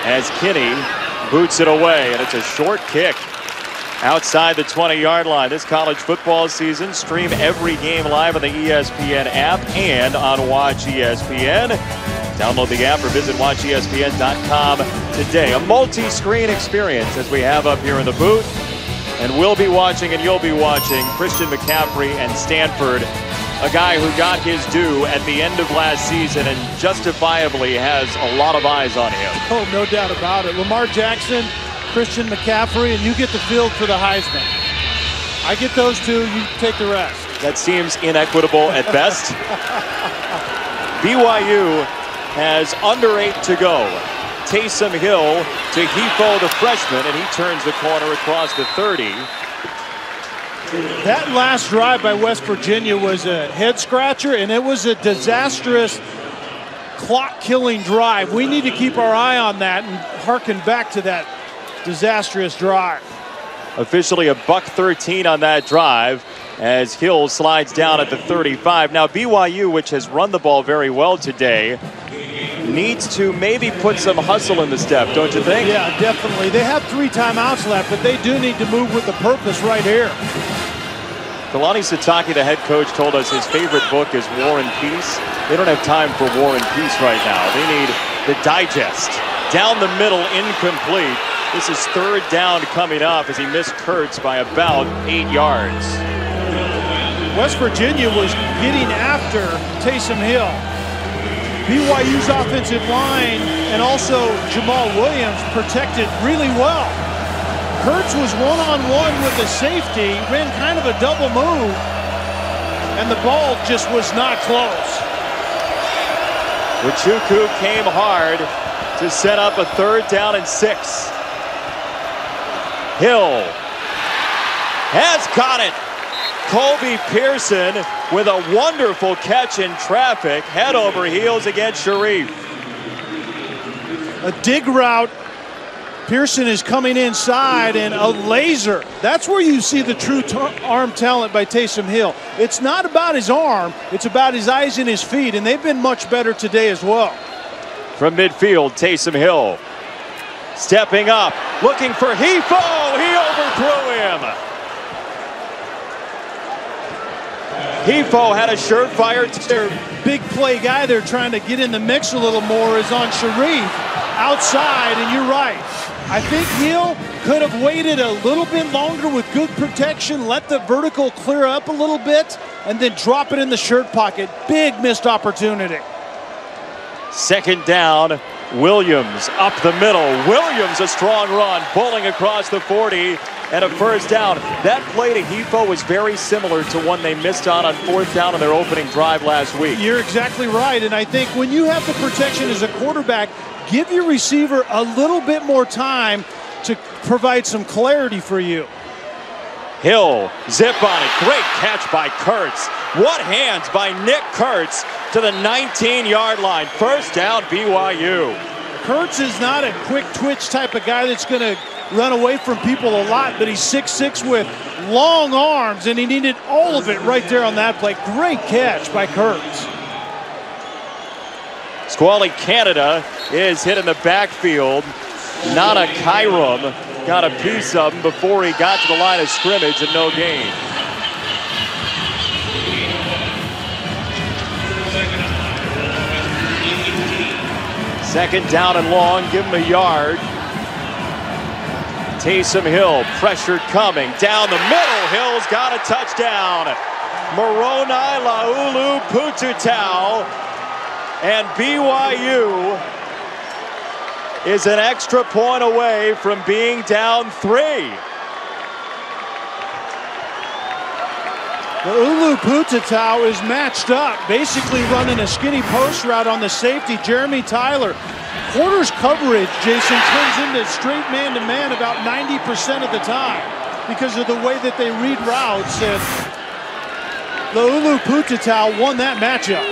as Kinney boots it away, and it's a short kick outside the 20-yard line. This college football season, stream every game live on the ESPN app and on Watch ESPN. Download the app or visit watchespn.com today. A multi-screen experience as we have up here in the booth. And we'll be watching and you'll be watching Christian McCaffrey and Stanford, a guy who got his due at the end of last season and justifiably has a lot of eyes on him. Oh, no doubt about it. Lamar Jackson, Christian McCaffrey, and you get the field for the Heisman. I get those two, you take the rest. That seems inequitable at best. BYU has under 8 to go. Taysom Hill to Hefo, the freshman, and he turns the corner across the 30. That last drive by West Virginia was a head scratcher, and it was a disastrous clock-killing drive. We need to keep our eye on that and harken back to that disastrous drive. Officially a $1:13 on that drive as Hill slides down at the 35. Now BYU, which has run the ball very well today, needs to maybe put some hustle in the step, don't you think? Yeah, definitely. They have 3 timeouts left, but they do need to move with a purpose right here. Kalani Sitake, the head coach, told us his favorite book is War and Peace. They don't have time for War and Peace right now. They need the digest. Down the middle, incomplete. This is 3rd down coming up as he missed Kurtz by about 8 yards. West Virginia was getting after Taysom Hill. BYU's offensive line and also Jamal Williams protected really well. Kurtz was one-on-one with the safety, ran kind of a double move, and the ball just was not close. Wachuku came hard to set up a 3rd down and 6. Hill has got it. Colby Pearson with a wonderful catch in traffic, head over heels against Sharif. A dig route. Pearson is coming inside, and a laser. That's where you see the true arm talent by Taysom Hill. It's not about his arm, it's about his eyes and his feet, and they've been much better today as well. From midfield, Taysom Hill stepping up, looking for Hefo. He overthrew him. Hefo had a surefire. Their big play guy they're trying to get in the mix a little more is on Sharif outside, and you're right. I think Hill could have waited a little bit longer with good protection, let the vertical clear up a little bit, and then drop it in the shirt pocket. Big missed opportunity. 2nd down, Williams up the middle. Williams, a strong run, bowling across the 40 and a 1st down. That play to Hefo was very similar to one they missed on 4th down on their opening drive last week. You're exactly right, and I think when you have the protection as a quarterback, give your receiver a little bit more time to provide some clarity for you. Hill, zip on it. Great catch by Kurtz. What hands by Nick Kurtz to the 19-yard line. 1st down, BYU. Kurtz is not a quick twitch type of guy that's going to run away from people a lot, but he's 6'6" with long arms, and he needed all of it right there on that play. Great catch by Kurtz. Squally Canada is hit in the backfield. Nana Kairum got a piece of him before he got to the line of scrimmage and no gain. Second down and long, give him a yard. Taysom Hill, pressured coming down the middle. Hill's got a touchdown. Moroni Laulu Pututau And BYU is an extra point away from being down 3. The Ulu Putatau is matched up, basically running a skinny post route on the safety, Jeremy Tyler. Quarters coverage, Jason, turns into straight man-to-man about 90% of the time because of the way that they read routes, and the Ulu Putatau won that matchup.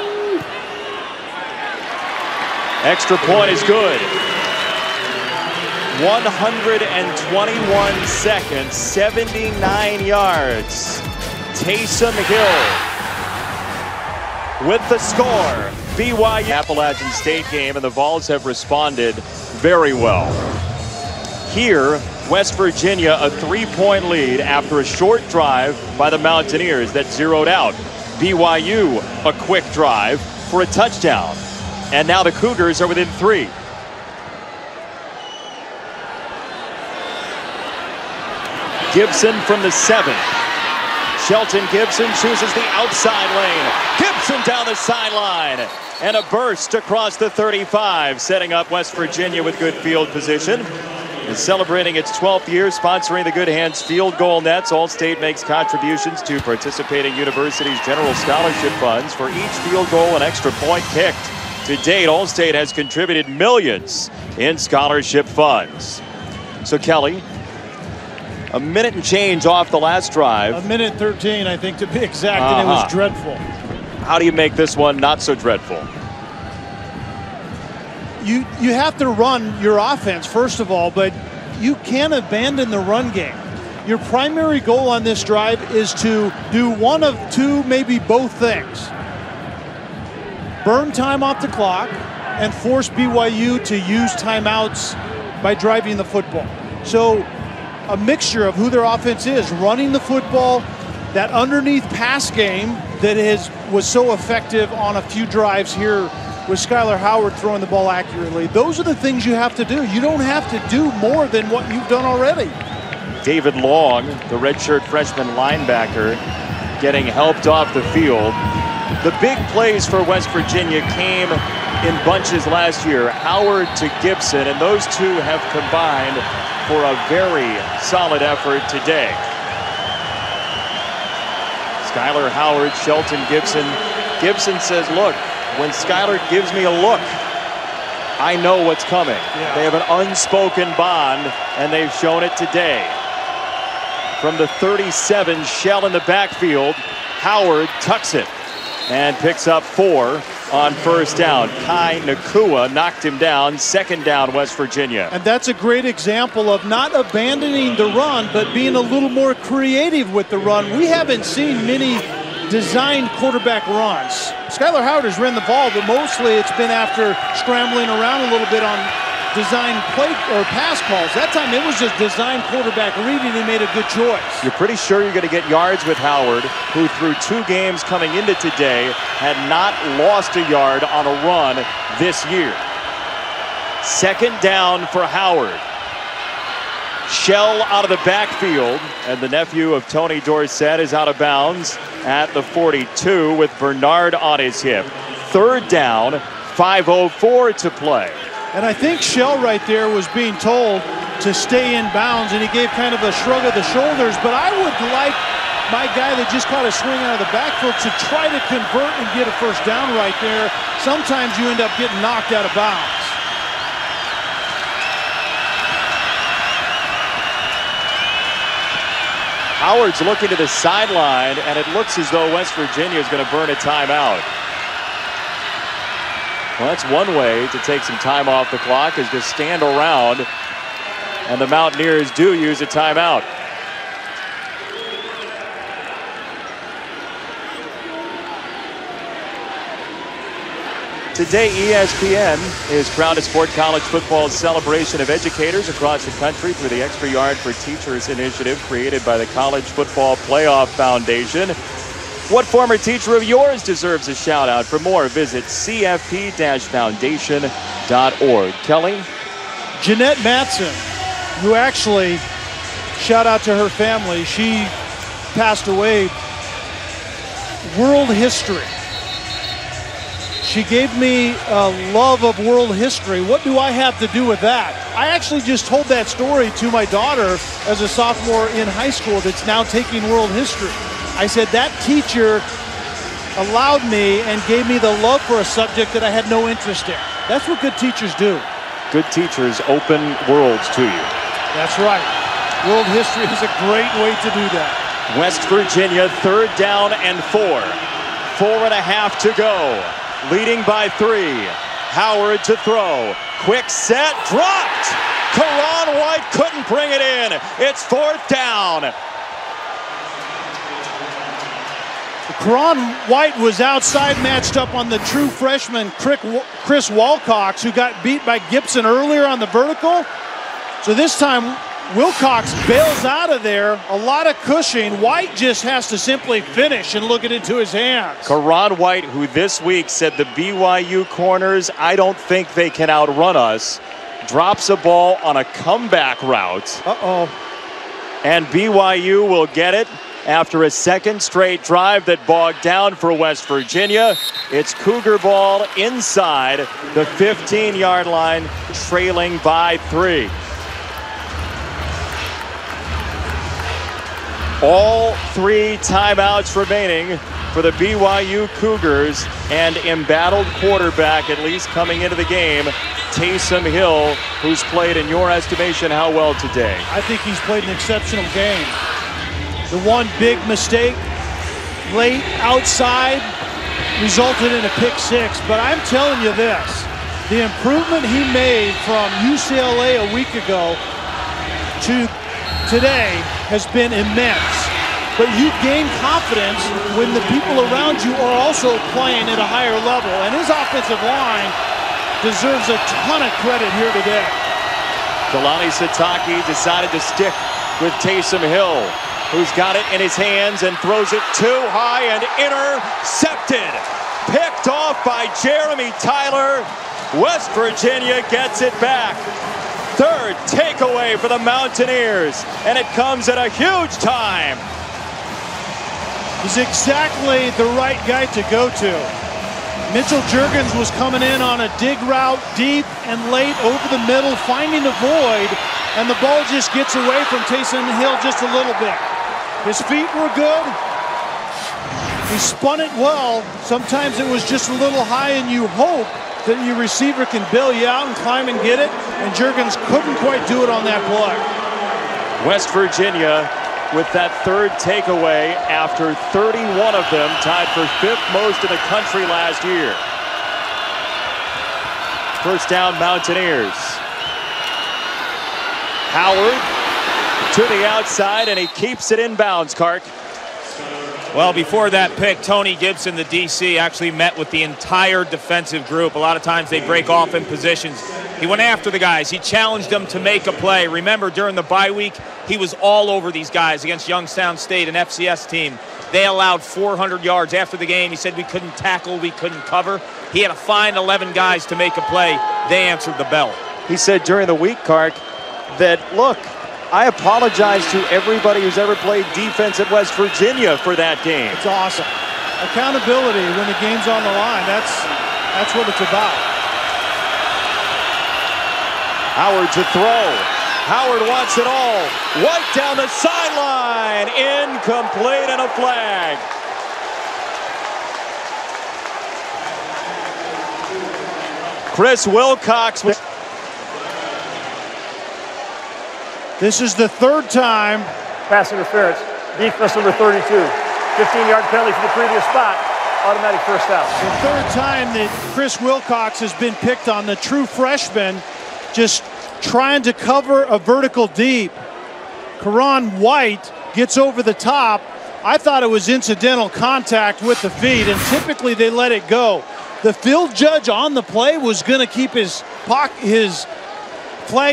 Extra point is good. 121 seconds, 79 yards. Taysom Hill with the score. BYU Appalachian State game, and the Vols have responded very well. Here, West Virginia a 3-point lead after a short drive by the Mountaineers that zeroed out. BYU a quick drive for a touchdown. And now the Cougars are within 3. Gibson from the 7. Shelton Gibson chooses the outside lane. Gibson down the sideline. And a burst across the 35, setting up West Virginia with good field position. Is celebrating its 12th year sponsoring the Good Hands Field Goal Nets. All-State makes contributions to participating universities' general scholarship funds for each field goal and extra point kicked. To date, All-State has contributed millions in scholarship funds. So, Kelly, a minute and change off the last drive. A minute 13, I think, to be exact, and it was dreadful. How do you make this one not so dreadful? You have to run your offense, first of all, but you can't abandon the run game. Your primary goal on this drive is to do one of two, maybe both things. Burn time off the clock and force BYU to use timeouts by driving the football. So a mixture of who their offense is, running the football, that underneath pass game that was so effective on a few drives here with Skylar Howard throwing the ball accurately. Those are the things you have to do. You don't have to do more than what you've done already. David Long, the redshirt freshman linebacker, getting helped off the field. The big plays for West Virginia came in bunches last year. Howard to Gibson, and those two have combined for a very solid effort today. Skylar Howard, Shelton Gibson. Gibson says, look, when Skylar gives me a look, I know what's coming. Yeah. They have an unspoken bond, and they've shown it today. From the 37, Shell in the backfield. Howard tucks it and picks up 4 on first down. Kai Nakua knocked him down. Second down, West Virginia. And that's a great example of not abandoning the run, but being a little more creative with the run. We haven't seen many designed quarterback runs. Skylar Howard has run the ball, but mostly it's been after scrambling around a little bit on design play or pass calls. That time it was just designed quarterback reading. He made a good choice. You're pretty sure you're going to get yards with Howard, who through 2 games coming into today had not lost a yard on a run this year. Second down for Howard. Shell out of the backfield, and the nephew of Tony Dorsett is out of bounds at the 42 with Bernard on his hip. Third down, 5:04 to play. And I think Shell right there was being told to stay in bounds, and he gave kind of a shrug of the shoulders. But I would like my guy that just caught a swing out of the backfield to try to convert and get a first down right there. Sometimes you end up getting knocked out of bounds. Howard's looking to the sideline, and it looks as though West Virginia is going to burn a timeout. Well, that's one way to take some time off the clock, is to stand around, and the Mountaineers do use a timeout. Today, ESPN is proud to support college football's celebration of educators across the country through the Extra Yard for Teachers initiative created by the College Football Playoff Foundation. What former teacher of yours deserves a shout out? For more, visit cfp-foundation.org. Kelly? Jeanette Matson, who actually, shout out to her family, she passed away. World history. She gave me a love of world history. What do I have to do with that? I actually just told that story to my daughter as a sophomore in high school that's now taking world history. I said that teacher allowed me and gave me the love for a subject that I had no interest in. That's what good teachers do. Good teachers open worlds to you. That's right. World history is a great way to do that. West Virginia, 3rd down and 4. 4.5 to go. Leading by 3. Howard to throw. Quick set, dropped. Karan White couldn't bring it in. It's 4th down. Karan White was outside, matched up on the true freshman Chris Wilcox, who got beat by Gibson earlier on the vertical. So this time Wilcox bails out of there. A lot of cushioning. White just has to simply finish and look it into his hands. Karan White, who this week said the BYU corners, I don't think they can outrun us, drops a ball on a comeback route. Uh-oh. And BYU will get it after a second straight drive that bogged down for West Virginia. It's Cougar ball inside the 15-yard line, trailing by 3. All 3 timeouts remaining for the BYU Cougars, and embattled quarterback, at least coming into the game, Taysom Hill, who's played, in your estimation, how well today? I think he's played an exceptional game. The one big mistake late outside resulted in a pick-6, but I'm telling you this, the improvement he made from UCLA a week ago to today has been immense. But you gain confidence when the people around you are also playing at a higher level, and his offensive line deserves a ton of credit here today. Kalani Sitake decided to stick with Taysom Hill, who's got it in his hands and throws it too high and intercepted. Picked off by Jeremy Tyler. West Virginia gets it back. 3rd takeaway for the Mountaineers, and it comes at a huge time. He's exactly the right guy to go to. Mitchell Juergens was coming in on a dig route deep and late over the middle, finding a void, and the ball just gets away from Taysom Hill just a little bit. His feet were good. He spun it well. Sometimes it was just a little high, and you hope that your receiver can bail you out and climb and get it, and Juergens couldn't quite do it on that play. West Virginia with that 3rd takeaway after 31 of them, tied for 5th most in the country last year. 1st down, Mountaineers. Howard to the outside, and he keeps it in bounds, Kark. Well, before that pick, Tony Gibson, the DC, actually met with the entire defensive group. A lot of times they break off in positions. He went after the guys. He challenged them to make a play. Remember, during the bye week, he was all over these guys against Youngstown State, an FCS team. They allowed 400 yards after the game. He said we couldn't tackle, we couldn't cover. He had to find 11 guys to make a play. They answered the bell. He said during the week, Kark, that, look, I apologize to everybody who's ever played defense at West Virginia for that game. It's awesome. Accountability when the game's on the line. That's what it's about. Howard to throw. Howard wants it all. White down the sideline. Incomplete, and a flag. Chris Wilcox. This is the 3rd time. Pass interference. Defense number 32. 15-yard penalty for the previous spot. Automatic 1st down. The 3rd time that Chris Wilcox has been picked on, the true freshman, just trying to cover a vertical deep. Karan White gets over the top. I thought it was incidental contact with the feet, and typically they let it go. The field judge on the play was going to keep his flag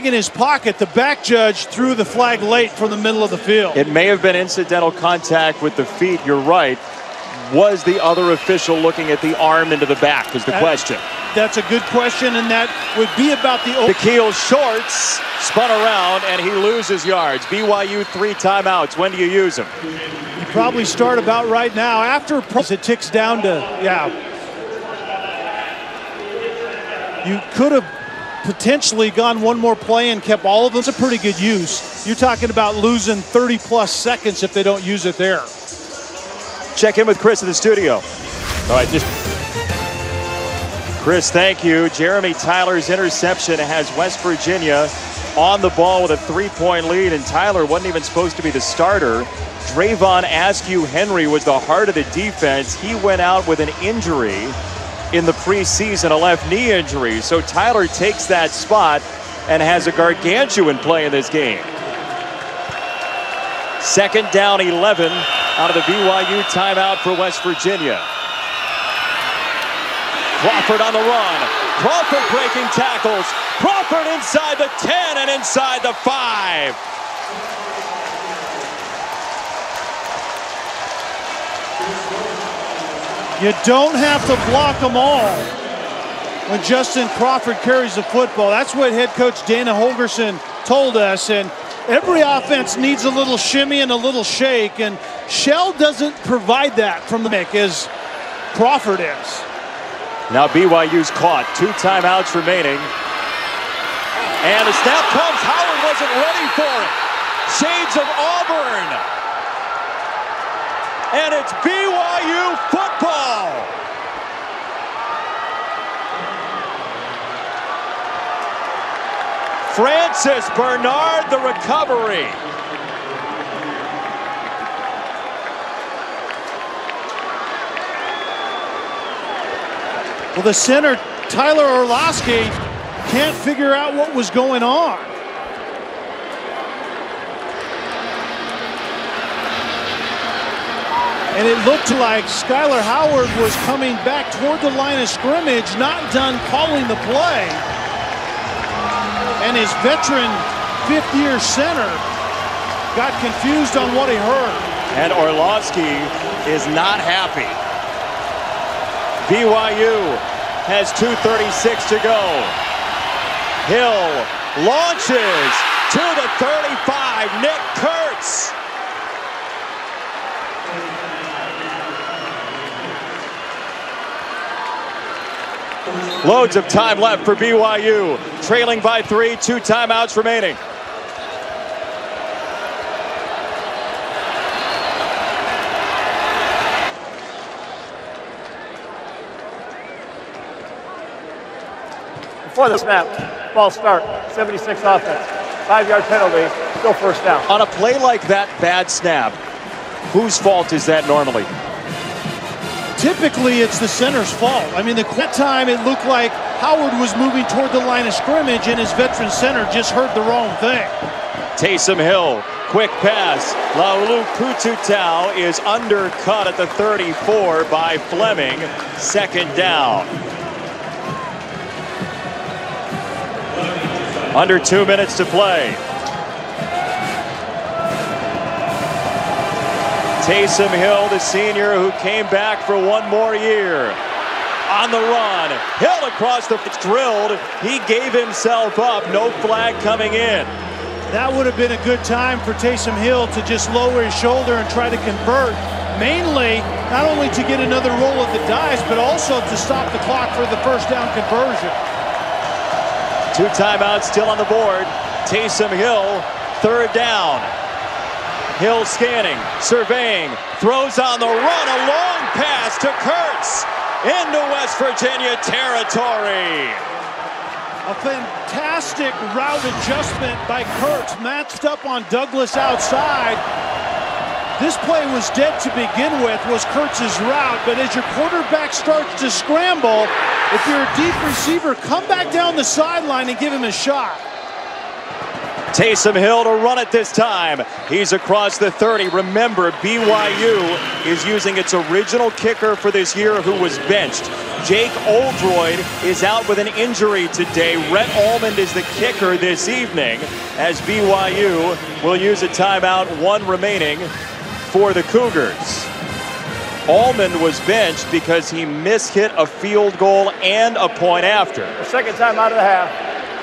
in his pocket. The back judge threw the flag late from the middle of the field. It may have been incidental contact with the feet. You're right. Was the other official looking at the arm into the back is the question. That's a good question, and that would be about the Keel shorts, spun around, and he loses yards. BYU 3 timeouts. When do you use them? You probably start about right now. After it ticks down to, You could have potentially gone one more play and kept all of them. It's a pretty good use. You're talking about losing 30-plus seconds if they don't use it there. Check in with Chris in the studio. All right, Chris, thank you. Jeremy Tyler's interception has West Virginia on the ball with a 3-point lead, and Tyler wasn't even supposed to be the starter. Drayvon Askew-Henry was the heart of the defense. He went out with an injury in the preseason, a left knee injury. So Tyler takes that spot and has a gargantuan play in this game. 2nd down, 11 out of the BYU timeout for West Virginia. Crawford on the run. Crawford breaking tackles. Crawford inside the 10 and inside the 5. You don't have to block them all when Justin Crawford carries the football. That's what head coach Dana Holgorsen told us. And every offense needs a little shimmy and a little shake. And Shell doesn't provide that from the mic as Crawford is. Now BYU's caught. 2 timeouts remaining. And the snap comes. Howard wasn't ready for it. Shades of Auburn. And it's BYU football. Francis Bernard, the recovery. Well, the center, Tyler Orlowski, can't figure out what was going on. And it looked like Skylar Howard was coming back toward the line of scrimmage, not done calling the play. And his veteran fifth-year center got confused on what he heard. And Orlowski is not happy. BYU has 2:36 to go. Hill launches to the 35. Nick Kurtz. Loads of time left for BYU. Trailing by 3, 2 timeouts remaining. Before the snap, false start, 76 offense, 5-yard penalty, still 1st down. On a play like that, bad snap, whose fault is that normally? Typically, it's the center's fault. I mean, that time it looked like Howard was moving toward the line of scrimmage and his veteran center just heard the wrong thing. Taysom Hill, quick pass. Laulu Pututau is undercut at the 34 by Fleming. 2nd down. Under 2 minutes to play. Taysom Hill, the senior who came back for one more year. On the run. Hill across the drilled. He gave himself up. No flag coming in. That would have been a good time for Taysom Hill to just lower his shoulder and try to convert. Mainly, not only to get another roll of the dice, but also to stop the clock for the 1st down conversion. 2 timeouts still on the board. Taysom Hill, 3rd down. Hill scanning, surveying, throws on the run, a long pass to Kurtz into West Virginia territory. A fantastic route adjustment by Kurtz, matched up on Douglas outside. This play was dead to begin with, was Kurtz's route, but as your quarterback starts to scramble, if you're a deep receiver, come back down the sideline and give him a shot. Taysom Hill to run it this time. He's across the 30. Remember, BYU is using its original kicker for this year who was benched. Jake Oldroyd is out with an injury today. Rhett Almond is the kicker this evening as BYU will use a timeout, 1 remaining for the Cougars. Almond was benched because he mishit a field goal and a point after. The 2nd time out of the half.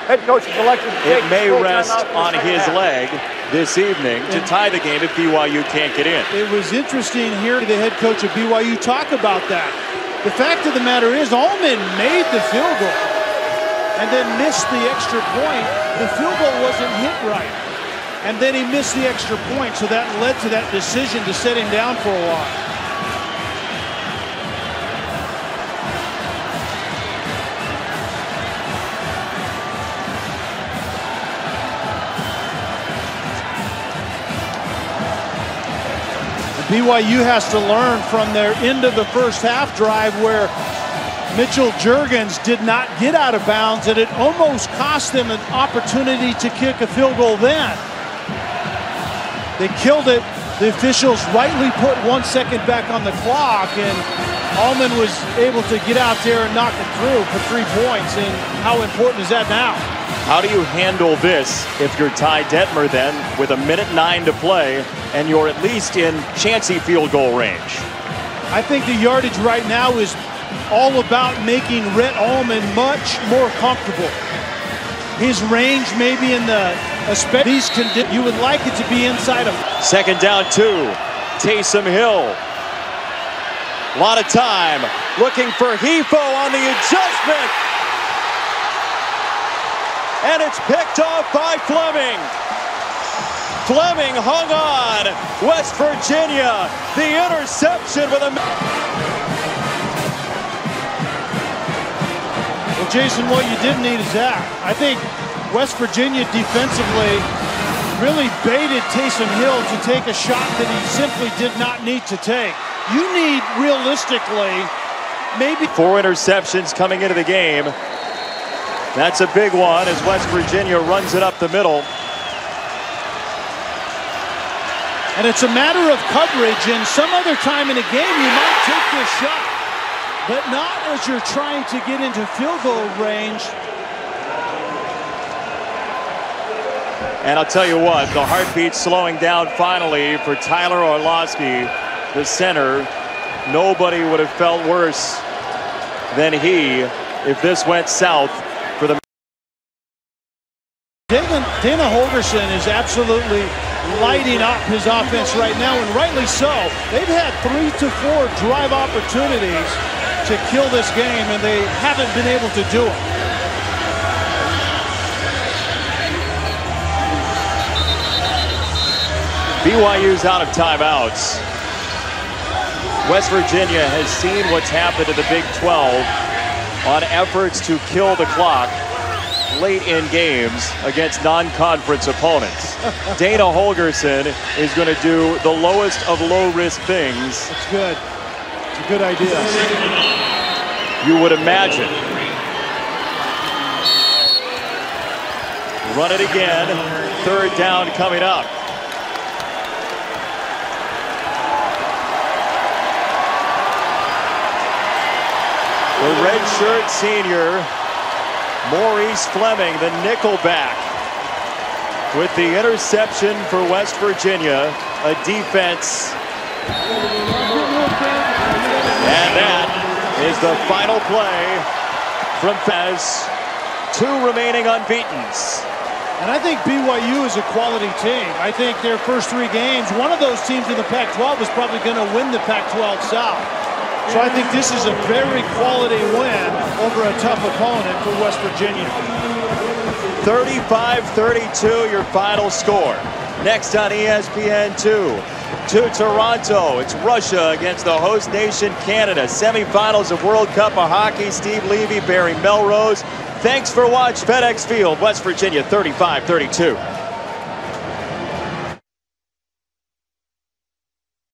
Head coach is elected to take it may rest on his leg this evening to tie the game if BYU can't get in. It was interesting hearing the head coach of BYU talk about that. The fact of the matter is, Allman made the field goal. and then missed the extra point. The field goal wasn't hit right. And then he missed the extra point, so that led to that decision to set him down for a while. BYU has to learn from their end of the first half drive where Mitchell Juergens did not get out of bounds, and it almost cost them an opportunity to kick a field goal then. They killed it. The officials rightly put 1 second back on the clock, and Allman was able to get out there and knock it through for 3 points. And how important is that now? How do you handle this if you're Ty Detmer then with 1:09 to play and you're at least in chancy field goal range? I think the yardage right now is all about making Rhett Allman much more comfortable. His range maybe in the these conditions, you would like it to be inside of. Second down 2, Taysom Hill. A lot of time looking for Hefo on the adjustment. And it's picked off by Fleming. Fleming hung on. West Virginia, the interception with a... Well, Jason, what you didn't need is that. I think West Virginia defensively really baited Taysom Hill to take a shot that he simply did not need to take. You need, realistically, maybe... 4 interceptions coming into the game. That's a big one as West Virginia runs it up the middle. And it's a matter of coverage, and some other time in a game you might take this shot, but not as you're trying to get into field goal range. And I'll tell you what, the heartbeat slowing down finally for Tyler Orlowski, the center. Nobody would have felt worse than he if this went south for the... Dana Holgerson is absolutely lighting up his offense right now, and rightly so. They've had 3 to 4 drive opportunities to kill this game, and they haven't been able to do it. BYU's out of timeouts. West Virginia has seen what's happened in the Big 12 on efforts to kill the clock late in games against non-conference opponents. Dana Holgerson is going to do the lowest of low-risk things. That's good. It's a good idea. You would imagine. Run it again. 3rd down coming up. The redshirt senior, Maurice Fleming, the nickelback, with the interception for West Virginia, a defense. And that is the final play from Fez. 2 remaining unbeatens. And I think BYU is a quality team. I think their first 3 games, one of those teams in the Pac-12 is probably going to win the Pac-12 South. So I think this is a very quality win over a tough opponent for West Virginia. 35-32, your final score. Next on ESPN2, to Toronto, it's Russia against the host nation Canada. Semifinals of World Cup of Hockey. Steve Levy, Barry Melrose. Thanks for watching. FedEx Field, West Virginia, 35-32.